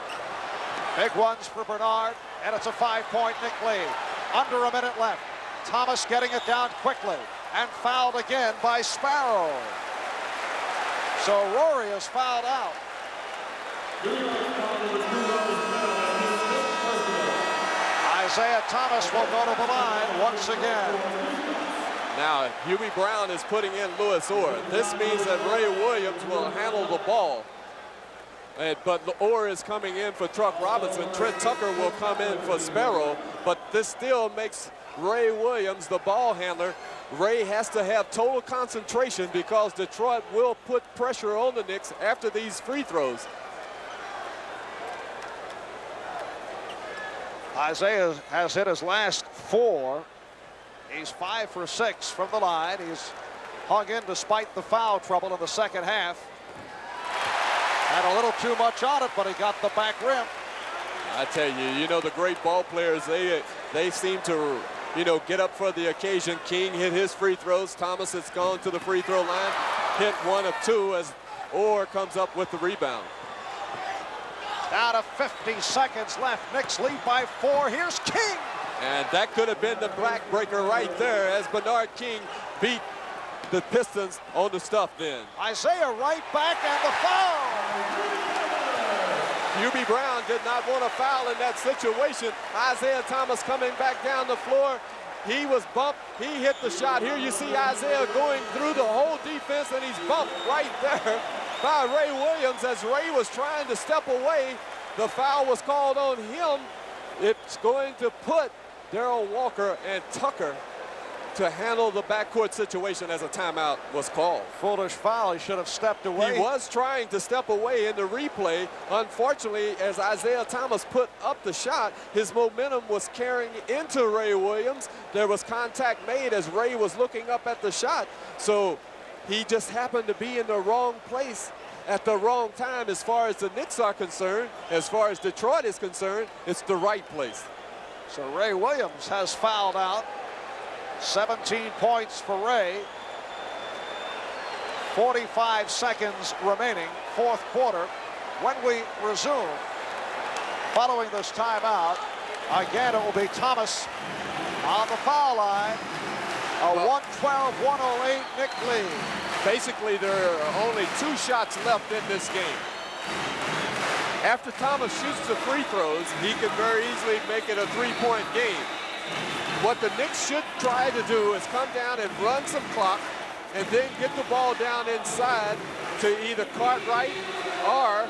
Speaker 1: Big ones for Bernard, and it's a 5-point Knick lead. Under a minute left. Thomas getting it down quickly, and fouled again by Sparrow. So Rory is fouled out. Isiah Thomas will go to the line once again.
Speaker 2: Now, Hubie Brown is putting in Lewis Orr. This means that Ray Williams will handle the ball. But Orr is coming in for Truck Robinson. Trent Tucker will come in for Sparrow. But this still makes Ray Williams the ball handler. Ray has to have total concentration because Detroit will put pressure on the Knicks after these free throws.
Speaker 1: Isiah has hit his last 4. He's 5 for 6 from the line. He's hung in despite the foul trouble in the second half. Had a little too much on it, but he got the back rim.
Speaker 2: I tell you, you know, the great ball players, they seem to, you know, get up for the occasion. King hit his free throws. Thomas has gone to the free throw line. Hit 1 of 2 as Orr comes up with the rebound.
Speaker 1: Down to 50 seconds left. Knicks lead by 4. Here's King.
Speaker 2: And that could have been the backbreaker right there as Bernard King beat the Pistons on the stuff then.
Speaker 1: Isiah right back and the foul.
Speaker 2: Hubie Brown did not want a foul in that situation. Isiah Thomas coming back down the floor. He was bumped. He hit the shot. Here you see Isiah going through the whole defense, and he's bumped right there by Ray Williams as Ray was trying to step away. The foul was called on him. It's going to put Darrell Walker and Tucker to handle the backcourt situation as a timeout was called.
Speaker 1: Foolish foul. He should have stepped away.
Speaker 2: He was trying to step away in the replay. Unfortunately, as Isiah Thomas put up the shot, his momentum was carrying into Ray Williams. There was contact made as Ray was looking up at the shot. So he just happened to be in the wrong place at the wrong time as far as the Knicks are concerned. As far as Detroit is concerned, it's the right place.
Speaker 1: So Ray Williams has fouled out. 17 points for Ray. 45 seconds remaining, fourth quarter. when we resume, following this timeout, again, it will be Thomas on the foul line. A 112-108 Knick lead.
Speaker 2: Basically, there are only 2 shots left in this game. After Thomas shoots the free throws, he can very easily make it a 3-point game. What the Knicks should try to do is come down and run some clock and then get the ball down inside to either Cartwright or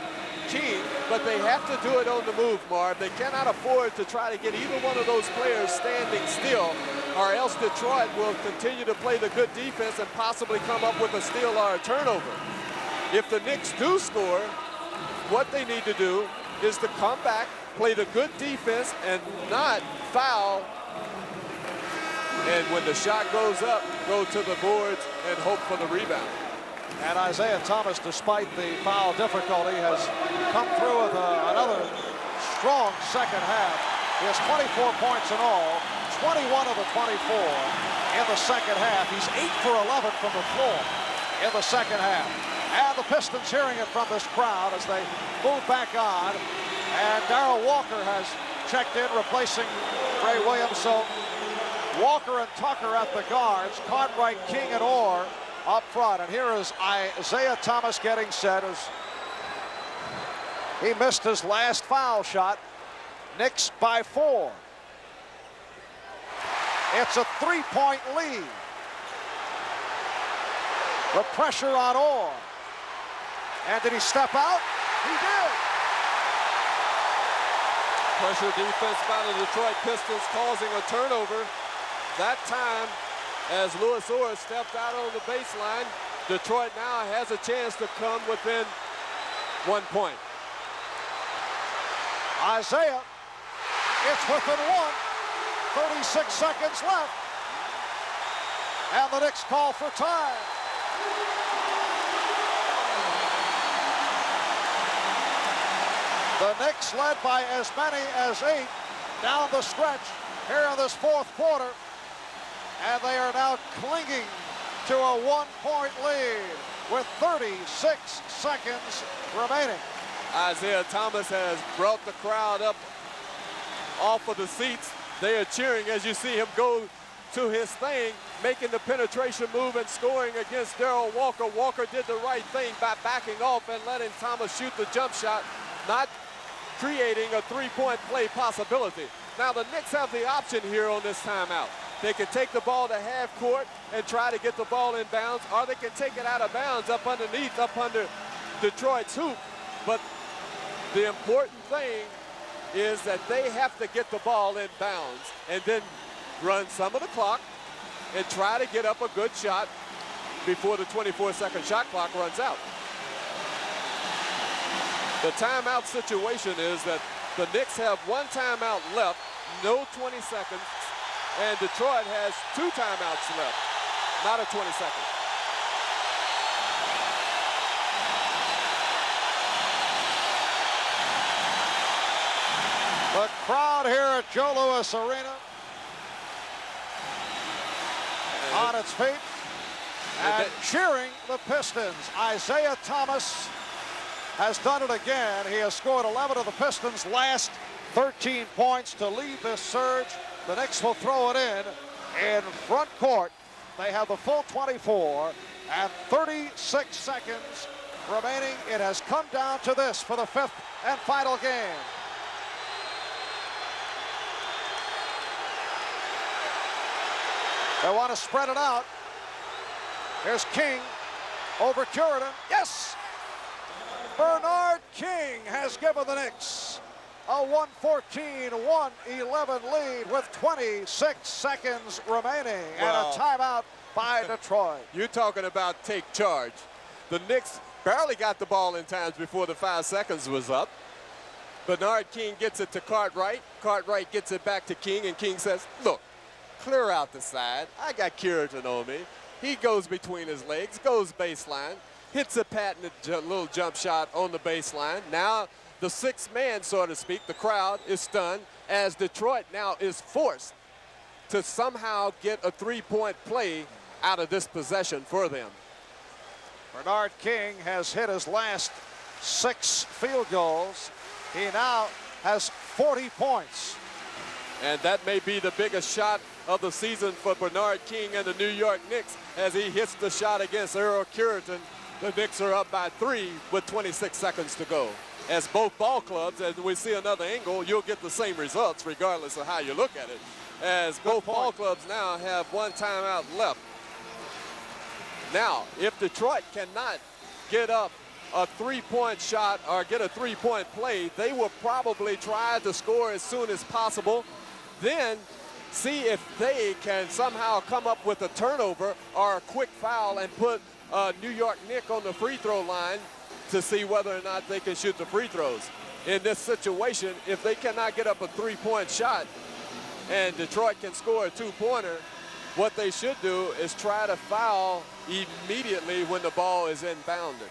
Speaker 2: King, but they have to do it on the move, Marv. They cannot afford to try to get either one of those players standing still, or else Detroit will continue to play the good defense and possibly come up with a steal or a turnover. If the Knicks do score, what they need to do is to come back, play the good defense, and not foul. And when the shot goes up, go to the boards and hope for the rebound.
Speaker 1: And Isiah Thomas, despite the foul difficulty, has come through with another strong second half. He has 24 points in all, 21 of the 24 in the second half. He's 8 for 11 from the floor in the second half. And the Pistons hearing it from this crowd as they move back on. And Darrell Walker has checked in, replacing Ray Williams. So Walker and Tucker at the guards, Cartwright, King, and Orr up front. And here is Isiah Thomas getting set as he missed his last foul shot. Knicks by 4. It's a 3-point lead. The pressure on Orr. And did he step out? He did.
Speaker 2: Pressure defense by the Detroit Pistons causing a turnover. That time, as Louis Orr stepped out on the baseline, Detroit now has a chance to come within 1 point.
Speaker 1: Isiah, it's within 1. 36 seconds left. And the Knicks call for time. The Knicks led by as many as 8 down the stretch here in this fourth quarter. And they are now clinging to a 1-point lead with 36 seconds remaining.
Speaker 2: Isiah Thomas has brought the crowd up off of the seats. They are cheering as you see him go to his thing, making the penetration move and scoring against Darrell Walker. Walker did the right thing by backing off and letting Thomas shoot the jump shot, not creating a 3-point play possibility. Now the Knicks have the option here on this timeout. They can take the ball to half court and try to get the ball in bounds, or they can take it out of bounds up underneath, up under Detroit's hoop. But the important thing is that they have to get the ball in bounds and then run some of the clock and try to get up a good shot before the 24-second shot clock runs out. The timeout situation is that the Knicks have 1 timeout left, no 20 seconds, and Detroit has 2 timeouts left, not a 20 seconds.
Speaker 1: The crowd here at Joe Louis Arena on its feet and cheering the Pistons. Isiah Thomas has done it again. He has scored 11 of the Pistons' last 13 points to lead this surge. The Knicks will throw it in front court. They have the full 24 and 36 seconds remaining. It has come down to this for the 5th and final game. They want to spread it out. Here's King over Curitan. Yes! Bernard King has given the Knicks a 114-111 lead with 26 seconds remaining and a timeout by Detroit.
Speaker 2: You're talking about take charge. The Knicks barely got the ball in times before the 5 seconds was up. Bernard King gets it to Cartwright. Cartwright gets it back to King, and King says, look, clear out the side. I got Curitan on me. He goes between his legs, goes baseline, hits a patented little jump shot on the baseline. Now the 6th man, so to speak, the crowd is stunned as Detroit now is forced to somehow get a 3-point play out of this possession for them.
Speaker 1: Bernard King has hit his last 6 field goals. He now has 40 points.
Speaker 2: And that may be the biggest shot of the season for Bernard King and the New York Knicks as he hits the shot against Earl Cureton. The Knicks are up by 3 with 26 seconds to go. As both ball clubs, as we see another angle, you'll get the same results regardless of how you look at it. As both ball clubs now have 1 timeout left. Now, if Detroit cannot get up a 3-point shot or get a 3-point play, they will probably try to score as soon as possible. Then see if they can somehow come up with a turnover or a quick foul and put New York Knicks on the free throw line to see whether or not they can shoot the free throws. In this situation, if they cannot get up a 3-point shot and Detroit can score a 2-pointer, what they should do is try to foul immediately when the ball is inbounded.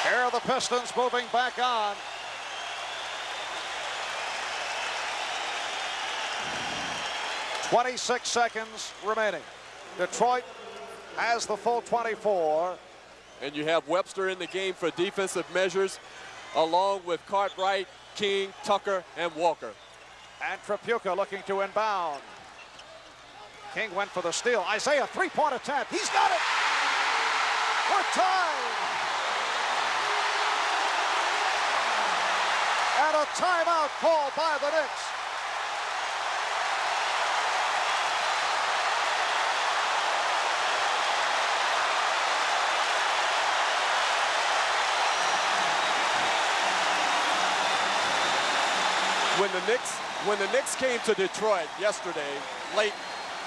Speaker 1: Here are the Pistons moving back on. .26 seconds remaining. Detroit has the full 24.
Speaker 2: And you have Webster in the game for defensive measures, along with Cartwright, King, Tucker, and Walker.
Speaker 1: And Tripucka looking to inbound. King went for the steal. Isiah, 3-point attempt. He's got it. We're tied. And a timeout called by the Knicks.
Speaker 2: When the Knicks came to Detroit yesterday, late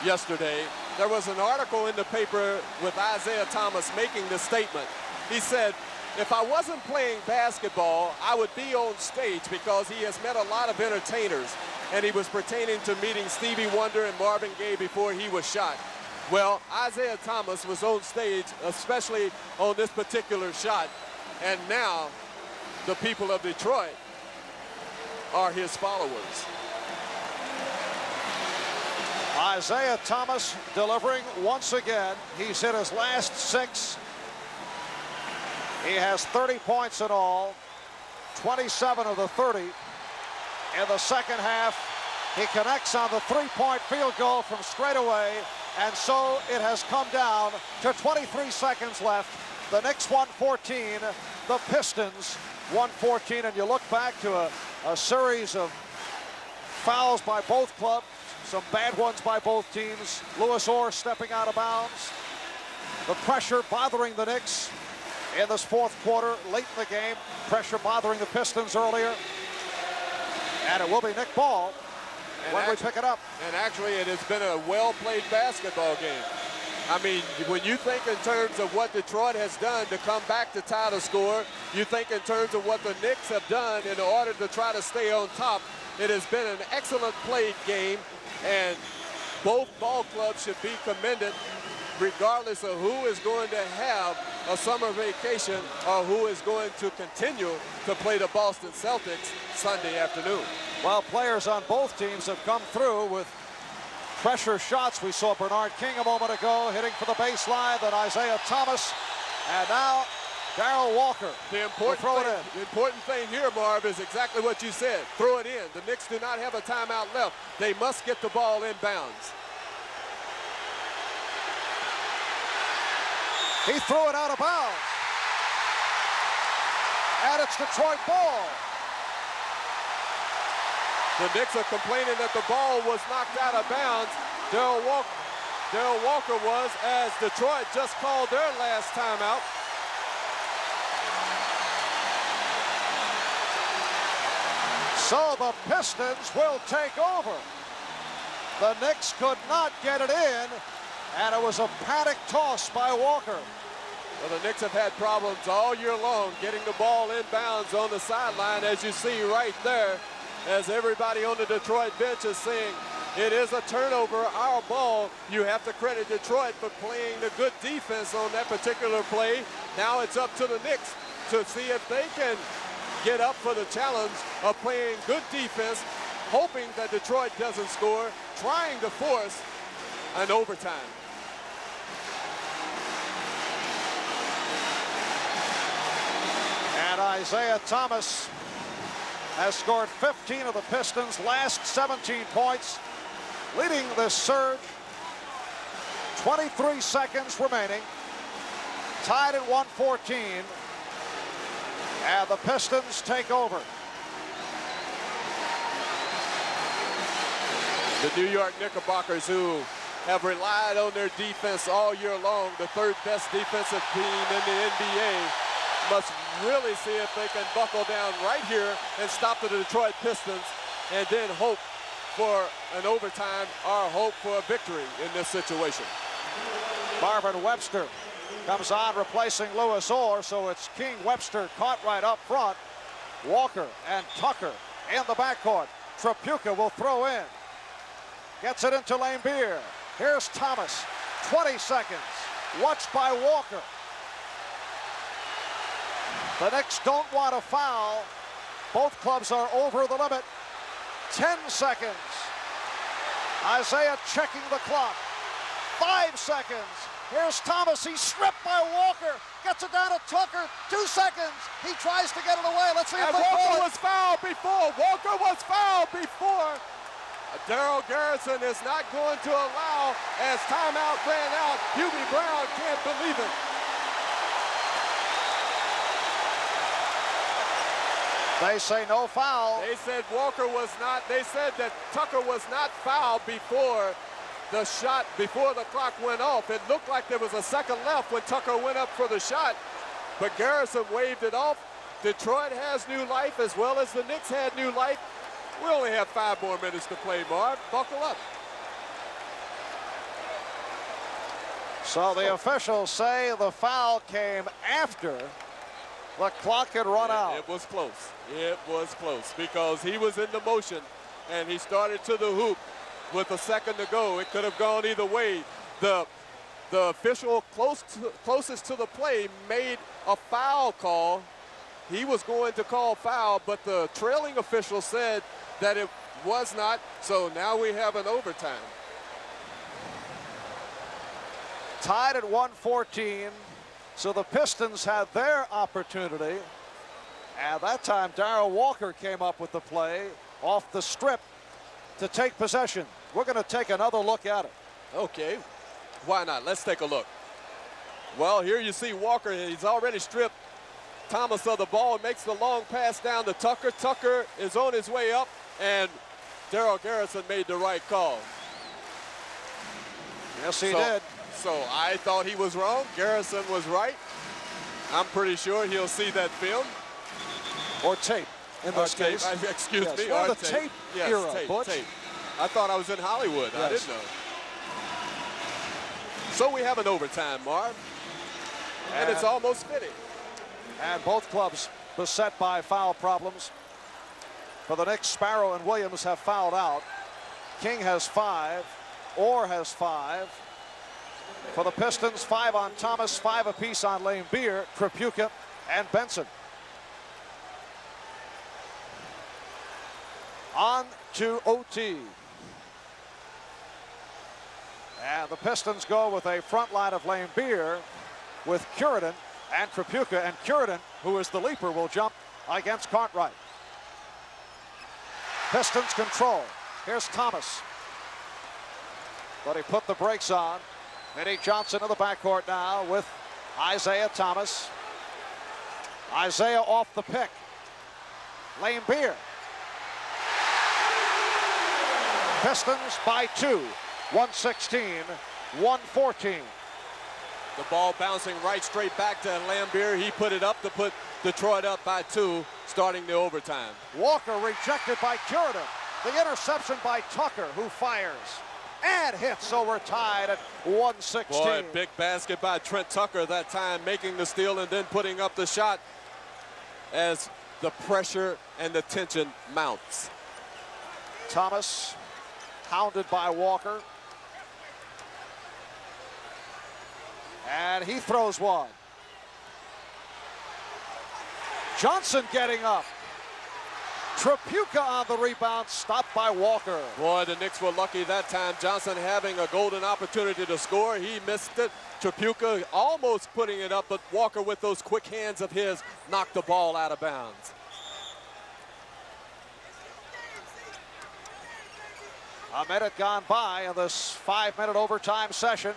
Speaker 2: yesterday, there was an article in the paper with Isiah Thomas making the statement. He said, if I wasn't playing basketball, I would be on stage because he has met a lot of entertainers. And he was pertaining to meeting Stevie Wonder and Marvin Gaye before he was shot. Well, Isiah Thomas was on stage, especially on this particular shot. And now the people of Detroit are his followers.
Speaker 1: Isiah Thomas delivering once again. He's hit his last 6. He has 30 points in all, 27 of the 30. In the second half, he connects on the 3-point field goal from straightaway, and so it has come down to 23 seconds left. The Knicks 114, the Pistons 114, and you look back to a series of fouls by both clubs, some bad ones by both teams. Louis Orr stepping out of bounds. The pressure bothering the Knicks in this fourth quarter, late in the game. Pressure bothering the Pistons earlier. And it will be Nick Ball when we pick it up.
Speaker 2: And actually, it has been a well-played basketball game. I mean, when you think in terms of what Detroit has done to come back to tie the score, you think in terms of what the Knicks have done in order to try to stay on top. It has been an excellent played game, and both ball clubs should be commended regardless of who is going to have a summer vacation or who is going to continue to play the Boston Celtics Sunday afternoon.
Speaker 1: Well, players on both teams have come through with pressure shots. We saw Bernard King a moment ago hitting for the baseline, then Isiah Thomas, and now Darrell Walker.
Speaker 2: The important thing here, Marv, is exactly what you said. Throw it in. The Knicks do not have a timeout left. They must get the ball inbounds.
Speaker 1: He threw it out of bounds. And it's Detroit ball.
Speaker 2: The Knicks are complaining that the ball was knocked out of bounds. Darrell Walker was, as Detroit just called their last timeout.
Speaker 1: So the Pistons will take over. The Knicks could not get it in, and it was a panic toss by Walker.
Speaker 2: Well, the Knicks have had problems all year long getting the ball inbounds on the sideline, as you see right there, as everybody on the Detroit bench is saying, it is a turnover, our ball. You have to credit Detroit for playing the good defense on that particular play. Now it's up to the Knicks to see if they can get up for the challenge of playing good defense, hoping that Detroit doesn't score, trying to force an overtime.
Speaker 1: And Isiah Thomas has scored 15 of the Pistons' last 17 points, leading this surge. 23 seconds remaining. Tied at 114. And the Pistons take over.
Speaker 2: The New York Knickerbockers, who have relied on their defense all year long, the third best defensive team in the NBA, must really see if they can buckle down right here and stop the Detroit Pistons, and then hope for an overtime or hope for a victory in this situation.
Speaker 1: Marvin Webster comes on, replacing Louis Orr, so it's King, Webster, Cartwright up front. Walker and Tucker in the backcourt. Tripucka will throw in. Gets it into Laimbeer. Here's Thomas. 20 seconds. Watched by Walker. The Knicks don't want to foul. Both clubs are over the limit. 10 seconds. Isiah checking the clock. 5 seconds. Here's Thomas. He's stripped by Walker. Gets it down to Tucker. 2 seconds. He tries to get it away. Let's see if they
Speaker 2: Walker
Speaker 1: call
Speaker 2: was fouled before. Walker was fouled before. Daryl Garrison is not going to allow, as timeout ran out. Hubie Brown can't believe it.
Speaker 1: They say no foul.
Speaker 2: They said Walker was not, they said that Tucker was not fouled before the shot, before the clock went off. It looked like there was a second left when Tucker went up for the shot, but Garrison waved it off. Detroit has new life as well as the Knicks had new life. We only have 5 more minutes to play, Marv. Buckle up.
Speaker 1: So the officials say the foul came after the clock had run out.
Speaker 2: It was close. It was close because he was in the motion and he started to the hoop with a second to go. It could have gone either way. The official closest to the play made a foul call. He was going to call foul, but the trailing official said that it was not, so now we have an overtime.
Speaker 1: Tied at 114, so the Pistons had their opportunity, and that time Darryl Walker came up with the play off the strip to take possession. We're going to take another look at it.
Speaker 2: Okay, why not? Let's take a look. Well, here you see Walker. He's already stripped Thomas of the ball and makes the long pass down to Tucker. Tucker is on his way up, and Daryl Garrison made the right call.
Speaker 1: Yes, he did.
Speaker 2: So I thought he was wrong. Garrison was right. I'm pretty sure he'll see that film.
Speaker 1: Or tape, in this case.
Speaker 2: Excuse me.
Speaker 1: Or the
Speaker 2: tape.
Speaker 1: tape era, Butch.
Speaker 2: Tape. I thought I was in Hollywood.
Speaker 1: Yes.
Speaker 2: I didn't know. So we have an overtime, Marv. And it's almost fitting.
Speaker 1: And both clubs beset by foul problems. For the Knicks, Sparrow and Williams have fouled out. King has 5. Orr has 5. For the Pistons, 5 on Thomas, 5 apiece on Laimbeer, Tripucka, and Benson. On to OT. And the Pistons go with a front line of Laimbeer with Curidan and Tripucka, and Curidan, who is the leaper, will jump against Cartwright. Pistons control. Here's Thomas. But he put the brakes on. Vinnie Johnson in the backcourt now with Isiah Thomas. Isiah off the pick. Laimbeer. Pistons by 2. 116-114.
Speaker 2: The ball bouncing right straight back to Laimbeer. He put it up to put Detroit up by 2, starting the overtime.
Speaker 1: Walker rejected by Curidan. The interception by Tucker, who fires and hits, so we're tied at 116.
Speaker 2: Boy, big basket by Trent Tucker that time, making the steal and then putting up the shot as the pressure and the tension mounts.
Speaker 1: Thomas hounded by Walker. And he throws one. Johnson getting up. Tripucka on the rebound, stopped by Walker.
Speaker 2: Boy, the Knicks were lucky that time. Johnson having a golden opportunity to score. He missed it. Tripucka almost putting it up, but Walker with those quick hands of his knocked the ball out of bounds.
Speaker 1: A minute gone by in this 5-minute overtime session.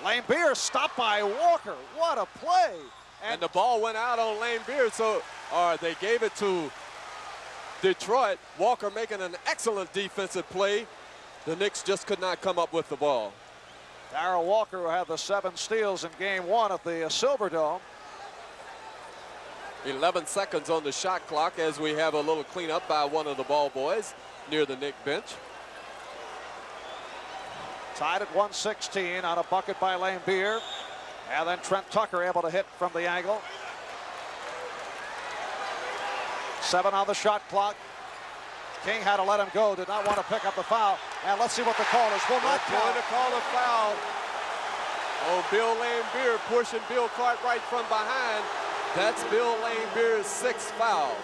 Speaker 1: Laimbeer stopped by Walker. What a play.
Speaker 2: And the ball went out on Laimbeer, so they gave it to Detroit. Walker making an excellent defensive play. The Knicks just could not come up with the ball.
Speaker 1: Darrell Walker, who had the 7 steals in game 1 at the Silverdome.
Speaker 2: 11 seconds on the shot clock as we have a little cleanup by one of the ball boys near the Knick bench.
Speaker 1: Tied at 116 on a bucket by Laimbeer. And then Trent Tucker able to hit from the angle. 7 on the shot clock. King had to let him go, did not want to pick up the foul. And let's see what the call is. Will not
Speaker 2: going to call a foul. Oh, Bill Laimbeer pushing Bill Cartwright from behind. That's Bill Laimbeer's 6th foul.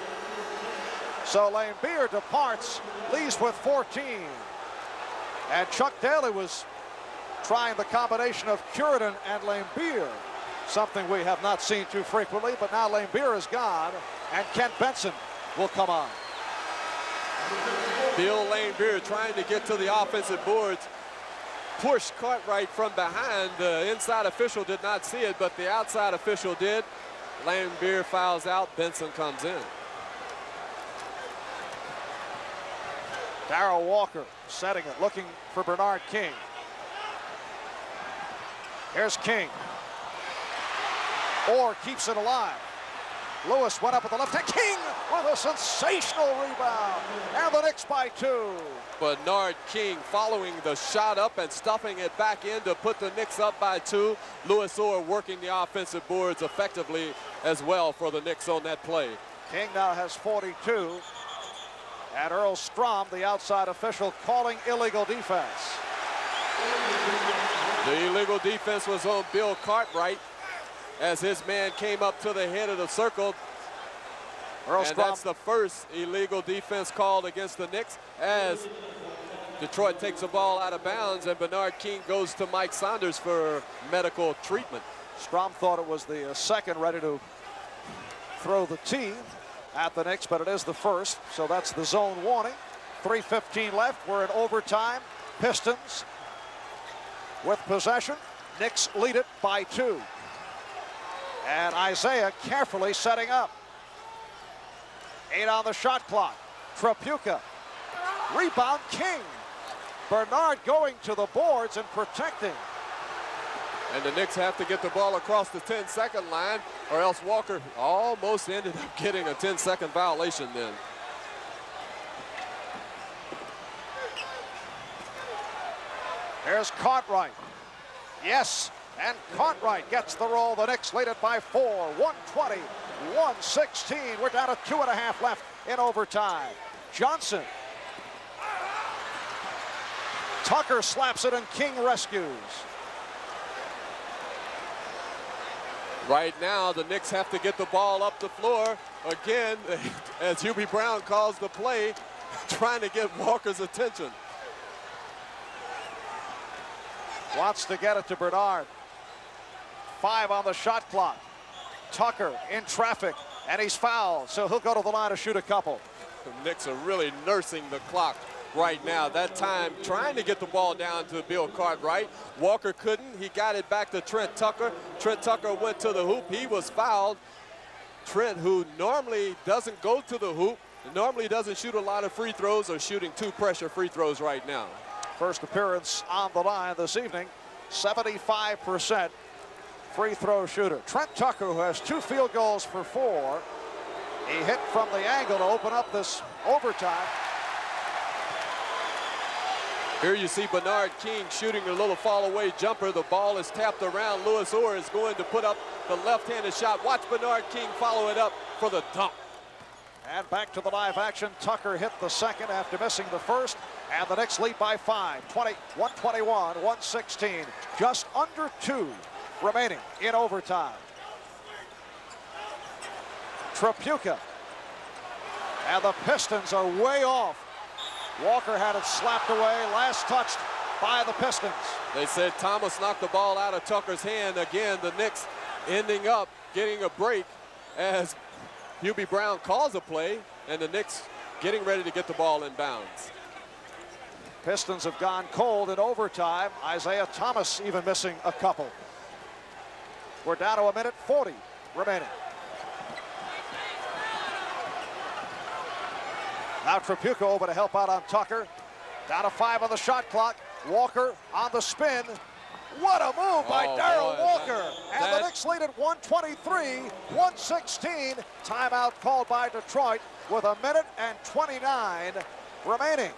Speaker 1: So Laimbeer departs, leaves with 14. And Chuck Daly was trying the combination of Curidan and Laimbeer, something we have not seen too frequently, but now Laimbeer is gone, and Kent Benson will come on.
Speaker 2: Bill Laimbeer trying to get to the offensive boards, pushed Cartwright from behind. The inside official did not see it, but the outside official did. Laimbeer fouls out, Benson comes in.
Speaker 1: Darrell Walker setting it, looking for Bernard King. Here's King. Orr keeps it alive. Lewis went up with the left hand. King with a sensational rebound. And the Knicks by 2.
Speaker 2: Bernard King following the shot up and stuffing it back in to put the Knicks up by 2. Lewis Orr working the offensive boards effectively as well for the Knicks on that play.
Speaker 1: King now has 42. And Earl Strom, the outside official, calling illegal defense.
Speaker 2: The illegal defense was on Bill Cartwright as his man came up to the head of the circle.
Speaker 1: Earl
Speaker 2: And
Speaker 1: Strom.
Speaker 2: that's the first illegal defense called against the Knicks as Detroit takes the ball out of bounds and Bernard King goes to Mike Saunders for medical treatment.
Speaker 1: Strom thought it was the second ready to throw the tee at the Knicks, but it is the first, so that's the zone warning. 3:15 left. We're in overtime. Pistons with possession. Knicks lead it by 2. And Isiah carefully setting up. 8 on the shot clock. Tripucka. Rebound King. Bernard going to the boards and protecting.
Speaker 2: And the Knicks have to get the ball across the 10-second line or else Walker almost ended up getting a 10-second violation then.
Speaker 1: Here's Cartwright. Yes, and Cartwright gets the roll. The Knicks lead it by 4. 120, 116. We're down to 2.5 left in overtime. Johnson. Tucker slaps it and King rescues.
Speaker 2: Right now, the Knicks have to get the ball up the floor. Again, as Hubie Brown calls the play, trying to get Walker's attention.
Speaker 1: Wants to get it to Bernard. 5 on the shot clock. Tucker in traffic, and he's fouled, so he'll go to the line to shoot a couple.
Speaker 2: The Knicks are really nursing the clock right now. That time trying to get the ball down to Bill Cartwright. Walker couldn't. He got it back to Trent Tucker. Trent Tucker went to the hoop. He was fouled. Trent, who normally doesn't go to the hoop, normally doesn't shoot a lot of free throws, or shooting 2 pressure free throws right now.
Speaker 1: First appearance on the line this evening. 75% free throw shooter. Trent Tucker, who has 2 field goals for 4. He hit from the angle to open up this overtime.
Speaker 2: Here you see Bernard King shooting a little fall-away jumper. The ball is tapped around. Lewis Orr is going to put up the left-handed shot. Watch Bernard King follow it up for the dunk.
Speaker 1: And back to the live action. Tucker hit the second after missing the first. And the Knicks lead by 5. 121, 116. Just under 2 remaining in overtime. Tripucka. And the Pistons are way off. Walker had it slapped away, last touched by the Pistons.
Speaker 2: They said Thomas knocked the ball out of Tucker's hand. Again, the Knicks ending up getting a break as Hubie Brown calls a play, and the Knicks getting ready to get the ball in bounds.
Speaker 1: Pistons have gone cold in overtime. Isiah Thomas even missing a couple. We're down to 1:40 remaining. Now Tripucka over to help out on Tucker. Down to 5 on the shot clock. Walker on the spin. What a move by Darryl Walker. And the Knicks lead at 123, 116. Timeout called by Detroit with 1:29 remaining.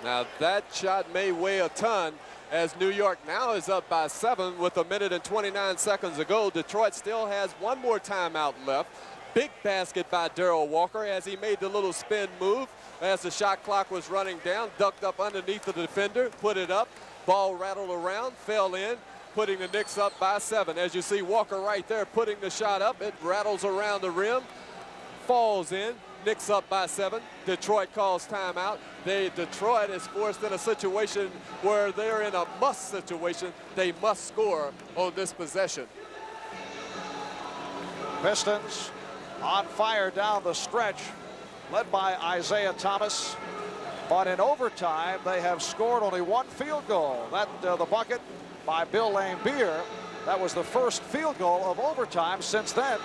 Speaker 2: Now that shot may weigh a ton as New York now is up by 7 with 1:29 to go. Detroit still has one more timeout left. Big basket by Darryl Walker as he made the little spin move as the shot clock was running down, ducked up underneath the defender, put it up, ball rattled around, fell in, putting the Knicks up by 7. As you see Walker right there putting the shot up, it rattles around the rim, falls in, Knicks up by 7. Detroit calls timeout. Detroit is forced in a situation where they're in a must situation. They must score on this possession.
Speaker 1: Pistons on fire down the stretch, led by Isiah Thomas. But in overtime, they have scored only one field goal. That the bucket by Bill Laimbeer. That was the first field goal of overtime. Since then,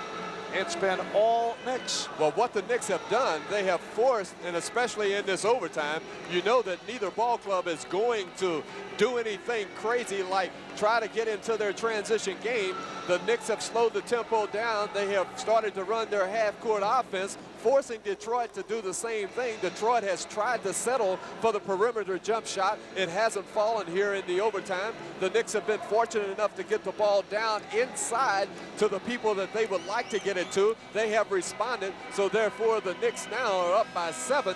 Speaker 1: it's been all Knicks.
Speaker 2: Well, what the Knicks have done, they have forced, and especially in this overtime, you know that neither ball club is going to do anything crazy like try to get into their transition game. The Knicks have slowed the tempo down. They have started to run their half-court offense, forcing Detroit to do the same thing. Detroit has tried to settle for the perimeter jump shot. It hasn't fallen here in the overtime. The Knicks have been fortunate enough to get the ball down inside to the people that they would like to get it to. They have responded, so therefore the Knicks now are up by 7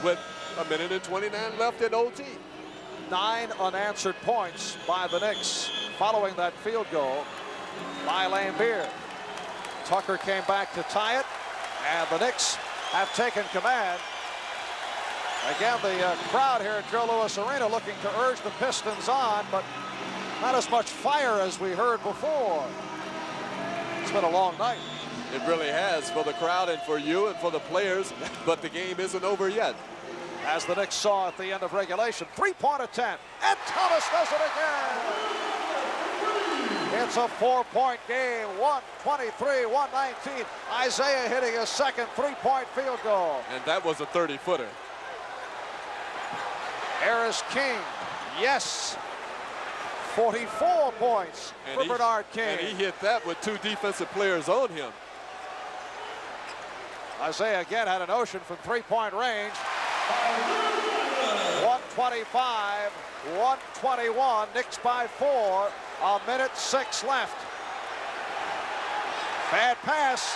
Speaker 2: with 1:29 left in OT.
Speaker 1: 9 unanswered points by the Knicks following that field goal by Laimbeer. Tucker came back to tie it, and the Knicks have taken command. Again, the crowd here at Joe Louis Arena looking to urge the Pistons on, but not as much fire as we heard before. It's been a long night.
Speaker 2: It really has for the crowd and for you and for the players, but the game isn't over yet.
Speaker 1: As the Knicks saw at the end of regulation, 3-point attempt, and Thomas does it again. It's a 4-point game, 123-119. Isiah hitting a second 3-point field goal.
Speaker 2: And that was a 30-footer.
Speaker 1: Harris King, yes. 44 points for Bernard King.
Speaker 2: And he hit that with 2 defensive players on him.
Speaker 1: Isiah again had a notion from 3-point range. 125, 121, Knicks by 4, 1:06 left. Bad pass.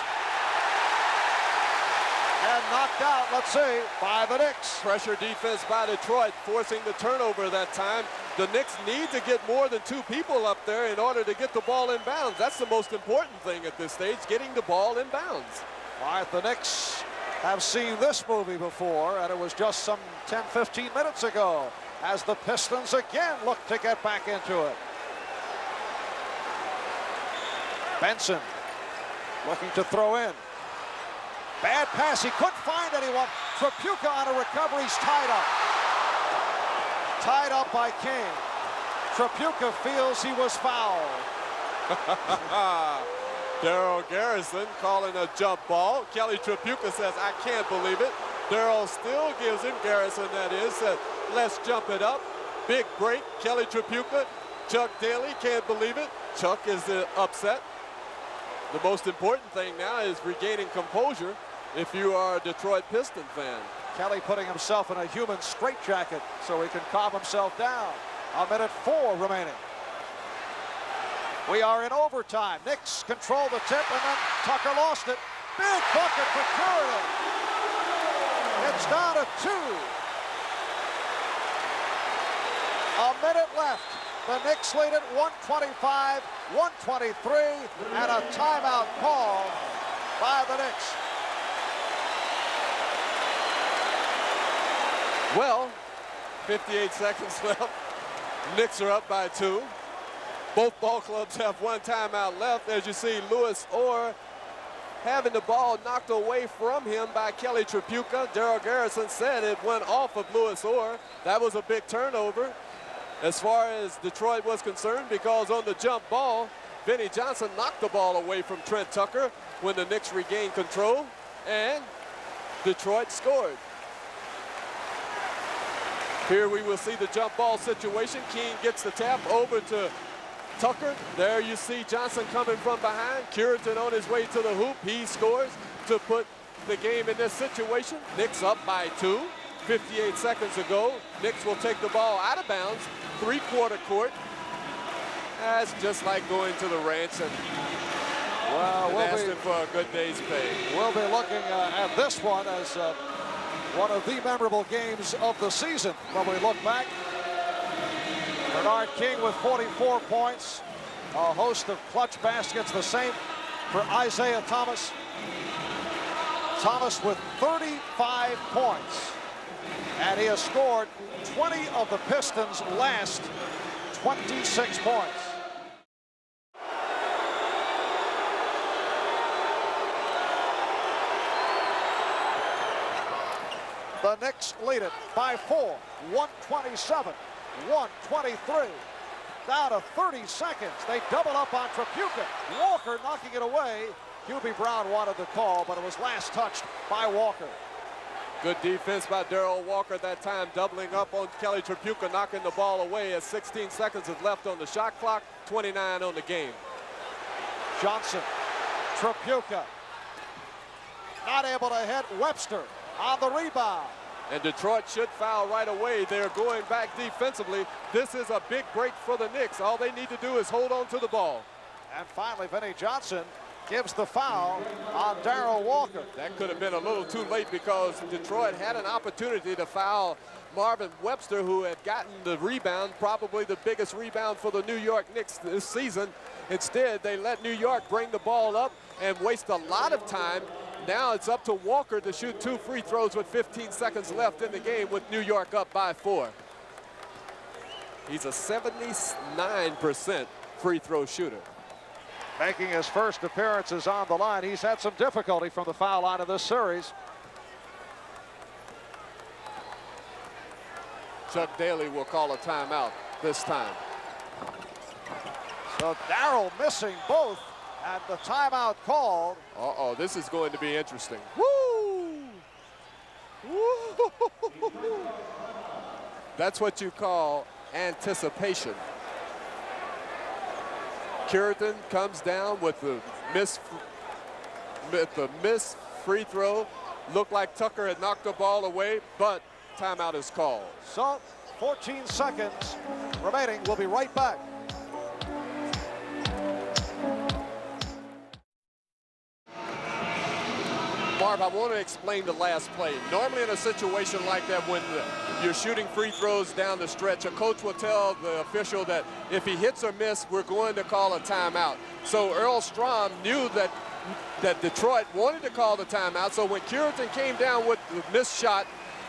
Speaker 1: And knocked out, let's see, by the Knicks.
Speaker 2: Pressure defense by Detroit, forcing the turnover that time. The Knicks need to get more than 2 people up there in order to get the ball in bounds. That's the most important thing at this stage, getting the ball in bounds.
Speaker 1: All right, the Knicks have seen this movie before, and it was just some 10-15 minutes ago as the Pistons again look to get back into it. Benson looking to throw in. Bad pass, he couldn't find anyone. Tripucka on a recovery, he's tied up. Tied up by King. Tripucka feels he was fouled.
Speaker 2: Darryl Garrison calling a jump ball. Kelly Tripucka says, I can't believe it. Darryl still gives him, Garrison that is, says, let's jump it up. Big break, Kelly Tripucka. Chuck Daly can't believe it. Chuck is upset. The most important thing now is regaining composure if you are a Detroit Piston fan.
Speaker 1: Kelly putting himself in a human straitjacket so he can calm himself down. 1:04 remaining. We are in overtime. Knicks control the tip, and then Tucker lost it. Big bucket for Curry. It's down to 2. A minute left. The Knicks lead at 125, 123, and a timeout call by the Knicks.
Speaker 2: Well, 58 seconds left. Knicks are up by 2. Both ball clubs have 1 timeout left. As you see, Louis Orr having the ball knocked away from him by Kelly Tripucka. Daryl Garrison said it went off of Louis Orr. That was a big turnover as far as Detroit was concerned, because on the jump ball, Vinnie Johnson knocked the ball away from Trent Tucker when the Knicks regained control, and Detroit scored. Here we will see the jump ball situation. Keene gets the tap over to Tucker. There you see Johnson coming from behind. Curitan on his way to the hoop. He scores to put the game in this situation. Knicks up by 2. 58 seconds ago. Knicks will take the ball out of bounds. 3-quarter court. That's just like going to the ranch and asking for a good day's pay.
Speaker 1: We'll be looking at this one as one of the memorable games of the season when we look back. Bernard King with 44 points, a host of clutch baskets, the same for Isiah Thomas. Thomas with 35 points, and he has scored 20 of the Pistons' last 26 points. The Knicks lead it by 4, 127-123. Down to 30 seconds. They double up on Tripucka. Walker knocking it away. Hubie Brown wanted the call, but it was last touched by Walker.
Speaker 2: Good defense by Darrell Walker that time, doubling up on Kelly Tripucka, knocking the ball away as 16 seconds is left on the shot clock, 29 on the game.
Speaker 1: Johnson, Tripucka, not able to hit. Webster on the rebound.
Speaker 2: And Detroit should foul right away. They're going back defensively. This is a big break for the Knicks. All they need to do is hold on to the ball.
Speaker 1: And finally, Vinnie Johnson gives the foul on Darrell Walker.
Speaker 2: That could have been a little too late because Detroit had an opportunity to foul Marvin Webster, who had gotten the rebound, probably the biggest rebound for the New York Knicks this season. Instead, they let New York bring the ball up and waste a lot of time. Now it's up to Walker to shoot 2 free throws with 15 seconds left in the game with New York up by 4. He's a 79% free throw shooter.
Speaker 1: Making his first appearances on the line. He's had some difficulty from the foul line of this series.
Speaker 2: Chuck Daly will call a timeout this time.
Speaker 1: So Darrell missing both, and the timeout called.
Speaker 2: Uh-oh, this is going to be interesting. Woo! Woo! That's what you call anticipation. Curitan comes down with the miss free throw. Looked like Tucker had knocked the ball away, but timeout is called.
Speaker 1: So 14 seconds remaining. We'll be right back.
Speaker 2: Marv, I want to explain the last play. Normally in a situation like that, when you're shooting free throws down the stretch, a coach will tell the official that if he hits or misses, we're going to call a timeout. So Earl Strom knew that Detroit wanted to call the timeout. So when Curitan came down with the missed shot,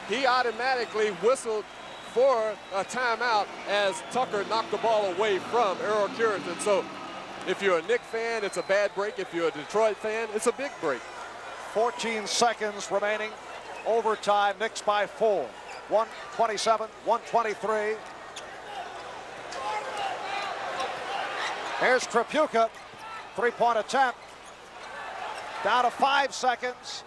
Speaker 2: he automatically whistled for a timeout as Tucker knocked the ball away from Earl Curitan. So if you're a Knicks fan, it's a bad break. If you're a Detroit fan, it's a big break.
Speaker 1: 14 seconds remaining. Overtime, Knicks by 4. 127-123. Here's Tripucka. 3-point attempt. Down to 5 seconds.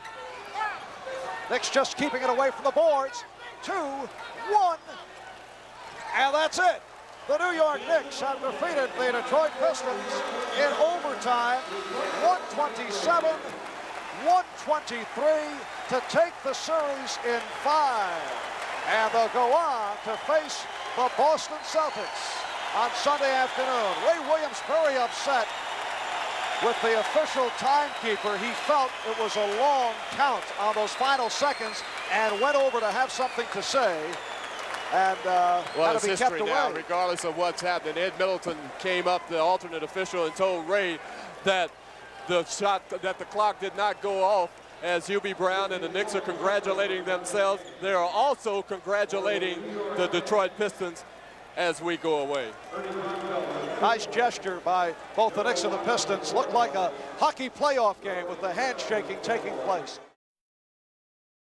Speaker 1: Knicks just keeping it away from the boards. 2, 1. And that's it. The New York Knicks have defeated the Detroit Pistons in overtime. 127-123 to take the series in 5. And they'll go on to face the Boston Celtics on Sunday afternoon. Ray Williams very upset with the official timekeeper. He felt it was a long count on those final seconds and went over to have something to say. And
Speaker 2: well,
Speaker 1: had
Speaker 2: it's
Speaker 1: to be kept
Speaker 2: history
Speaker 1: away.
Speaker 2: now, regardless of what's happening. Ed Middleton came up, the alternate official, and told Ray that the shot that the clock did not go off, as Hubie Brown and the Knicks are congratulating themselves. They are also congratulating the Detroit Pistons as we go away.
Speaker 1: Nice gesture by both the Knicks and the Pistons. Looked like a hockey playoff game with the handshaking taking place.